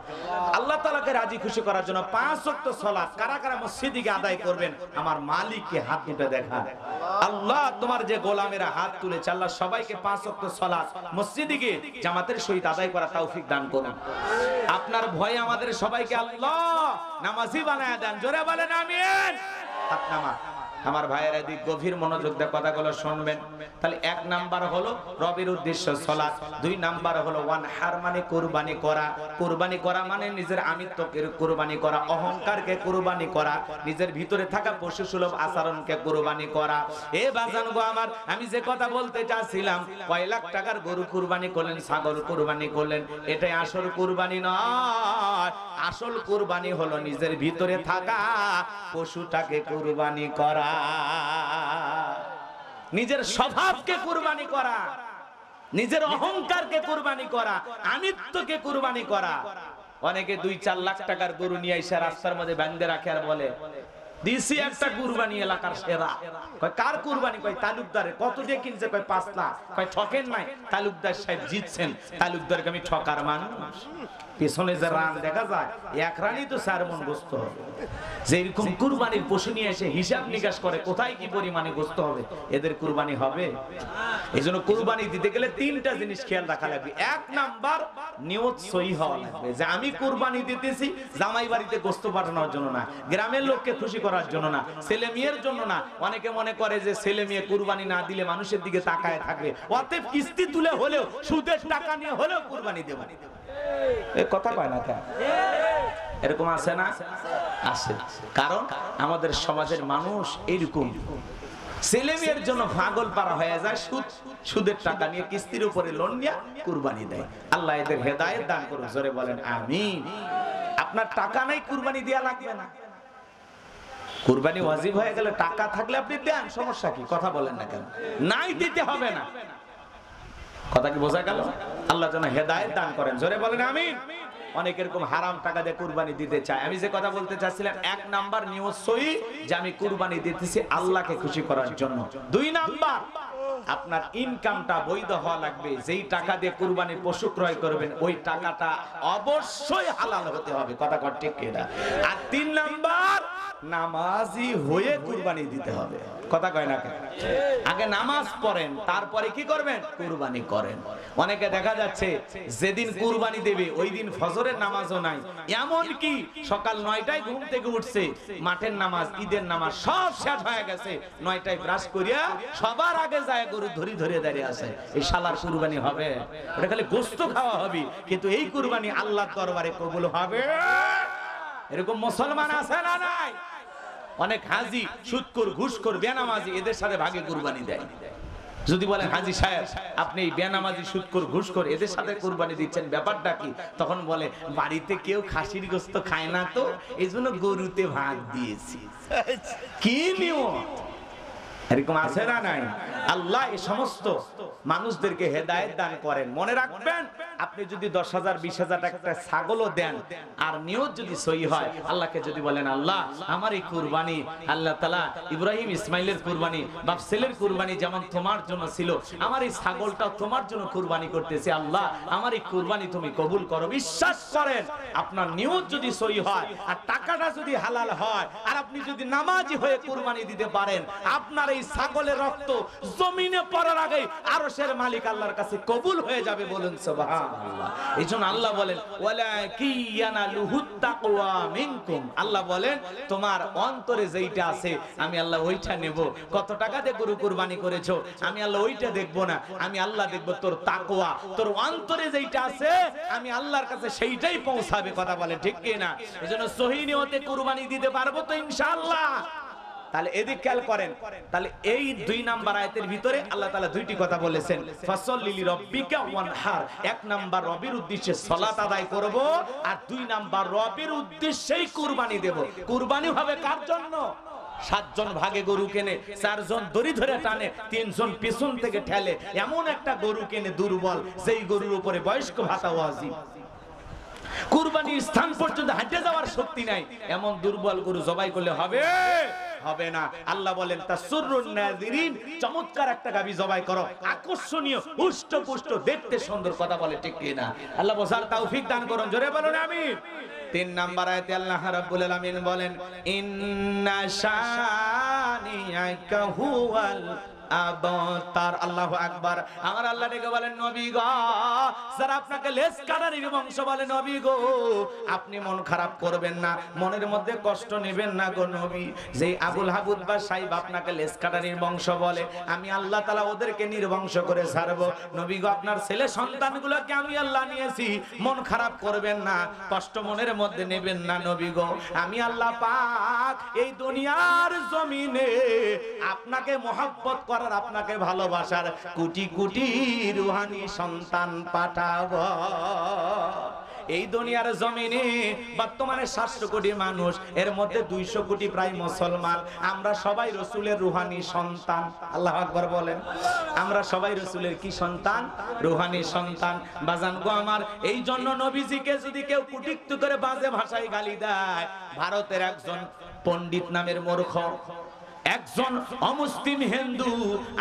আল্লাহ তাআলাকে রাজি খুশি করার জন্য। 5 ওয়াক্ত সালাত কারা কারা মসজিদে গিয়ে আদায় করবেন? আমার মালিককে হাত তুলে দেখান। আল্লাহ তোমার যে গোলামেরা হাত তুলেছে, আল্লাহ সবাইকে 5 ওয়াক্ত সালাত মসজিদে গিয়ে জামাতের সহিত আদায় করা তৌফিক দান করুন। আপনার ভয়ে আমাদের সবাইকে আল্লাহ নামাজি বানায় দেন। জোরে বলেন আমিন। হাত নামা। আমার ভাইয়েরা দিক গভীর মনোযোগ দিয়ে কথাগুলো শুনবেন। তাহলে 1 নাম্বার হলো রবের উদ্দেশ্য সালাত, 2 নাম্বার হলো ওয়ানহার মানে কুরবানি করা। কুরবানি করা মানে নিজের আমিত্বকে কুরবানি করা, অহংকারকে কুরবানি করা, নিজের ভিতরে থাকা পশু সুলভ আচরণকে কুরবানি করা। এ বাজান গো আমার, আমি যে কথা বলতে চাচ্ছিলাম, কয় লাখ টাকার গরু কুরবানি করলেন, ছাগল কুরবানি করলেন, এটাই আসল কুরবানি নয়। আসল কুরবানি হলো নিজের ভিতরে থাকা পশুটাকে কুরবানি করা, নিজের স্বভাবকে কুরবানি করা, নিজের অহংকারকে কুরবানি করা, আমিত্বকে কুরবানি করা। অনেকে 2-4 লাখ টাকার গরু নিয়ে এসে রাস্তার মধ্যে বাঁধে রাখে আর বলে দিছি একটা কুরবানি এলাকার সেরা। কয় কার কুরবানি? কয় তালুকদারের। কত দিয়ে কিনছে? কয় 5 লাখ। কয় ঠকেন নাই, তালুকদার সাহেব জিতছেন, তালুকদারকে আমি ঠকার মানুষ। পেছনে যে রান দেখা যায়, 1 রানই তো 4 মণ গোস্ত হবে। যে এরকম কুরবানির পশু নিয়ে এসে হিসাব নিকাশ করে কোথায় কি পরিমাণে গোস্ত হবে, এদের কুরবানি হবে? এই জন্য কুরবানি দিতে গেলে 3টা জিনিস খেয়াল রাখা লাগবে। 1 নাম্বার, নিয়ত সহি হওয়া লাগবে যে আমি কুরবানি দিতেছি জামাই বাড়িতে গোস্ত পাঠানোর জন্য না, গ্রামের লোককে খুশি করার জন্য না, ছেলে মেয়ের জন্য না। অনেকে মনে করে যে ছেলে মেয়ে কুরবানি না দিলে মানুষের দিকে তাকায় থাকবে, অতএব কিস্তি তুলে হলেও, সুদের টাকা নিয়ে হলেও কুরবানি দেব। এই কথা কয় না কেন? এরকম আছে না? আছে। কারণ আমাদের সমাজের মানুষ এরকম, ছেলে মেয়ের জন্য পাগল পারা হয়ে যায়, সুদের টাকা নিয়ে কিস্তির উপরে লোন নিয়ে কুরবানি দেয়। আল্লাহ এদের হেদায়েত দান করুন। জোরে বলেন আমিন। আপনার টাকা নাই, কুরবানি দেয়া লাগবে না। কুরবানি ওয়াজিব হয়ে গেলে টাকা থাকলে আপনি দেন, সমস্যা কি? কথা বলেন না কেন? নাই দিতে হবে না। কথা কি বোঝা গেল? আল্লাহ যেন হেদায়েত দান করেন। জোরে বলেন আমিন। অনেক এরকম হারাম টাকা দিয়ে কুরবানি দিতে চায়। আমি যে কথা বলতে চাচ্ছিলাম, 1 নাম্বার নিয়ত সহি যে আমি কুরবানি দিতেছি আল্লাহকে খুশি করার জন্য। 2 নাম্বার, আপনার ইনকামটা বৈধ হওয়া লাগবে। যেই টাকা দিয়ে কুরবানির পশু ক্রয় করবেন ওই টাকাটা অবশ্যই হালাল হতে হবে। কথা কর ঠিক কিনা? আর 3 নাম্বার, নামাজি হয়ে কুরবানি দিতে হবে। কথা কয় না কেন? আগে নামাজ পড়েন, তারপরে কি করবেন? কুরবানি করেন। অনেকে দেখা যাচ্ছে যেদিন কুরবানি দেবে ওই দিন ফজরের নামাজও নাই, এমন কি সকাল 9টায় ঘুম থেকে উঠছে, মাঠের নামাজ, ঈদের নামাজ সব শেষ হয়ে গেছে, 9টায় ব্রাশ করিয়া সবার আগে যায় গরু ধরি ধরে দাঁড়িয়ে আছে। এই শালার কুরবানি হবে? ওটা খালি গোশত খাওয়া হবে, কিন্তু এই কুরবানি আল্লাহর দরবারে কবুল হবে? এরকম মুসলমান আছে না নাই? অনেক হাজি, সুদখোর, ঘুষখোর, বেনামাজি এদের সাথে ভাগে কুরবানি দেয়। যদি বলেন হাজী সাহেব আপনি এই বেনামাজি সুদখোর ঘুষখোর এদের সাথে কুরবানি দিচ্ছেন ব্যাপারটা কি, তখন বলে বাড়িতে কেউ খাসির গোশত খায় না তো এইজন্য গরুতে ভাগ দিয়েছি। কি নিয়ম এরকম আছে না নাই? আল্লাহ এই সমস্ত মানুষদেরকে হেদায়েত দান করেন। মনে রাখবেন আপনি যদি 10,000 20,000 টাকা ছাগলও দেন আর নিয়ত যদি সহি হয়, আল্লাহকে যদি বলেন আল্লাহ আমার এই কুরবানি, আল্লাহ তাআলা ইব্রাহিম ইসমাইলের কুরবানি বাপ ছেলের কুরবানি যেমন তোমার জন্য ছিল, আমার এই ছাগলটা তোমার জন্য কুরবানি করতেছি, আল্লাহ আমার এই কুরবানি তুমি কবুল করো। বিশ্বাস করেন আপনার নিয়ত যদি সহি হয় আর টাকাটা যদি হালাল হয় আর আপনি যদি নামাজি হয়ে কুরবানি দিতে পারেন, আপনার এই ছাগলের রক্ত জমিনে পড়ার আগে আরশের মালিক আল্লাহর কাছে কবুল হয়ে যাবে। বলুন সুবহানাল্লাহ। এইজন্য আল্লাহ বলেন ওয়ালাকিয়ানালুহুত তাকওয়া মিনকুম, আল্লাহ বলেন তোমার অন্তরে যেইটা আছে আমি আল্লাহ ওইটা নেব। কত টাকা দিয়ে গরু কুরবানি করেছো আমি আল্লাহ ওইটা দেখব না, আমি আল্লাহ দেখব তোর তাকওয়া, তোর অন্তরে যেইটা আছে আমি আল্লাহর কাছে সেইটাই পৌঁছাবে। কথা বলে ঠিক কি না? এইজন্য সহিহ নিয়তে কুরবানি দিতে পারবো তো ইনশাআল্লাহ। তাহলে এদিক খেয়াল করেন, তাহলে এই 2 নাম্বার আয়াতের ভিতরে আল্লাহ তাআলা দুইটি কথা বলেছেন, ফাসাল্লি লিরাব্বিকা ওয়ানহার। 1 নাম্বার রবের উদ্দেশ্যে সালাত আদায় করব আর 2 নাম্বার রবের উদ্দেশ্যেই কুরবানি দেব। কুরবানি হবে কার জন্য? 7 জন ভাগে গরু কেনে, 4 জন দড়ি ধরে টানে, 3 জন পিছন থেকে ঠেলে, এমন একটা গরু কেনে দুর্বল যেই গরুর উপরে বয়স্ক ভাতা ওয়াজিব, কুরবানির স্থান পর্যন্ত হাঁটে যাওয়ার শক্তি নাই, এমন দুর্বল গরু জবাই করলে হবে? হবে না। আল্লাহ বলেন তাসুরুন নাযিরিন, চমৎকার একটা গাবি জবাই করো, আকর্ষণীয় হুষ্টপুষ্ট দেখতে সুন্দর। কথা বলে ঠিক কি না? আল্লাহ বোঝার তৌফিক দান করুন, জোরে বলুন আমিন। 3 নাম্বার আয়াতে আল্লাহ রাব্বুল আলামিন বলেন ইন্না শানিয়াকা হুয়াল আবতার। আল্লাহু আকবার। আমার আল্লাহ ডেকে বলেন নবী গো, যারা আপনাকে লেজ কাটারির বংশ বলে, নবী গো আপনি মন খারাপ করবেন না, মনের মধ্যে কষ্ট নেবেন না গো নবী। যেই আবুল হাবুদ বা সাইব আপনাকে লেজ কাটারির বংশ বলে, আমি আল্লাহ তাআলা ওদেরকে নির্বংশ করে ছাড়বো। নবী গো আপনার ছেলে সন্তানগুলোকে আমি আল্লাহ নিয়েছি, মন খারাপ করবেন না, কষ্ট মনের মধ্যে নেবেন না নবী গো। আমি আল্লাহ পাক এই দুনিয়ার জমিনে আপনাকে মহব্বত করার, আপনাকে ভালোবাসার কোটি কোটি রূহানি সন্তান পাঠাবো। এই দুনিয়ার জমিনে বর্তমানে 700 কোটি মানুষ, এর মধ্যে 200 কোটি প্রায় মুসলমান। আমরা সবাই রাসূলের রূহানি সন্তান। আল্লাহু আকবার বলেন। আমরা সবাই রাসূলের কি সন্তান? রূহানি সন্তান। বাজান গো আমার, এই জন্য নবীজিকে যদি কেউ কুটিক্ত করে বাজে ভাষায় গালি দেয়, ভারতের একজন পণ্ডিত নামের মূর্খ, একজন অমুসলিম হিন্দু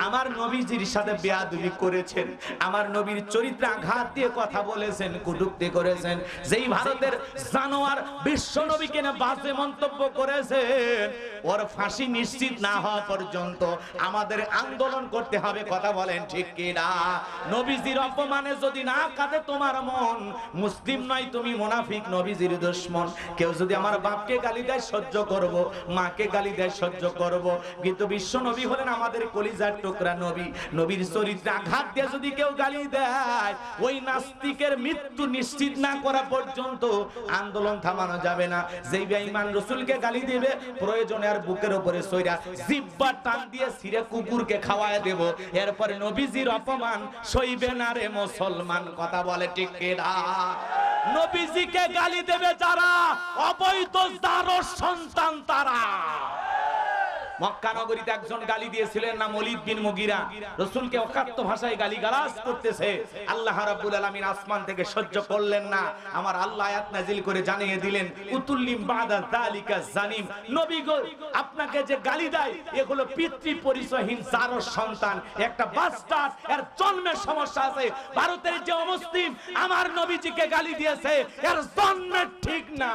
আমার নবীজির সাথে বেয়াদবি করেছেন, আমার নবীর চরিত্রে আঘাত দিয়ে কথা বলেছেন, কটূক্তি করেছেন, যেই ভারতের জানোয়ার বিশ্ব নবীকে না বাজে মন্তব্য করেছেন, ওর ফাঁসি নিশ্চিত না হওয়া পর্যন্ত আমাদের আন্দোলন করতে হবে। কথা বলেন ঠিক কি না? নবীজির অপমানে যদি না কাঁদে তোমার মন, মুসলিম নয় তুমি মুনাফিক, নবীজির দুশমন। কেউ যদি আমার বাপকে গালি দেয় সহ্য করব, মাকে গালি দেয় সহ্য করব, কিন্তু বিশ্ব নবী হলেন আমাদের কলিজার টুকরা নবী। নবীর চরিত্রে আঘাত দিয়ে যদি কেউ গালি দেয়, ওই নাস্তিকের মৃত্যু নিশ্চিত না করা পর্যন্ত আন্দোলন থামানো যাবে না। যেই বেঈমান রাসূলকে গালি দিবে, প্রয়োজনে আর বুকের উপরে সইরা জিহ্বা টান দিয়ে ছিঁড়ে কুকুরকে খাওয়ায় দেব, এরপরে নবীজির অপমান সইবে না রে মুসলমান। কথা বলে ঠিক কি না? নবীজিকে গালি দেবে যারা, অবৈধ জারর সন্তান তারা। মক্কা নগরীতে একজন গালি দিয়েছিলেন না ওলীদ বিন মুগীরা, রাসূলকে অকাট্য ভাষায় গালিগালাজ করতেছে। আল্লাহ রাব্বুল আলামিন আসমান থেকে সহ্য করলেন না, আমার আল্লাহ আয়াত নাযিল করে জানিয়ে দিলেন উতুল্লিম বাদা যালিকা জানিম, নবী গো আপনাকে যে গালি দেয় এগুলো পিতৃ পরিচয়হীন জারর সন্তান, একটা বাস্টার্ড, এর জন্মের সমস্যা আছে। ভারতের যে অমুসলিম আমার নবীজিকে গালি দিয়েছে, এর জন্মের ঠিক না।